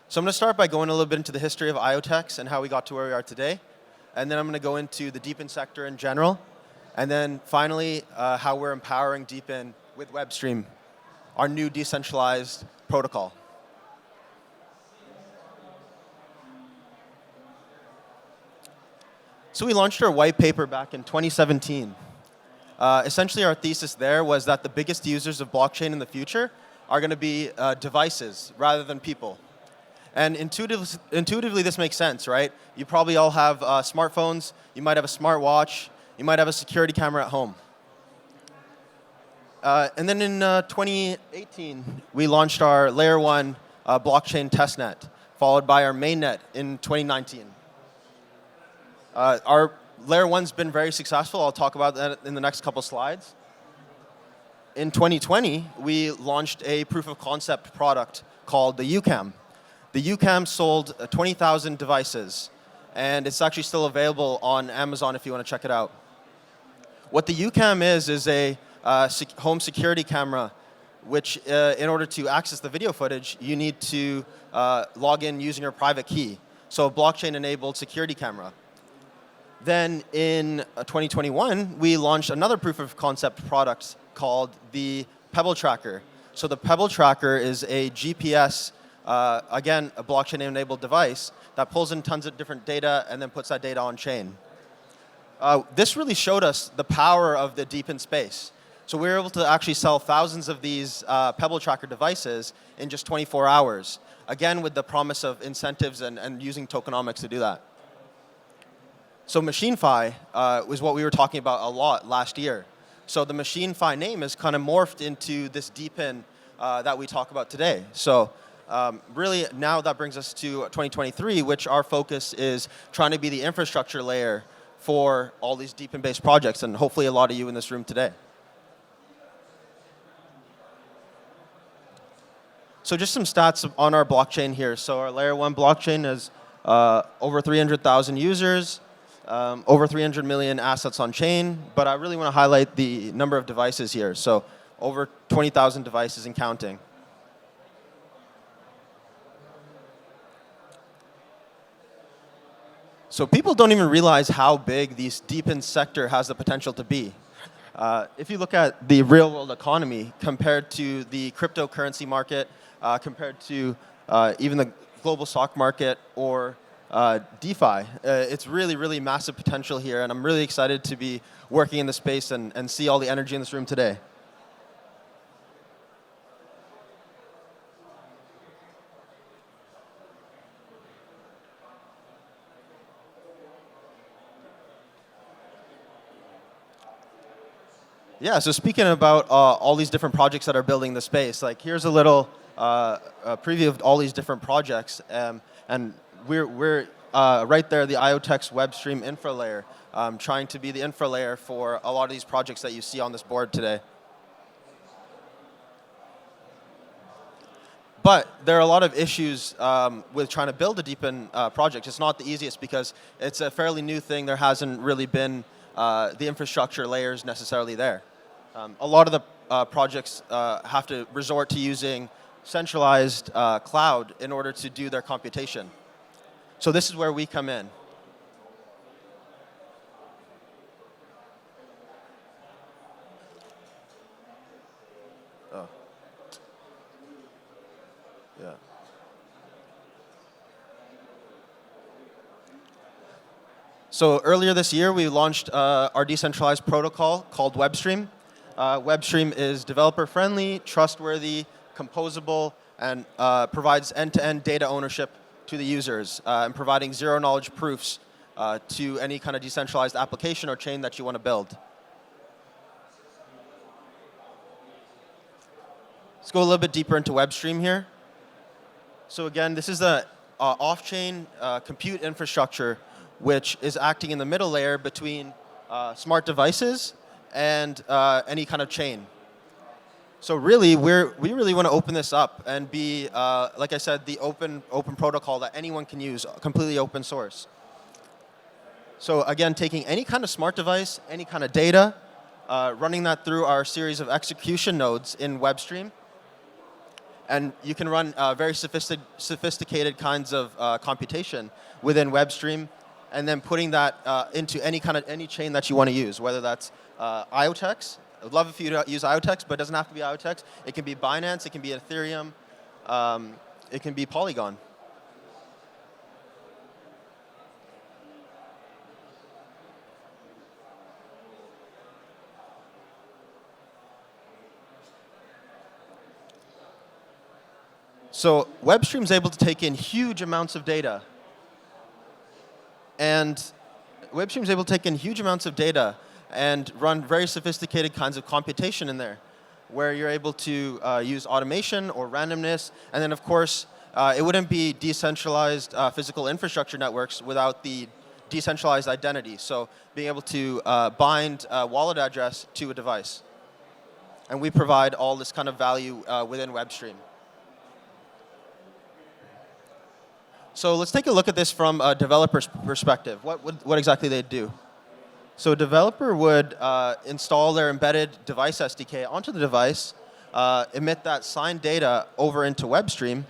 So I'm going to start by going a little bit into the history of IoTeX and how we got to where we are today. And then I'm going to go into the DePIN sector in general. And then finally, how we're empowering DePIN with WebStream, our new decentralized protocol. So we launched our white paper back in 2017. Essentially, our thesis there was that the biggest users of blockchain in the future are going to be devices rather than people. And intuitively, this makes sense, right? You probably all have smartphones. You might have a smartwatch. You might have a security camera at home. And then in 2018, we launched our Layer 1 blockchain testnet, followed by our mainnet in 2019. Our Layer 1's been very successful. I'll talk about that in the next couple slides. In 2020, we launched a proof of concept product called the UCAM. The UCAM sold 20,000 devices, and it's actually still available on Amazon if you want to check it out. What the UCAM is a home security camera, which in order to access the video footage, you need to log in using your private key. So a blockchain-enabled security camera. Then in 2021, we launched another proof of concept product called the Pebble Tracker. So the Pebble Tracker is a GPS, again, a blockchain-enabled device that pulls in tons of different data and then puts that data on chain. This really showed us the power of the DePIN space. So we were able to actually sell thousands of these Pebble Tracker devices in just 24 hours, again, with the promise of incentives and using tokenomics to do that. So MachineFi was what we were talking about a lot last year. So the MachineFi name has kind of morphed into this DePIN that we talk about today. So really now that brings us to 2023, which our focus is trying to be the infrastructure layer for all these DePIN-based projects, and hopefully a lot of you in this room today. So just some stats on our blockchain here. So our Layer 1 blockchain has over 300,000 users, over 300 million assets on chain, but I really want to highlight the number of devices here. So over 20,000 devices and counting. So people don't even realize how big the DePIN sector has the potential to be. If you look at the real world economy compared to the cryptocurrency market, compared to even the global stock market or DeFi, it's really, really massive potential here, and I'm really excited to be working in the space and see all the energy in this room today. Yeah, so speaking about all these different projects that are building the space, like here's a little preview of all these different projects, and we're right there, the IoTeX WebStream infra layer, trying to be the infra layer for a lot of these projects that you see on this board today. But there are a lot of issues with trying to build a DePIN project. It's not the easiest because it's a fairly new thing. There hasn't really been the infrastructure layers necessarily there. A lot of the projects have to resort to using centralized cloud in order to do their computation. So this is where we come in. Oh. Yeah. So earlier this year, we launched our decentralized protocol called WebStream. WebStream is developer-friendly, trustworthy, composable, and provides end-to-end data ownership to the users, and providing zero-knowledge proofs to any kind of decentralized application or chain that you want to build. Let's go a little bit deeper into WebStream here. So again, this is the off-chain compute infrastructure, which is acting in the middle layer between smart devices and any kind of chain. So really, we really want to open this up and be, like I said, the open protocol that anyone can use, completely open source. So again, taking any kind of smart device, any kind of data, running that through our series of execution nodes in WebStream. And you can run very sophisticated kinds of computation within WebStream, and then putting that into any chain that you want to use, whether that's IOTEX. I would love if you use IOTEX, but it doesn't have to be IOTEX. It can be Binance, it can be Ethereum, it can be Polygon. So WebStream is able to take in huge amounts of data. And WebStream is able to take in huge amounts of data and run very sophisticated kinds of computation in there, where you're able to use automation or randomness. And then, of course, it wouldn't be decentralized physical infrastructure networks without the decentralized identity. So being able to bind a wallet address to a device. And we provide all this kind of value within WebStream. So let's take a look at this from a developer's perspective. What exactly they'd do. So a developer would install their embedded device SDK onto the device, emit that signed data over into WebStream.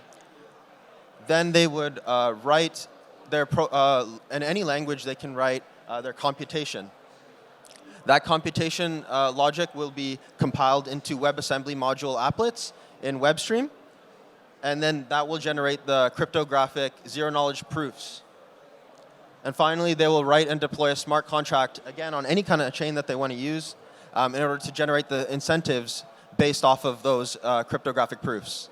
Then they would write their, in any language they can write their computation. That computation logic will be compiled into WebAssembly module applets in WebStream. And then that will generate the cryptographic zero-knowledge proofs. And finally, they will write and deploy a smart contract, again, on any kind of chain that they want to use in order to generate the incentives based off of those cryptographic proofs.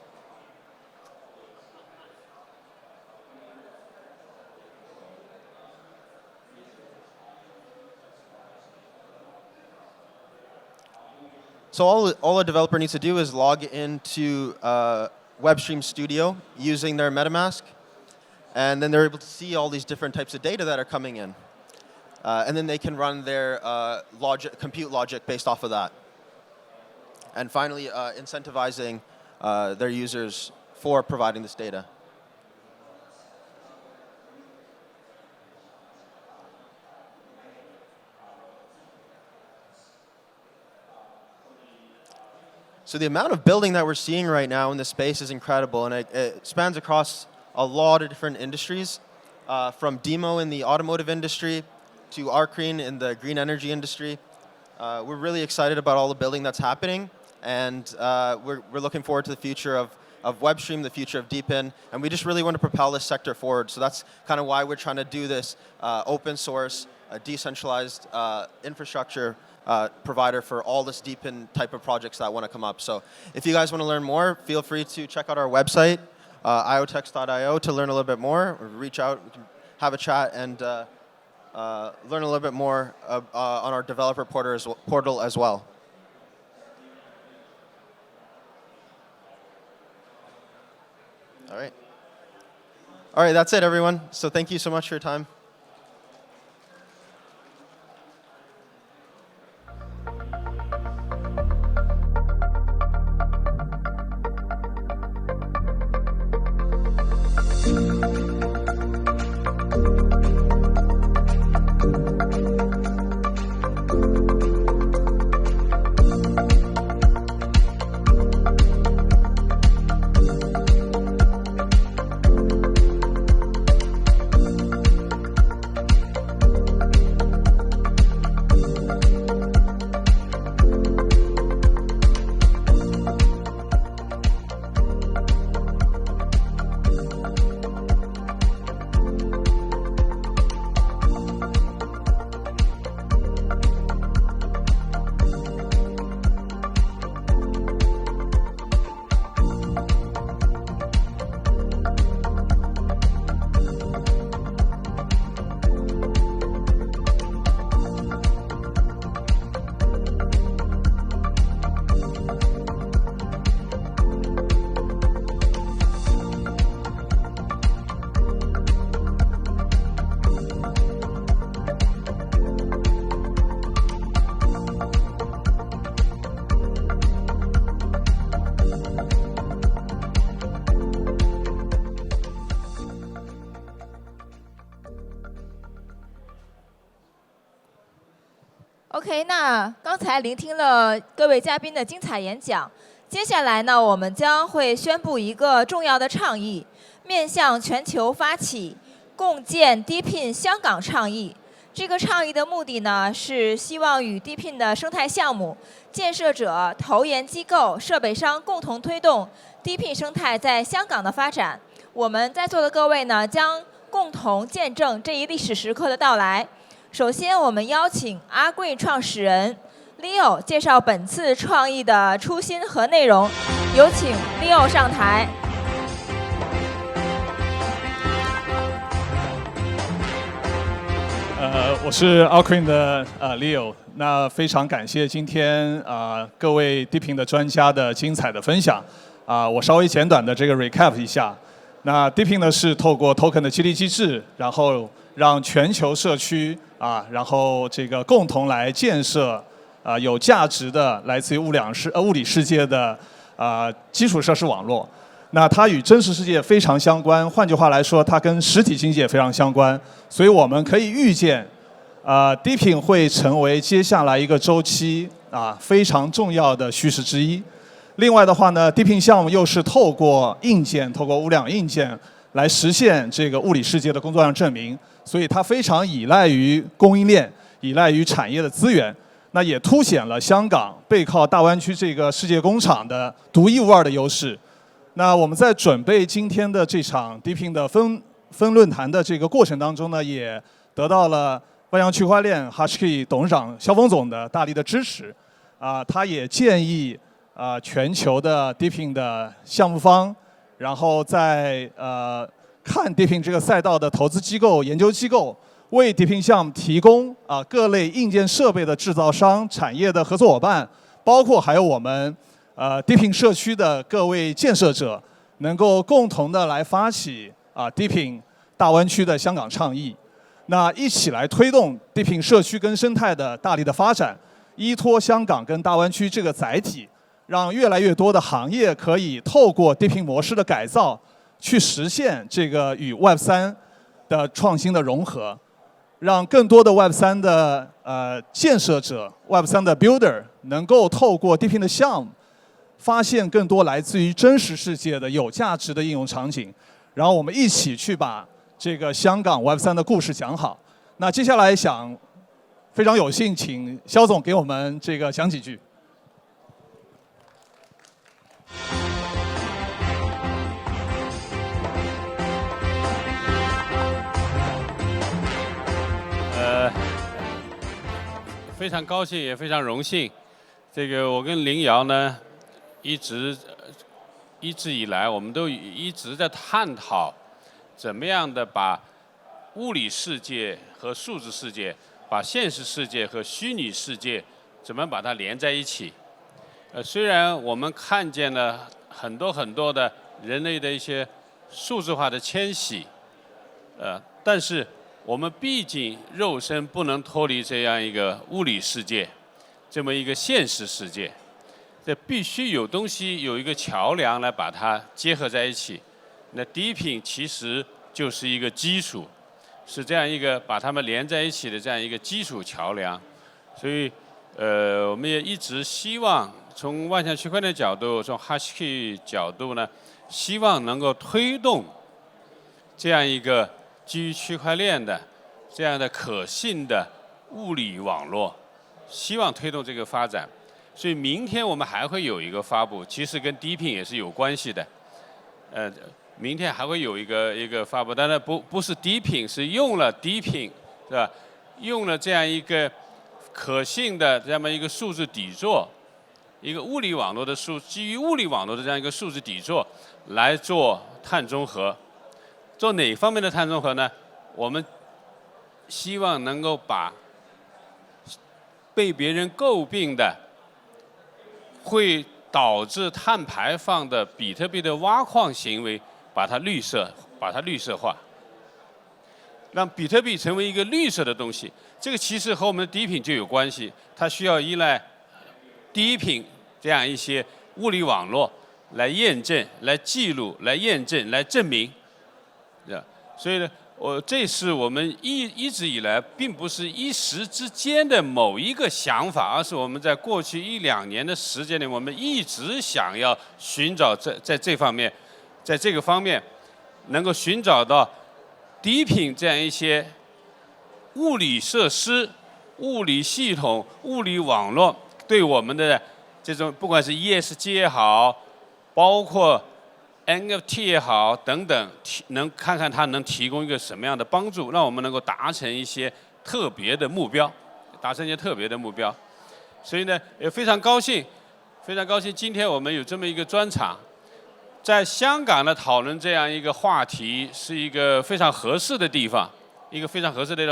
So all a developer needs to do is log into WebStream Studio using their MetaMask, and then they're able to see all these different types of data that are coming in. And then they can run their compute logic based off of that. And finally, incentivizing their users for providing this data. So the amount of building that we're seeing right now in this space is incredible, and it spans across a lot of different industries, from Demo in the automotive industry to Arcreen in the green energy industry. We're really excited about all the building that's happening, and we're looking forward to the future of WebStream, the future of DePIN, and we just really want to propel this sector forward. So that's kind of why we're trying to do this open source, decentralized infrastructure provider for all this DePIN type of projects that want to come up. So if you guys want to learn more, feel free to check out our website, iotex.io, to learn a little bit more, or reach out, we can have a chat, and learn a little bit more on our developer portal as well. All right. All right, that's it, everyone. So thank you so much for your time. OK， 那刚才聆听了各位嘉宾的精彩演讲，接下来呢，我们将会宣布一个重要的倡议，面向全球发起共建 DePIN 香港倡议。这个倡议的目的呢，是希望与 DePIN 的生态项目、建设者、投研机构、设备商共同推动 DePIN 生态在香港的发展。我们在座的各位呢，将共同见证这一历史时刻的到来。首先，我们邀请阿 Green 创始人 Leo 介绍本次创意的初心和内容。有请 Leo 上台。我是 Alcreen 的Leo。那非常感谢今天各位 DePIN 的专家的精彩的分享。我稍微简短的这个 recap 一下。那 DePIN 呢是透过 token 的激励机制，然后让全球社区然后这个共同来建设有价值的来自于物理世界的基础设施网络。那它与真实世界非常相关，换句话来说，它跟实体经济也非常相关。所以我们可以预见，DePIN 会成为接下来一个周期非常重要的趋势之一。另外的话呢 ，DePIN 项目又是透过硬件，透过无量硬件来实现这个物理世界的工作量证明，所以它非常依赖于供应链，依赖于产业的资源。那也凸显了香港背靠大湾区这个世界工厂的独一无二的优势。那我们在准备今天的这场 DePIN 的分论坛的这个过程当中呢，也得到了万洋区块链 HashKey 董事长肖峰总的大力的支持。他也建议全球的 DePIN 的项目方，然后在看 DePIN 这个赛道的投资机构、研究机构，为 DePIN 项目提供各类硬件设备的制造商、产业的合作伙伴，包括还有我们DePIN 社区的各位建设者，能够共同的来发起DePIN 大湾区的香港倡议，那一起来推动 DePIN 社区跟生态的大力的发展，依托香港跟大湾区这个载体，让越来越多的行业可以透过 DePIN 模式的改造，去实现这个与 Web3 的创新的融合，让更多的 Web3 的建设者、Web3 的 builder 能够透过 DePIN 的项目，发现更多来自于真实世界的有价值的应用场景，然后我们一起去把这个香港 Web3 的故事讲好。那接下来想非常有幸请肖总给我们这个讲几句。非常高兴，也非常荣幸。这个我跟林瑶呢，一直以来，我们都一直在探讨，怎么样的把物理世界和数字世界，把现实世界和虚拟世界，怎么把它连在一起。虽然我们看见了很多的人类的一些数字化的迁徙，但是我们毕竟肉身不能脱离这样一个物理世界，这么一个现实世界，这必须有东西，有一个桥梁来把它结合在一起。那DePIN其实就是一个基础，是这样一个把它们连在一起的这样一个基础桥梁。所以，我们也一直希望从万象区块链角度，从 HashKey 角度呢，希望能够推动这样一个基于区块链的这样的可信的物理网络，希望推动这个发展。所以明天我们还会有一个发布，其实跟 DePIN 也是有关系的。明天还会有一个发布，当然不是 DePIN， 是用了 DePIN， 是吧？用了这样一个可信的这么一个数字底座，一个物理网络的基于物理网络的这样一个数字底座来做碳中和。做哪方面的碳中和呢？我们希望能够把被别人诟病的会导致碳排放的比特币的挖矿行为，把它绿色化，让比特币成为一个绿色的东西。这个其实和我们的DePIN就有关系，它需要依赖DePIN这样一些物理网络来验证、来记录、来验证、来证明。所以呢，这是我们一直以来并不是一时之间的某一个想法，而是我们在过去1-2年的时间里，我们一直想要寻找在这方面，在这个方面能够寻找到DePIN这样一些物理设施、物理系统、物理网络对我们的这种不管是 ESG 也好，包括 NFT 也好等等，能看看它能提供一个什么样的帮助，让我们能够达成一些特别的目标，所以呢，也非常高兴今天我们有这么一个专场，在香港的讨论这样一个话题是一个非常合适的地方，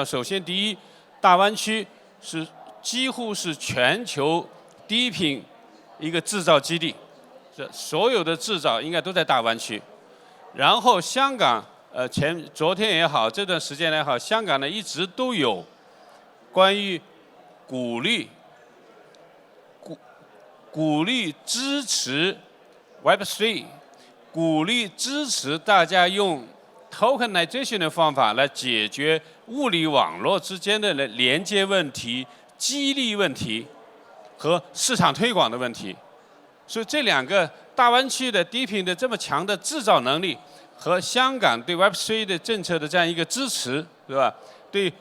首先，第一，大湾区是几乎是全球DePIN一个制造基地。所有的制造应该都在大湾区，然后香港，昨天也好，这段时间也好，香港呢一直都有关于鼓励支持 Web3， 鼓励支持大家用 tokenization 的方法来解决物理网络之间的连接问题、激励问题和市场推广的问题。所以这两个大湾区的DePIN的这么强的制造能力，和香港对 Web3 的政策的这样一个支持，对吧？对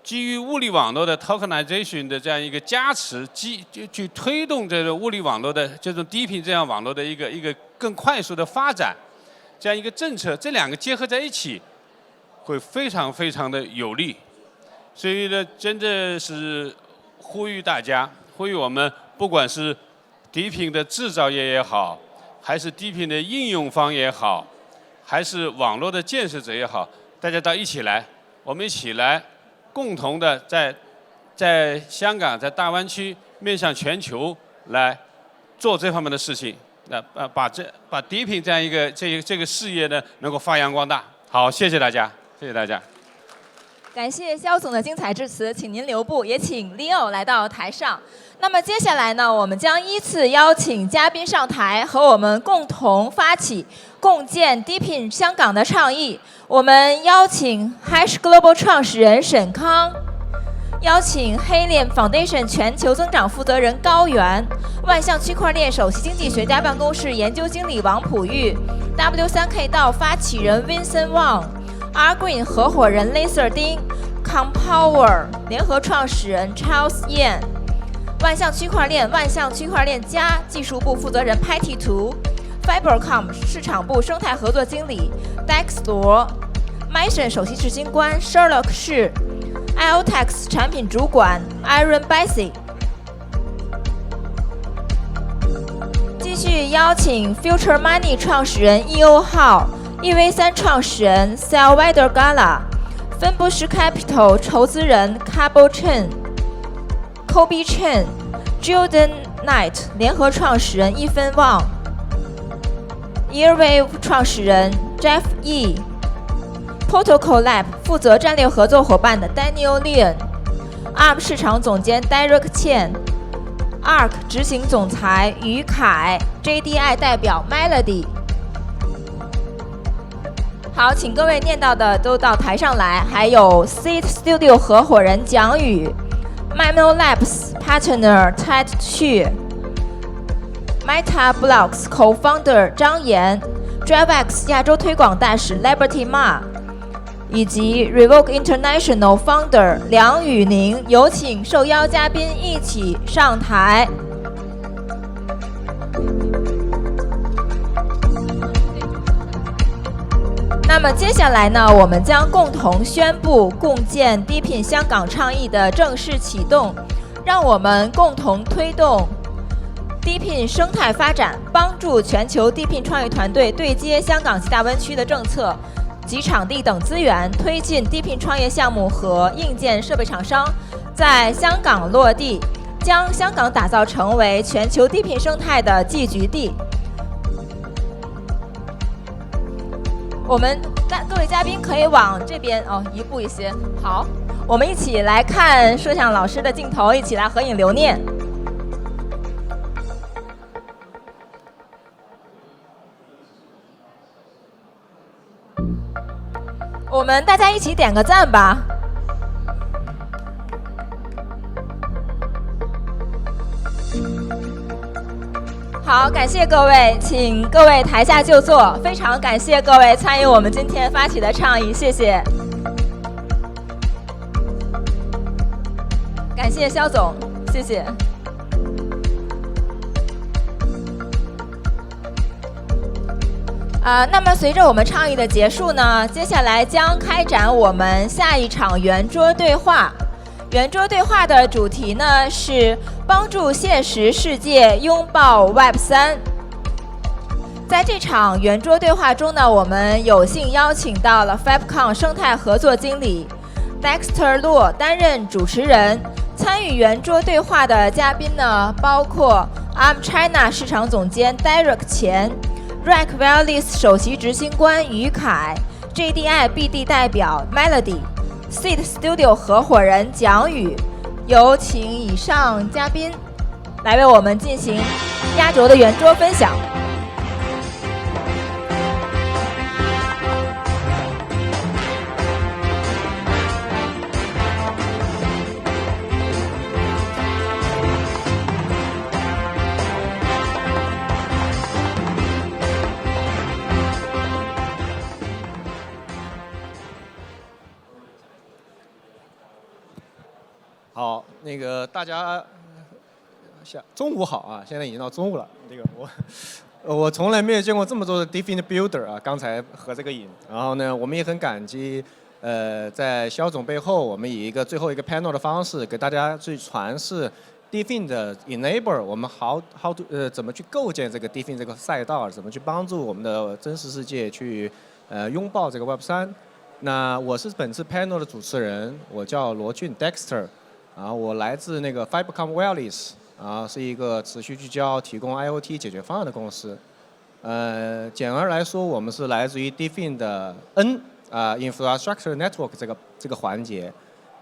基于物理网络的 tokenization 的这样一个加持，去推动这个物理网络的这种DePIN这样网络的一个更快速的发展，这样一个政策，这两个结合在一起，会非常非常的有利。所以呢，真的是呼吁大家，呼吁我们，不管是DePIN的制造业也好，还是DePIN的应用方也好，还是网络的建设者也好，大家一起来，我们一起来，共同的在香港、在大湾区面向全球来做这方面的事情，把DePIN这样一个这个事业呢能够发扬光大。好，谢谢大家，谢谢大家。感谢肖总的精彩致辞，请您留步，也请 Leo 来到台上。那么接下来呢，我们将依次邀请嘉宾上台，和我们共同发起共建 DePIN 香港的倡议。我们邀请 HashGlobal 创始人沈康，邀请 Helium Foundation 全球增长负责人高原，万象区块链首席经济学家办公室研究经理王普玉， W3K 道发起人 Vincent Wang。Green 合伙人 Laser 丁 ，Compower 联合创始人 Charles Yan， 万象区块链加技术部负责人 Patty Tu，Fibercom 市场部生态合作经理 Dextor，Mission 首席执行官 Sherlock 士 ，IoTex 产品主管 Aaron Bessie。继续邀请 Future Money 创始人 EO 浩。EV3 创始人 Salvador Gala， 分布式 Capital 筹资人 Kobe Chen，Jordan Knight 联合创始人一分旺 ，Airwave 创始人 Jeff Yi，Protocol Lab 负责战略合作伙伴的 Daniel Leon，ARM 市场总监 Derek Chen，ARK 执行总裁于凯 ，JDI 代表 Melody。好，请各位念到的都到台上来，还有 Seed Studio 合伙人蒋宇 ，Mimo Labs Partner Ted Xu，Meta Blocks Co-founder 张岩 ，DriveX 亚洲推广大使 Liberty Ma， 以及 Revoke International Founder 梁宇宁，有请受邀嘉宾一起上台。那么接下来呢，我们将共同宣布共建 DePIN 香港倡议的正式启动，让我们共同推动 DePIN 生态发展，帮助全球 DePIN 创业团队对接香港及大湾区的政策及场地等资源，推进 DePIN 创业项目和硬件设备厂商在香港落地，将香港打造成为全球 DePIN 生态的聚集地。我们各位嘉宾可以往这边移步一些。好，我们一起来看摄像老师的镜头，一起来合影留念。我们大家一起点个赞吧。好，感谢各位，请各位台下就坐。非常感谢各位参与我们今天发起的倡议，谢谢。感谢肖总，谢谢。那么随着我们倡议的结束呢，接下来将开展我们下一场圆桌对话。圆桌对话的主题呢是帮助现实世界拥抱 Web3。在这场圆桌对话中呢，我们有幸邀请到了 FabCon 生态合作经理 Dexter 洛担任主持人。参与圆桌对话的嘉宾呢，包括 China 市场总监 Derek 钱、Rack Wireless 首席执行官于凯、JDI BD 代表 Melody、Seed Studio 合伙人蒋宇。有请以上嘉宾来为我们进行压轴的圆桌分享。好，那个大家中午好啊！现在已经到中午了。这个我从来没有见过这么多的 DePIN Builder 啊，刚才合这个影。然后呢，我们也很感激，在肖总背后，我们以最后一个 panel 的方式，给大家去传示 DePIN 的 enable， 我们怎么去构建这个 DePIN 这个赛道，怎么去帮助我们的真实世界去拥抱这个 Web3。那我是本次 panel 的主持人，我叫罗俊 Dexter。我来自那个 FabCon Wireless， 是一个持续聚焦提供 IoT 解决方案的公司。简而来说，我们是来自于 DePIN 的 Infrastructure Network 这个环节。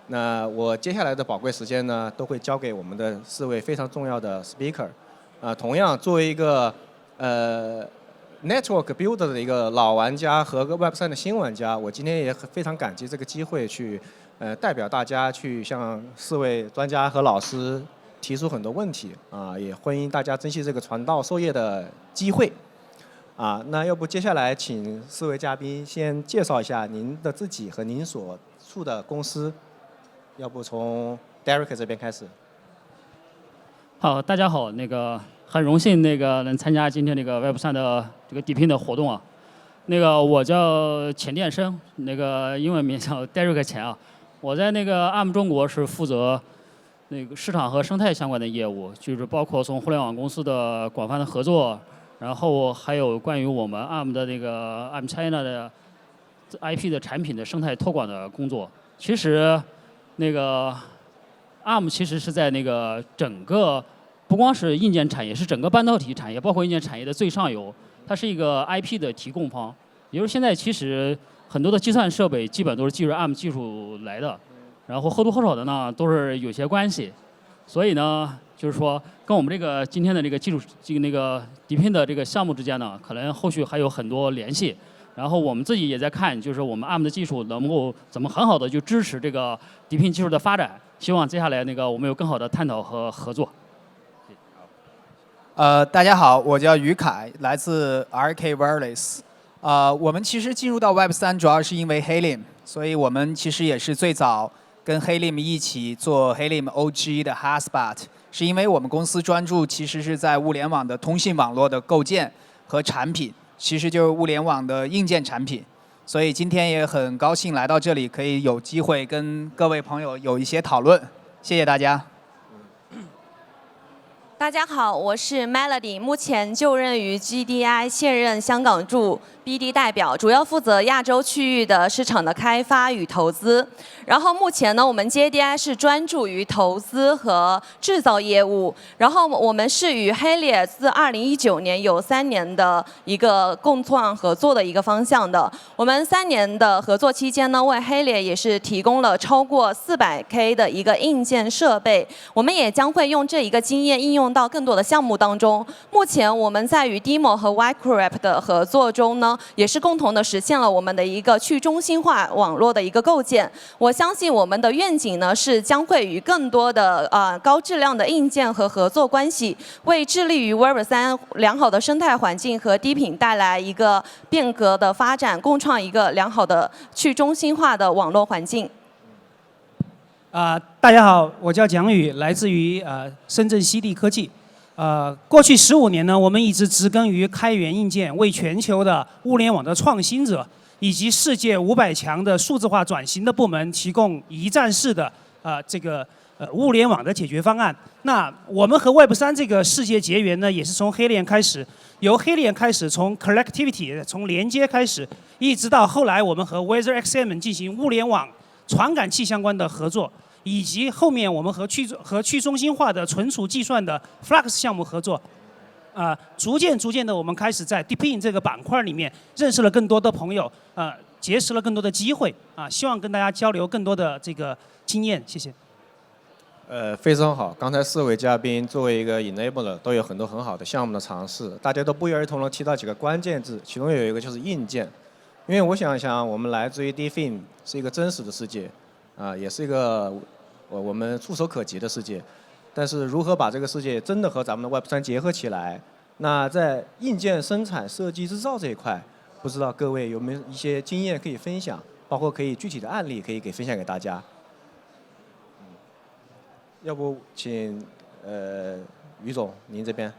那我接下来的宝贵时间呢，都会交给我们的4位非常重要的 speaker。同样作为一个Network Builder 的一个老玩家和个 Web3 的新玩家，我今天也非常感激这个机会去。代表大家去向4位专家和老师提出很多问题也欢迎大家珍惜这个传道授业的机会那要不接下来请4位嘉宾先介绍一下您的自己和您所处的公司，要不从 Derek 这边开始。好，大家好，很荣幸能参加今天Web3的这个DePIN的活动啊。我叫钱电生，英文名叫 Derek 钱啊。我在ARM 中国是负责市场和生态相关的业务，就是包括从互联网公司的广泛的合作，然后还有关于我们 ARM 的ARM China 的 IP 的产品的生态托管的工作。其实ARM 其实是在整个不光是硬件产业，是整个半导体产业，包括硬件产业的最上游，它是一个 IP 的提供方。也就是现在其实很多的计算设备基本都是基于 ARM 技术来的，然后或多或少的呢都是有些关系，所以呢就是说跟我们今天的技术DePIN 的项目之间呢，可能后续还有很多联系。然后我们自己也在看，就是我们 ARM 的技术能够怎么很好的就支持DePIN 技术的发展。希望接下来我们有更好的探讨和合作。大家好，我叫于凯，来自 RK Wireless。我们其实进入到 Web3 主要是因为 Helium， 所以我们其实也是最早跟 Helium 一起做 Helium OG 的 Hotspot， 是因为我们公司专注其实是在物联网的通信网络的构建和产品，其实就是物联网的硬件产品。所以今天也很高兴来到这里，可以有机会跟各位朋友有一些讨论。谢谢大家。大家好，我是 Melody， 目前就任于 GDI， 现任香港驻 BD 代表，主要负责亚洲区域的市场的开发与投资。然后目前呢，我们 GDI 是专注于投资和制造业务。然后我们是与 Helium 自2019年有3年的一个共创合作的一个方向的。我们3年的合作期间呢，为 Helium 也是提供了超过400K 的一个硬件设备。我们也将会用这一个经验应用用到更多的项目当中。目前我们在与 DePIN 和 Web3 的合作中呢，也是共同的实现了我们的一个去中心化网络的一个构建。我相信我们的愿景呢是将会与更多的高质量的硬件和合作关系，为致力于 Web3 良好的生态环境和DePIN带来一个变革的发展，共创一个良好的去中心化的网络环境。大家好，我叫蒋宇，来自于深圳西地科技。过去15年呢，我们一直植根于开源硬件，为全球的物联网的创新者以及世界500强的数字化转型的部门提供一站式的物联网的解决方案。那我们和 Web3 这个世界结缘呢，也是从黑链开始，由黑链开始，从 collectivity 从连接开始，一直到后来我们和 WeatherXM 进行物联网传感器相关的合作。以及后面我们和去中心化的存储计算的 Flux 项目合作，逐渐的我们开始在 DePIN 这个板块里面认识了更多的朋友，结识了更多的机会，希望跟大家交流更多的这个经验，谢谢。非常好，刚才4位嘉宾作为一个 enabler 都有很多很好的项目的尝试，大家都不约而同的提到几个关键字，其中有一个就是硬件，因为我想我们来自于 DePIN 是一个真实的世界，也是一个我们触手可及的世界，但是如何把这个世界真的和咱们的 Web3 结合起来？那在硬件生产、设计、制造这一块，不知道各位有没有一些经验可以分享，包括可以具体的案例可以分享给大家。要不请于总您这边。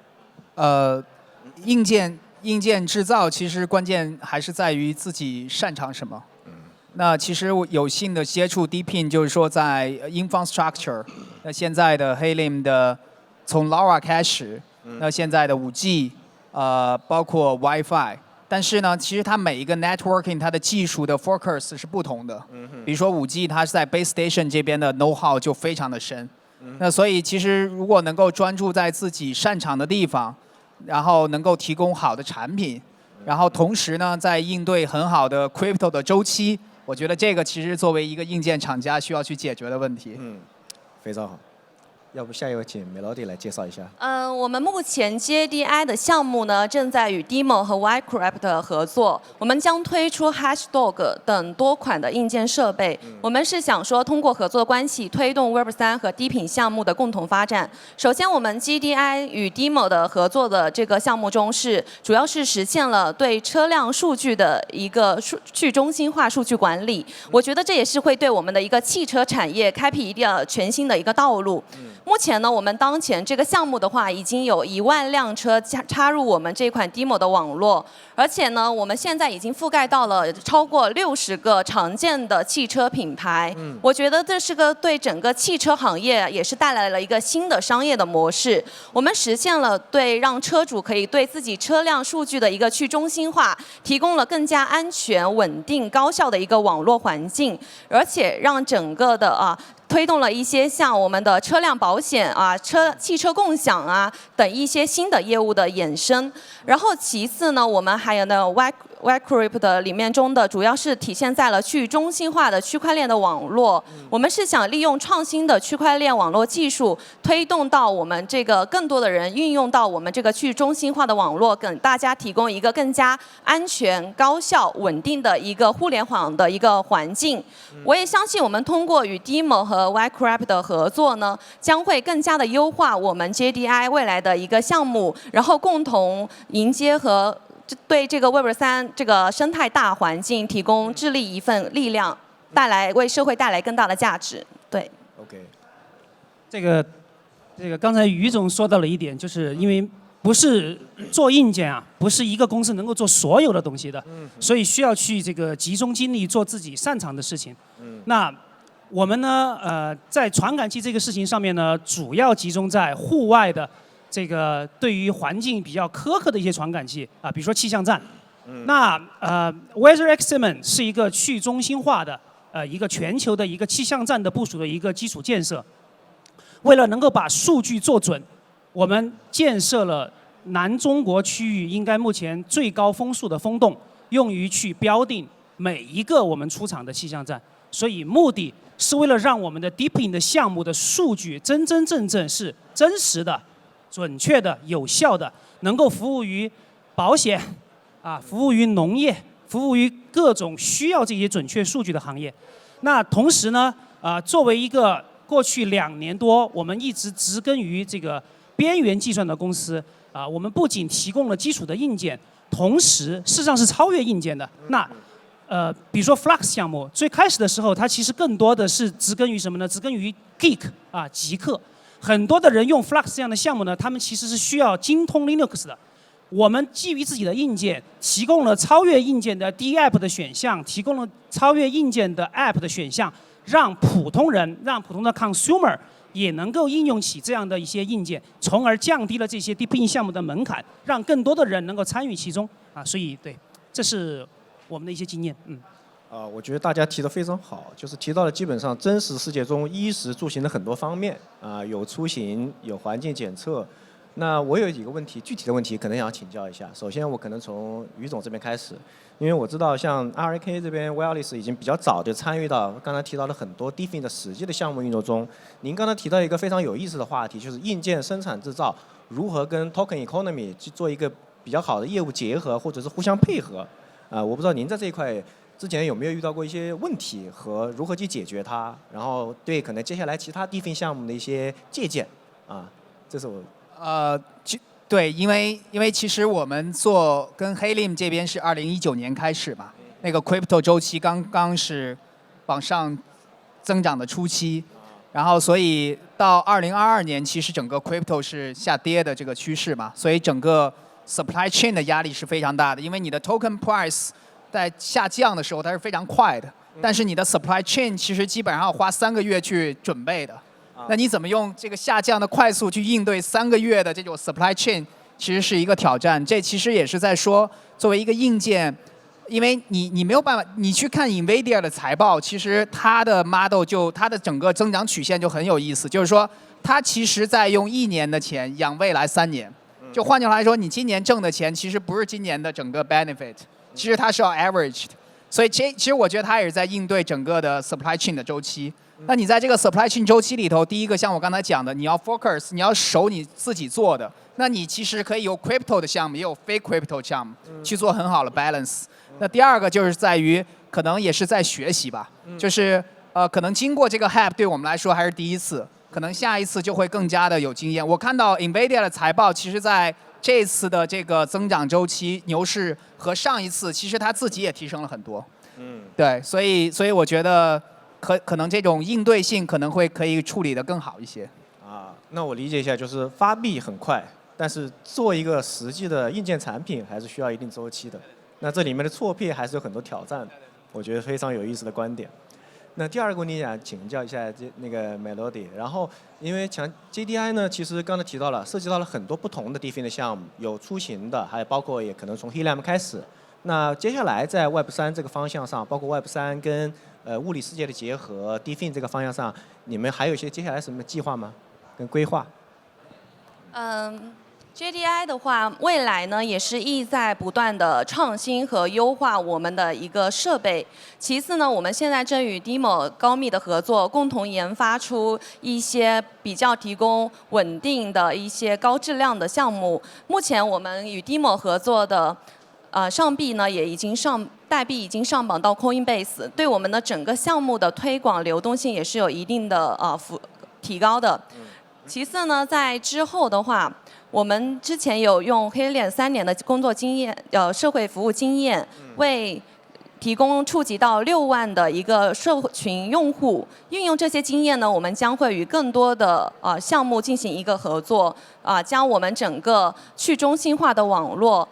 硬件制造其实关键还是在于自己擅长什么。那其实我有幸的接触 DePIN， 就是说在 infrastructure， 那现在的 Helium 的从 LoRa 开始，那现在的5G， 包括 WiFi， 但是呢，其实它每一个 networking 它的技术的 focus 是不同的。比如说5G， 它是在 base station 这边的 know-how 就非常的深。那所以其实如果能够专注在自己擅长的地方，然后能够提供好的产品，然后同时呢，在应对很好的 crypto 的周期。我觉得这个其实作为一个硬件厂家需要去解决的问题。非常好。要不下一位请 Melody 来介绍一下。我们目前 JDI 的项目呢，正在与 DePIN 和 Web3 的合作，我们将推出 HashDog 等多款的硬件设备。我们是想说，通过合作关系推动 Web3 和 DePIN 项目的共同发展。首先，我们 JDI 与 DePIN 的合作的这个项目中主要是实现了对车辆数据的一个去中心化数据管理。我觉得这也是会对我们的一个汽车产业开辟一个全新的一个道路。目前呢，我们当前这个项目的话，已经有1万辆车插入我们这款 DePIN 的网络，而且呢，我们现在已经覆盖到了超过60个常见的汽车品牌。我觉得这是个对整个汽车行业也是带来了一个新的商业的模式。我们实现了让车主可以对自己车辆数据的一个去中心化，提供了更加安全、稳定、高效的一个网络环境，而且让整个的推动了一些像我们的车辆保险汽车共享等一些新的业务的衍生。然后其次呢，我们还有呢 Web3 的里面中的主要是体现在了去中心化的区块链的网络。我们是想利用创新的区块链网络技术，推动到我们这个更多的人运用到我们这个去中心化的网络，给大家提供一个更加安全、高效、稳定的一个互联网的一个环境。我也相信我们通过与 DePIN 和 Web3 的合作呢，将会更加的优化我们 JDI 未来的一个项目，然后共同迎接和对这个 Web3 这个生态大环境提供致力一份力量，为社会带来更大的价值。对。OK。这个刚才于总说到了一点，就是因为不是做硬件不是一个公司能够做所有的东西的，所以需要去集中精力做自己擅长的事情。那我们呢，在传感器这个事情上面呢，主要集中在户外的对于环境比较苛刻的一些传感器比如说气象站。那WeatherXM 是一个去中心化的一个全球的一个气象站的部署的一个基础建设。为了能够把数据做准，我们建设了南中国区域应该目前最高风速的风洞，用于去标定每一个我们出厂的气象站。所以目的是为了让我们的 DePIN 的项目的数据真正是真实的，准确的、有效的，能够服务于保险服务于农业，服务于各种需要这些准确数据的行业。那同时呢，作为一个过去2年多，我们一直植根于这个边缘计算的公司我们不仅提供了基础的硬件，同时事实上是超越硬件的。那比如说 Flux 项目，最开始的时候，它其实更多的是植根于什么呢？植根于 Geek 极客。很多的人用 Flux 这样的项目呢，他们其实是需要精通 Linux 的。我们基于自己的硬件，提供了超越硬件的 DApp 的选项，提供了超越硬件的 App 的选项，让普通人、让普通的 consumer 也能够应用起这样的一些硬件，从而降低了这些 DePIN 项目的门槛，让更多的人能够参与其中所以对，这是我们的一些经验。我觉得大家提得非常好，就是提到了基本上真实世界中衣食住行的很多方面有出行，有环境检测。那我有几个问题，具体的问题可能想请教一下。首先，我可能从于总这边开始，因为我知道像 RK 这边 Wireless 已经比较早就参与到刚才提到了很多 DeFi 的实际的项目运作中。您刚才提到一个非常有意思的话题，就是硬件生产制造如何跟 Token Economy 去做一个比较好的业务结合，或者是互相配合。我不知道您在这一块之前有没有遇到过一些问题和如何去解决它，然后对可能接下来其他 DeFi 项目的一些借鉴这是我。对，因为其实我们做跟 Helium 这边是2019年开始嘛，那个 Crypto 周期刚刚是往上增长的初期，然后所以到2022年，其实整个 Crypto 是下跌的这个趋势嘛，所以整个 Supply Chain 的压力是非常大的，因为你的 Token Price 在下降的时候它是非常快的，但是你的 Supply Chain 其实基本上要花3个月去准备的。那你怎么用这个下降的快速去应对3个月的这种 supply chain， 其实是一个挑战。这其实也是在说，作为一个硬件，因为你没有办法，你去看 NVIDIA 的财报，其实它的 model 它的整个增长曲线就很有意思，就是说它其实在用1年的钱养未来3年。就换句话来说，你今年挣的钱其实不是今年的整个 benefit， 其实它是要 average 的。所以其实我觉得它也是在应对整个的 supply chain 的周期。那你在这个 supply chain 周期里头，第一个像我刚才讲的，你要 focus， 你要守你自己做的，那你其实可以有 crypto 的项目，也有非 crypto 项目去做很好的 balance。那第二个就是在于，可能也是在学习吧，就是可能经过这个 hype 对我们来说还是第一次，可能下一次就会更加的有经验。我看到 NVIDIA 的财报，其实在这次的这个增长周期牛市和上一次，其实它自己也提升了很多。对，所以我觉得。可能这种应对性可能可以处理得更好一些。那我理解一下，就是发币很快，但是做一个实际的硬件产品还是需要一定周期的。那这里面的错配还是有很多挑战的，我觉得非常有意思的观点。那第二个问题想请教一下那个 Melody， 然后因为JDI 呢，其实刚才提到了，涉及到了很多不同的 DeFi 的项目，有出行的，还有包括也可能从 Helium 开始。那接下来在 Web3 这个方向上，包括 Web3 跟物理世界的结合 DeFi 这个方向上，你们还有一些接下来什么计划吗？跟规划？JDI 的话，未来呢也是意在不断的创新和优化我们的一个设备。其次呢，我们现在正与 DeMo 高密的合作，共同研发出一些比较提供稳定的一些高质量的项目。目前我们与 DeMo 合作的上币呢也已经代币已经上榜到 Coinbase， 对我们的整个项目的推广流动性也是有一定的提高的。其次呢，在之后的话，我们之前有用黑链3年的工作经验，社会服务经验，为提供触及到6万的一个社群用户，运用这些经验呢，我们将会与更多的项目进行一个合作，将我们整个去中心化的网络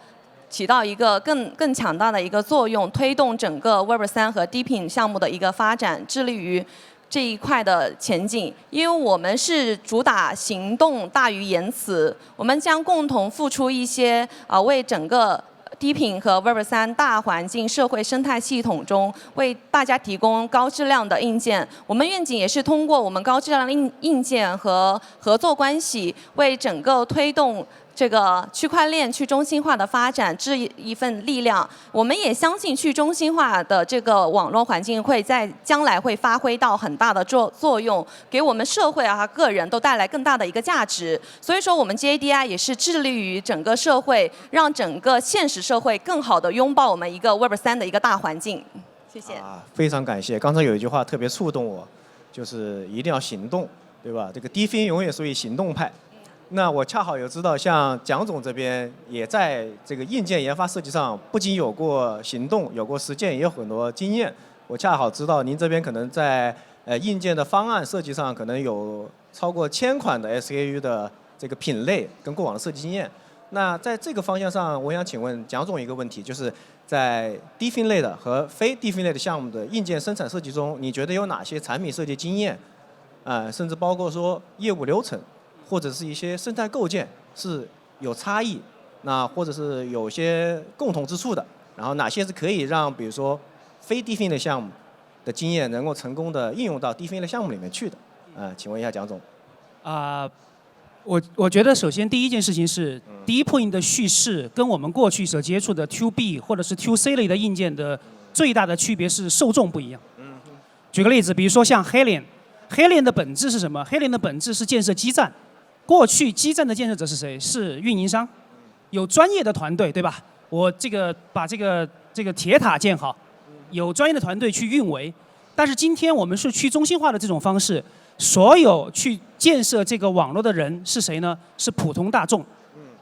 起到一个更强大的一个作用，推动整个 Web3 和 DePIN 项目的一个发展，致力于这一块的前景。因为我们是主打行动大于言辞，我们将共同付出一些为整个DePIN和 Web3 大环境社会生态系统中为大家提供高质量的硬件。我们愿景也是通过我们高质量的硬件和合作关系，为整个推动这个区块链去中心化的发展致一份力量。我们也相信去中心化的这个网络环境会在将来会发挥到很大的作用，给我们社会啊个人都带来更大的一个价值。所以说，我们 JDI 也是致力于整个社会，让整个现实社会更好的拥抱我们一个 Web3的一个大环境。谢谢。非常感谢。刚才有一句话特别触动我，就是一定要行动，对吧？这个DeFi永远属于行动派。那我恰好有知道，像蒋总这边也在这个硬件研发设计上，不仅有过行动，有过实践，也有很多经验。我恰好知道您这边可能在硬件的方案设计上，可能有超过1000款的 SKU 的这个品类跟过往的设计经验。那在这个方向上，我想请问蒋总一个问题，就是在DeFi类的和非DeFi类的项目的硬件生产设计中，你觉得有哪些产品设计经验，甚至包括说业务流程，或者是一些生态构建是有差异，那或者是有些共同之处的，然后哪些是可以让比如说非DeFi类项目的经验能够成功的应用到DeFi类项目里面去的？请问一下蒋总。我觉得首先第一件事情是DePIN的叙事跟我们过去所接触的 2B 或者是 2C 类的硬件的最大的区别是受众不一样。举个例子，比如说像 Helium 的本质是什么 ？Helium 的本质是建设基站。过去基站的建设者是谁？是运营商，有专业的团队，对吧？我把这个铁塔建好，有专业的团队去运维。但是今天我们是去中心化的这种方式，所有去建设这个网络的人是谁呢？是普通大众。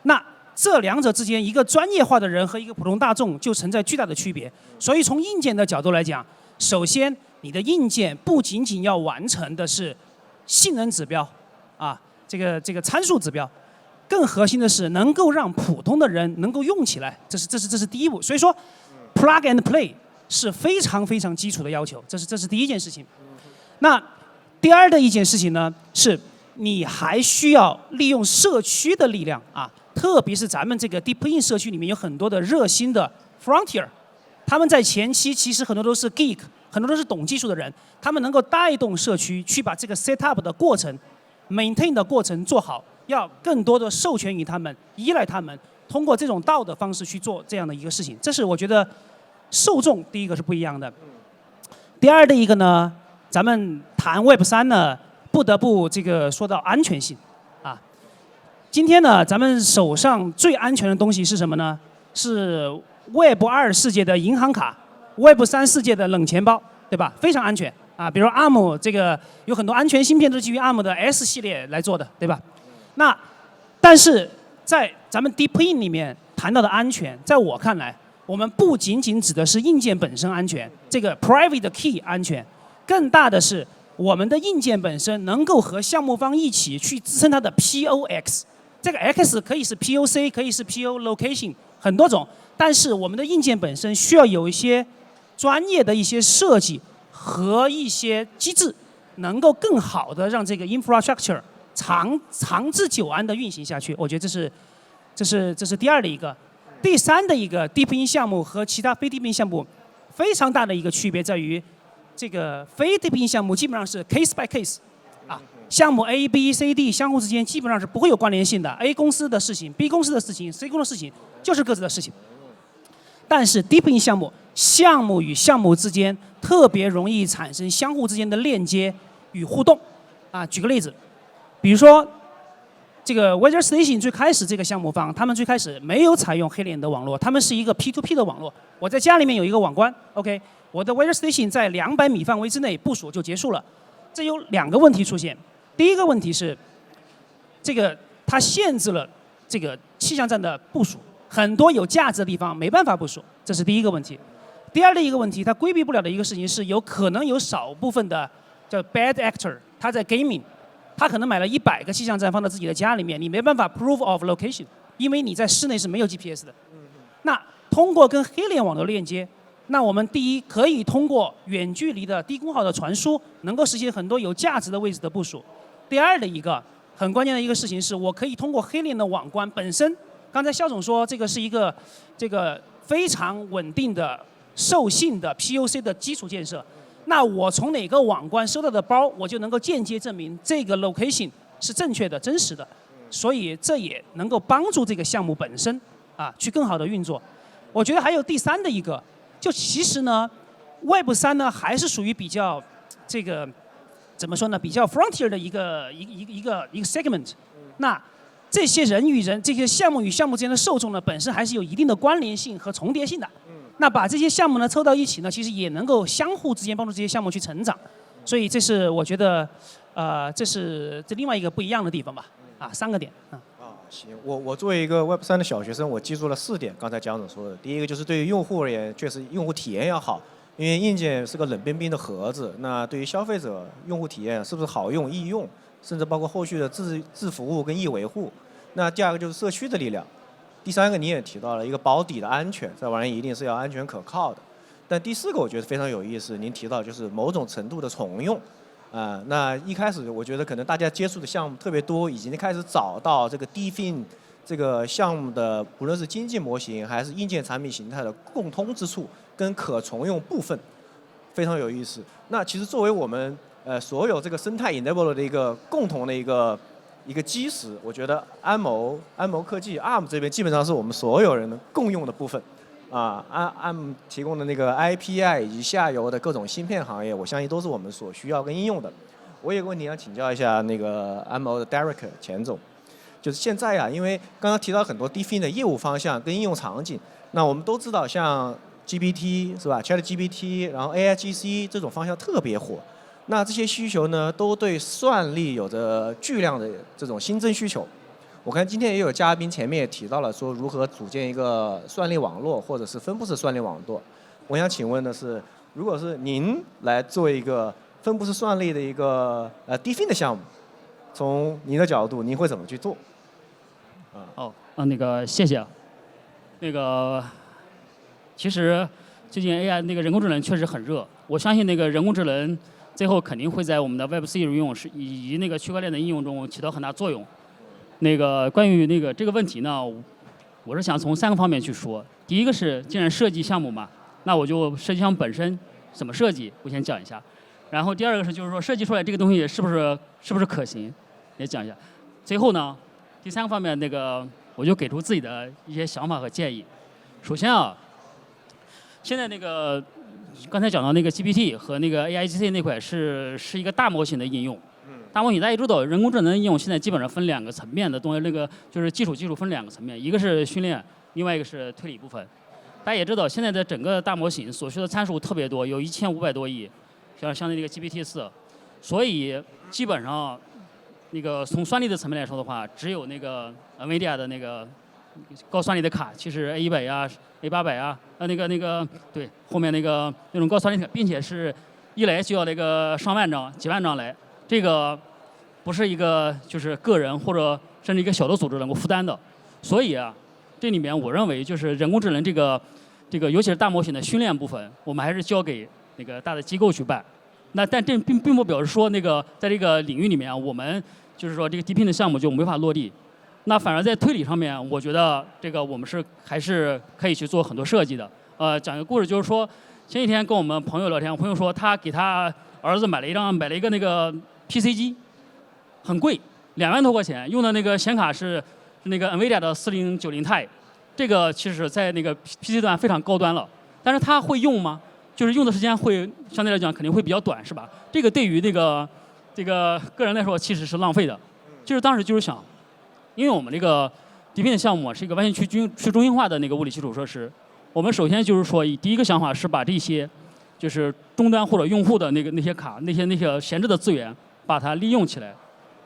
那这两者之间，一个专业化的人和一个普通大众就存在巨大的区别。所以从硬件的角度来讲，首先你的硬件不仅仅要完成的是性能指标啊。这个参数指标，更核心的是能够让普通的人能够用起来，这是第一步。所以说 ，plug and play 是非常非常基础的要求，这是第一件事情。那第二的一件事情呢，是你还需要利用社区的力量啊，特别是咱们这个 DePIN 社区里面有很多的热心的 frontier， 他们在前期其实很多都是 geek， 很多都是懂技术的人，他们能够带动社区去把这个 set up 的过程。maintain 的过程做好，要更多的授权于他们，依赖他们，通过这种道的方式去做这样的一个事情。这是我觉得受众第一个是不一样的。第二的一个呢，咱们谈 Web3 呢，不得不说到安全性啊。今天呢，咱们手上最安全的东西是什么呢？是 Web2 世界的银行卡 ，Web3 世界的冷钱包，对吧？非常安全。比如 ARM 这个有很多安全芯片都是基于 ARM 的 S 系列来做的，对吧？那但是在咱们 DePIN 里面谈到的安全，在我看来，我们不仅仅指的是硬件本身安全，这个 private key 安全，更大的是我们的硬件本身能够和项目方一起去支撑它的 POX。这个 X 可以是 POC， 可以是 PO location， 很多种。但是我们的硬件本身需要有一些专业的一些设计。和一些机制，能够更好的让这个 infrastructure 长治久安的运行下去，我觉得这是第二的一个。第三的一个 DePIN 项目和其他非 DePIN 项目非常大的一个区别在于，这个非 DePIN 项目基本上是 case by case， 项目 A、B、C、D 相互之间基本上是不会有关联性的 ，A 公司的事情、B 公司的事情、C 公司的事情就是各自的事情。但是 DePIN 项目与项目之间特别容易产生相互之间的链接与互动。举个例子，比如说这个 Weather Station 最开始这个项目方，他们最开始没有采用Helium的网络，他们是一个 P2P 的网络。我在家里面有一个网关 ，OK， 我的 Weather Station 在200米范围之内部署就结束了。这有2个问题出现，第一个问题是，这个它限制了这个气象站的部署。很多有价值的地方没办法部署，这是第一个问题。第二的一个问题，它规避不了的一个事情是，有可能有少部分的叫 bad actor， 他在 gaming， 他可能买了100个气象站放到自己的家里面，你没办法 proof of location， 因为你在室内是没有 GPS 的。那通过跟Helium网的链接，那我们第一可以通过远距离的低功耗的传输，能够实现很多有价值的位置的部署。第二的一个很关键的一个事情是，我可以通过Helium的网关本身。刚才肖总说，这个是一个非常稳定的授信的 POC 的基础建设。那我从哪个网关收到的包，我就能够间接证明这个 location 是正确的、真实的。所以这也能够帮助这个项目本身去更好的运作。我觉得还有第三的一个，就其实呢 ，Web3 呢还是属于比较这个怎么说呢，比较 frontier 的一个 segment。那这些人与人、这些项目与项目之间的受众呢，本身还是有一定的关联性和重叠性的。那把这些项目呢凑到一起呢，其实也能够相互之间帮助这些项目去成长。所以这是我觉得，这是另外一个不一样的地方吧。3个点。行，我作为一个 Web3 的小学生，我记住了4点，刚才蒋总说的。第一个就是对于用户而言，确实用户体验要好，因为硬件是个冷冰冰的盒子。那对于消费者，用户体验是不是好用、易用，甚至包括后续的自服务跟易维护。那第二个就是社区的力量。第3个你也提到了一个保底的安全，这玩意一定是要安全可靠的。但第4个我觉得非常有意思，您提到就是某种程度的重用。那一开始我觉得可能大家接触的项目特别多，已经开始找到这个 DePIN 这个项目的无论是经济模型还是硬件产品形态的共通之处跟可重用部分，非常有意思。那其实作为我们所有这个生态 enable 的一个共同的一个基石，我觉得安谋科技 ARM 这边基本上是我们所有人的共用的部分。ARM 提供的那个 IPI 以及下游的各种芯片行业，我相信都是我们所需要跟应用的。我有个问题想请教一下那个 ARM 的 Derek 钱总，就是现在因为刚刚提到很多 DeFi 的业务方向跟应用场景，那我们都知道像 GPT 是吧 ，ChatGPT， 然后 AIGC 这种方向特别火。那这些需求呢，都对算力有着巨量的这种新增需求。我看今天也有嘉宾前面也提到了说如何组建一个算力网络或者是分布式算力网络。我想请问的是，如果是您来做一个分布式算力的一个DeFi 的项目，从您的角度，您会怎么去做？那个谢谢。那个其实最近 AI 那个人工智能确实很热，我相信那个人工智能最后肯定会在我们的 Web4 应用以及那个区块链的应用中起到很大作用。那个关于那个这个问题呢，我是想从3个方面去说。第一个是，既然设计项目嘛，那我就设计项目本身怎么设计，我先讲一下。然后第2个是，就是说设计出来这个东西是不是可行，也讲一下。最后呢，第3个方面那个我就给出自己的一些想法和建议。首先现在那个刚才讲到那个 GPT 和那个 AIGC 那块是一个大模型的应用。大模型大家也知道，人工智能应用现在基本上分2个层面的东西，那个就是基础分2个层面，一个是训练，另外一个是推理部分。大家也知道，现在的整个大模型所需的参数特别多，有1500多亿，像那个 GPT-4，所以基本上那个从算力的层面来说的话，只有那个 NVIDIA 的那个高算力的卡，其实 A100啊、A800啊，对，后面那种高算力卡，并且是一来就要那个上万张、几万张来。这个不是一个就是个人或者甚至一个小的组织能够负担的，所以这里面我认为就是人工智能这个尤其是大模型的训练部分，我们还是交给那个大的机构去办。但这并不表示说那个在这个领域里面我们就是说这个 DePIN 的项目就没法落地。那反而在推理上面，我觉得这个我们还是可以去做很多设计的。讲一个故事，就是说前几天跟我们朋友聊天，朋友说他给他儿子买了一个那个PC 机，很贵，2万多块钱，用的那个显卡是那个 NVIDIA 的4090 Ti， 这个其实在那个 PC 端非常高端了，但是他会用吗？就是用的时间会相对来讲肯定会比较短，是吧？这个对于这个个人来说其实是浪费的。就是当时就是想，因为我们这个 DePIN 项目是一个完全去中心化的那个物理基础设施，我们首先就是说第一个想法是把这些就是终端或者用户的那些卡那些闲置的资源把它利用起来，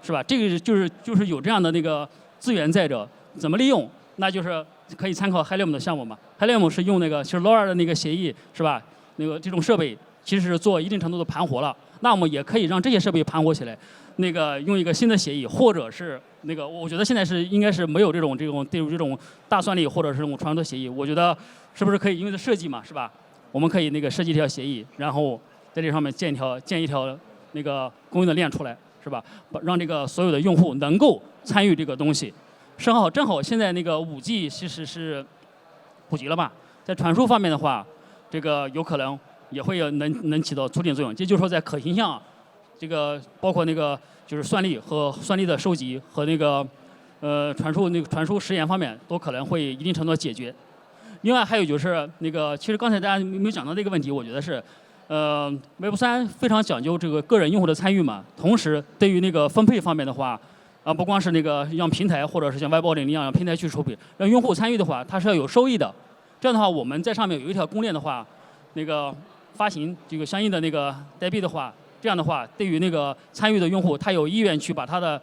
是吧？这个就是有这样的那个资源在这，怎么利用？那就是可以参考 Helium 的项目嘛。Helium 是用那个其实 LoRa 的那个协议，是吧？那个这种设备其实是做一定程度的盘活了。那我们也可以让这些设备盘活起来，那个用一个新的协议，或者是那个我觉得现在应该是没有这种大算力或者是这种传统的协议。我觉得是不是可以因为设计嘛，是吧？我们可以那个设计一条协议，然后在这上面建一条那个供应的链出来，是吧？让这个所有的用户能够参与这个东西。正好现在那个5G 其实是普及了吧？在传输方面的话，这个有可能也会能起到促进作用。这就是说在可行性这个包括那个就是算力和算力的收集和那个传输时延方面都可能会一定程度的解决。另外还有就是其实刚才大家没有讲到这个问题，我觉得是，Web3 非常讲究这个个人用户的参与嘛，同时对于分配方面的话，不光是让平台或者是像 Web2.0一样让平台去收费，让用户参与的话，它是要有收益的。这样的话，我们在上面有一条公链的话，发行这个相应的代币的话，这样的话，对于参与的用户，他有意愿去把他的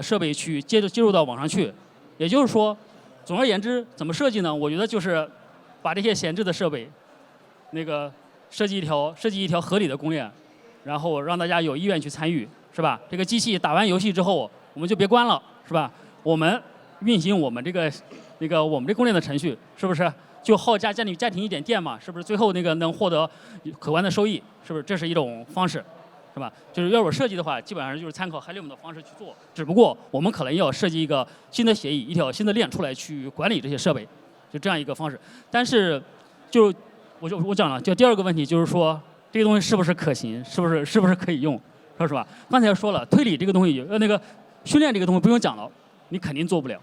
设备去接入到网上去。也就是说，总而言之，怎么设计呢？我觉得就是把这些闲置的设备，设计一条合理的公链，然后让大家有意愿去参与，是吧？这个机器打完游戏之后，我们就别关了，是吧？我们运行我们我们这公链的程序，是不是就耗家庭一点电嘛？是不是最后能获得可观的收益？是不是这是一种方式，是吧？就是要我设计的话，基本上就是参考 Helium 的方式去做，只不过我们可能要设计一个新的协议，一条新的链出来去管理这些设备，就这样一个方式。但是我讲了，就第二个问题就是说，这个东西是不是可行，是不是可以用，是吧？刚才说了，推理这个东西，训练这个东西不用讲了，你肯定做不了，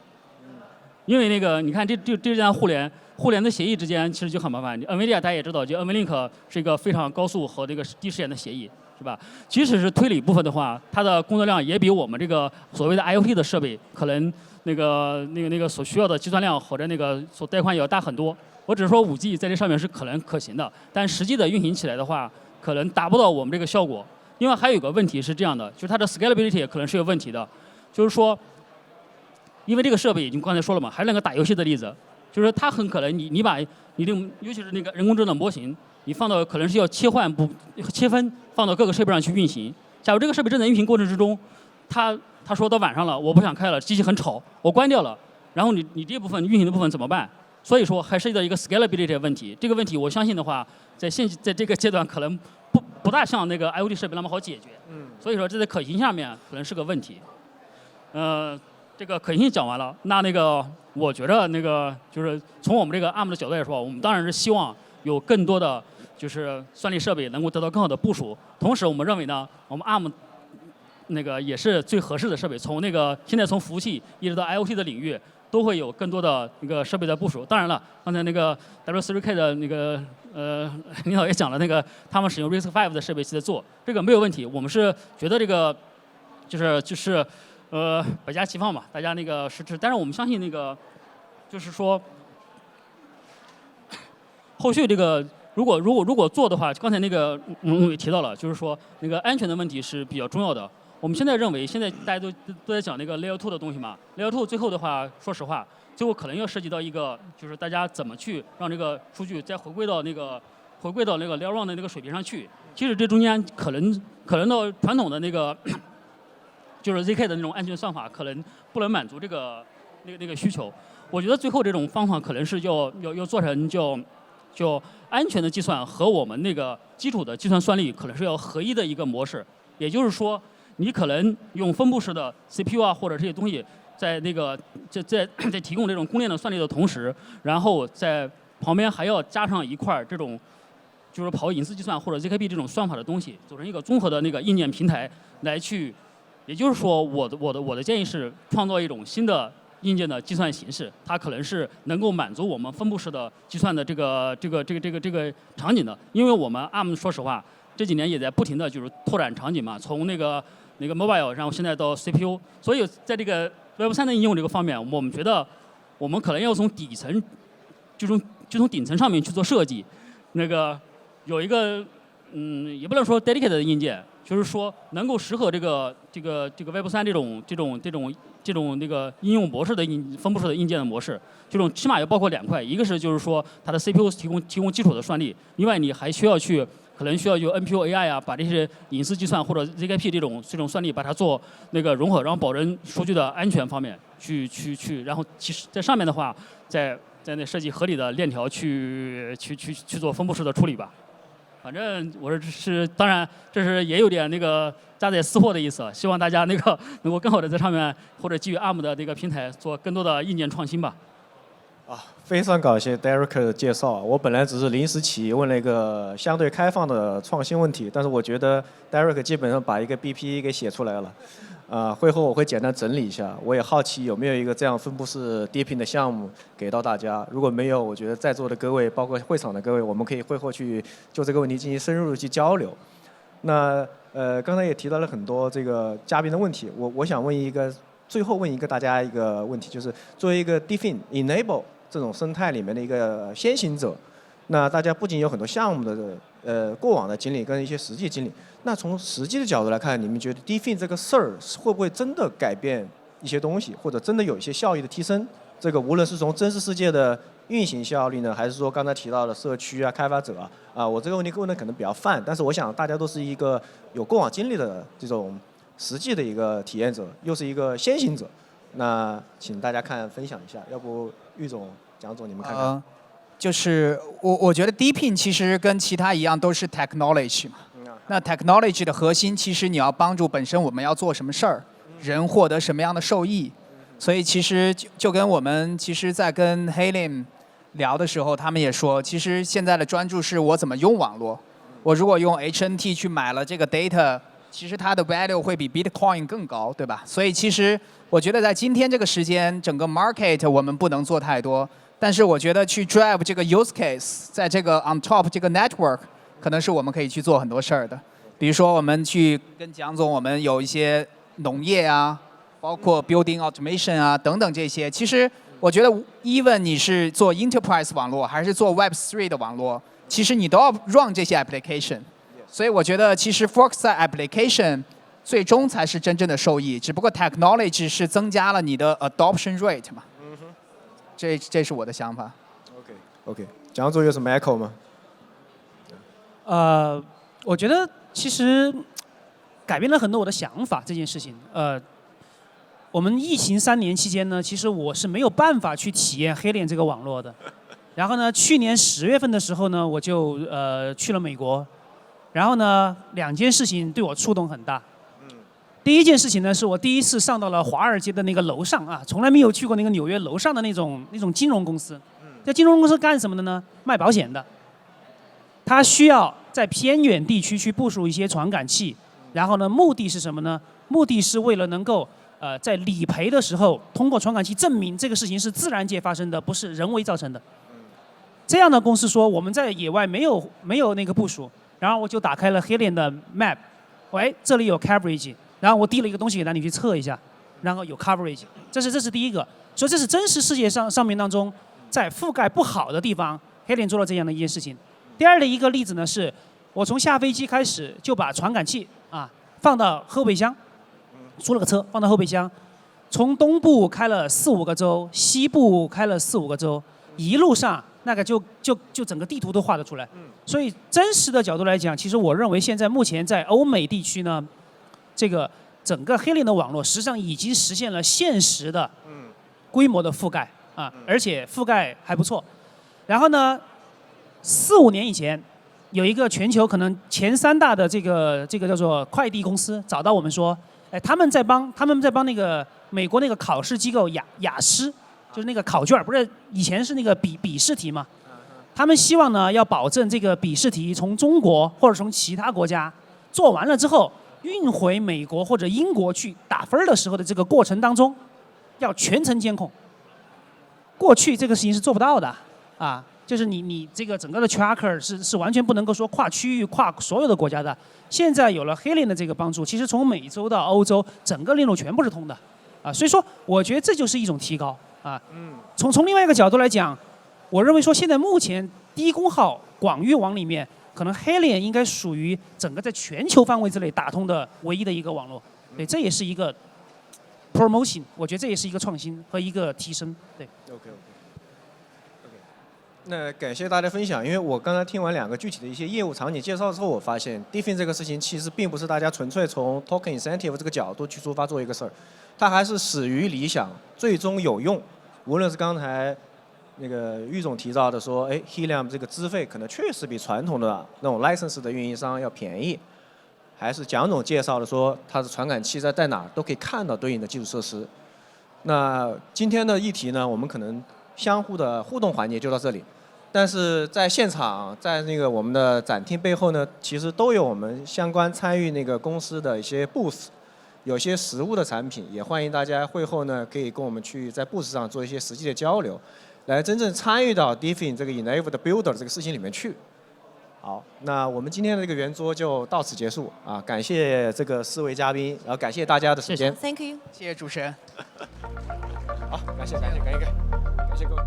因为你看这样互联的协议之间其实就很麻烦。NVIDIA 大家也知道，就 NVLink 是一个非常高速和低时延的协议，是吧？即使是推理部分的话，它的工作量也比我们这个所谓的 IoT 的设备可能所需要的计算量或者所带宽也要大很多。我只是说5G 在这上面是可行的，但实际的运行起来的话，可能达不到我们这个效果。另外还有一个问题是这样的，就是它的 scalability 也可能是有问题的，就是说，因为这个设备已经刚才说了嘛，还是那个打游戏的例子，就是它很可能你把尤其是人工智能模型，你放到可能是要切分放到各个设备上去运行。假如这个设备正在运行过程之中，它说到晚上了，我不想开了，机器很吵，我关掉了，然后你这部分运行的部分怎么办？所以说还涉及到一个 scalability 的问题。这个问题我相信的话，在这个阶段可能不大像IoT 设备那么好解决。所以说这在可行性上面可能是个问题。这个可行性讲完了，我觉得就是从我们这个 ARM 的角度来说，我们当然是希望有更多的就是算力设备能够得到更好的部署。同时我们认为呢，我们 ARM 也是最合适的设备。现在从服务器一直到 IoT 的领域，都会有更多的设备的部署。当然了，刚才W3K 的领导也讲了，他们使用 RISC-V 的设备去在做，这个没有问题。我们是觉得就是百家齐放嘛，大家但是我们相信就是说，后续如果做的话，刚才也提到了，就是说安全的问题是比较重要的。我们现在认为，现在大家都在讲Layer 2的东西嘛。Layer 2最后的话，说实话，最后可能要涉及到就是大家怎么去让这个数据再回归到Layer 1的水平上去。其实这中间可能到传统的就是 ZK 的那种安全算法，可能不能满足这个需求。我觉得最后这种方法可能是要做成就安全的计算和我们基础的计算算力可能是要合一的一个模式。也就是说，你可能用分布式的 CPU 啊，或者这些东西，在在提供这种公链的算力的同时，然后在旁边还要加上一块这种就是跑隐私计算或者 ZKP 这种算法的东西，组成一个综合的硬件平台来去。也就是说，我的建议是创造一种新的硬件的计算形式，它可能是能够满足我们分布式的计算的这个场景的。因为我们 ARM 说实话，这几年也在不停的就是拓展场景嘛，从mobile， 然后现在到 CPU， 所以在这个 Web3 的应用这个方面，我们觉得我们可能要从底层，就从顶层上面去做设计，有一个也不能说 dedicated 的硬件，就是说能够适合这个 Web3 这种应用模式的分布式的硬件的模式，这种起码要包括2块，一个是就是说它的 CPU 提供基础的算力，另外你还可能需要有 NPU AI 啊，把这些隐私计算或者 ZKP 这种算力把它做融合，然后保证数据的安全方面去，然后其实在上面的话，在设计合理的链条去做分布式的处理吧。反正我当然这是也有点夹带私货的意思，希望大家能够更好的在上面或者基于 ARM 的平台做更多的硬件创新吧。非常感谢 Derek 的介绍。我本来只是临时起意问了一个相对开放的创新问题，但是我觉得 Derek 基本上把一个 BP 给写出来了。会后我会简单整理一下。我也好奇有没有一个这样分布式 DePIN 的项目给到大家。如果没有，我觉得在座的各位，包括会场的各位，我们可以会后去就这个问题进行深入的去交流。那刚才也提到了很多这个嘉宾的问题，我想最后问一个大家一个问题，就是作为一个 DePIN enable 这种生态里面的一个先行者，那大家不仅有很多项目的过往的经历跟一些实际经历，那从实际的角度来看，你们觉得 DeFi 这个事儿会不会真的改变一些东西，或者真的有一些效益的提升？这个无论是从真实世界的运行效率呢，还是说刚才提到的社区啊、开发者啊，我这个问题问的可能比较泛，但是我想大家都是一个有过往经历的这种实际的一个体验者，又是一个先行者。那请大家分享一下，要不玉总、蒋总你们看看。就是我觉得 DePIN 其实跟其他一样都是 technology 嘛。那 technology 的核心其实你要帮助本身我们要做什么事儿，人获得什么样的受益。所以其实就跟我们其实在跟 Helium 聊的时候，他们也说，其实现在的专注是我怎么用网络。我如果用 HNT 去买了这个 data， 其实它的 value 会比 Bitcoin 更高，对吧？所以其实我觉得在今天这个时间，整个 market 我们不能做太多。但是我觉得去 drive 这个 use case， 在这个 on top 这个 network， 可能是我们可以去做很多事儿的。比如说我们去跟蒋总，我们有一些农业啊，包括 building automation 啊等等这些。其实我觉得 even 你是做 enterprise 网络还是做 Web3 的网络，其实你都要 run 这些 application。所以我觉得其实 focus 在 application 最终才是真正的受益，只不过 technology 是增加了你的 adoption rate 嘛。这是我的想法。OK， 蒋总有什么 echo 吗？我觉得其实改变了很多我的想法这件事情。我们疫情3年期间呢，其实我是没有办法去体验黑链这个网络的。然后呢，去年10月份的时候呢，我就去了美国。然后呢，2件事情对我触动很大。第一件事情呢，是我第一次上到了华尔街的那个楼上啊，从来没有去过那个纽约楼上的那种金融公司。这金融公司干什么的呢？卖保险的。它需要在偏远地区去部署一些传感器，然后呢，目的是什么呢？目的是为了能够在理赔的时候，通过传感器证明这个事情是自然界发生的，不是人为造成的。这样的公司说我们在野外没有那个部署，然后我就打开了黑链的 map， 喂，这里有 coverage。然后我递了一个东西给他，你去测一下，然后有 coverage， 这是第一个，所以这是真实世界上面当中，在覆盖不好的地方，黑链做了这样的一件事情。第二的一个例子呢，是我从下飞机开始就把传感器放到后备箱，租了个车放到后备箱，从东部开了4-5个州，西部开了4-5个州，一路上那个就整个地图都画得出来。所以真实的角度来讲，其实我认为现在目前在欧美地区呢。这个整个黑链的网络实际上已经实现了现实的规模的覆盖而且覆盖还不错。然后呢，4-5年以前，有一个全球可能前3大的这个叫做快递公司找到我们说，他们在帮那个美国那个考试机构雅思，就是那个考卷，不是以前是那个笔试题嘛？他们希望呢要保证这个笔试题从中国或者从其他国家做完了之后。运回美国或者英国去打分的时候的这个过程当中，要全程监控。过去这个事情是做不到的就是你这个整个的 tracker 是完全不能够说跨区域、跨所有的国家的。现在有了黑链的这个帮助，其实从美洲到欧洲，整个链路全部是通的所以说，我觉得这就是一种提高从另外一个角度来讲，我认为说现在目前低功耗广域网里面。可能黑链应该属于整个在全球范围之内打通的唯一的一个网络，对，这也是一个 promotion， 我觉得这也是一个创新和一个提升，对。OK。那感谢大家分享，因为我刚才听完2个具体的一些业务场景介绍之后，我发现 DeFi 这个事情其实并不是大家纯粹从 token incentive 这个角度去出发做一个事儿，它还是始于理想，最终有用。无论是刚才。那个玉总提到的说，Helium 这个资费可能确实比传统的那种 license 的运营商要便宜，还是蒋总介绍的说，它的传感器在哪都可以看到对应的基础设施。那今天的议题呢，我们可能相互的互动环节就到这里，但是在现场，在那个我们的展厅背后呢，其实都有我们相关参与那个公司的一些 booth。有些实物的产品，也欢迎大家会后呢可以跟我们去在 booth 上做一些实际的交流，来真正参与到 DePIN 这个 enabled builder 这个事情里面去。好，那我们今天的这个圆桌就到此结束啊！感谢这个4位嘉宾，然后感谢大家的时间。Thank you， 谢谢主持人。好，感谢各位。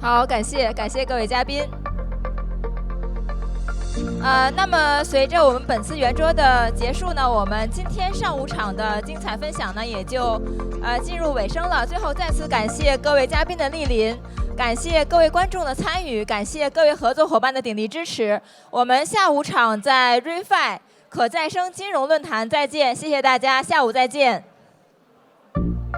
好，感谢各位嘉宾。那么随着我们本次圆桌的结束呢，我们今天上午场的精彩分享呢也就进入尾声了。最后再次感谢各位嘉宾的莅临，感谢各位观众的参与，感谢各位合作伙伴的鼎力支持。我们下午场在 ReFi 可再生金融论坛再见，谢谢大家，下午再见。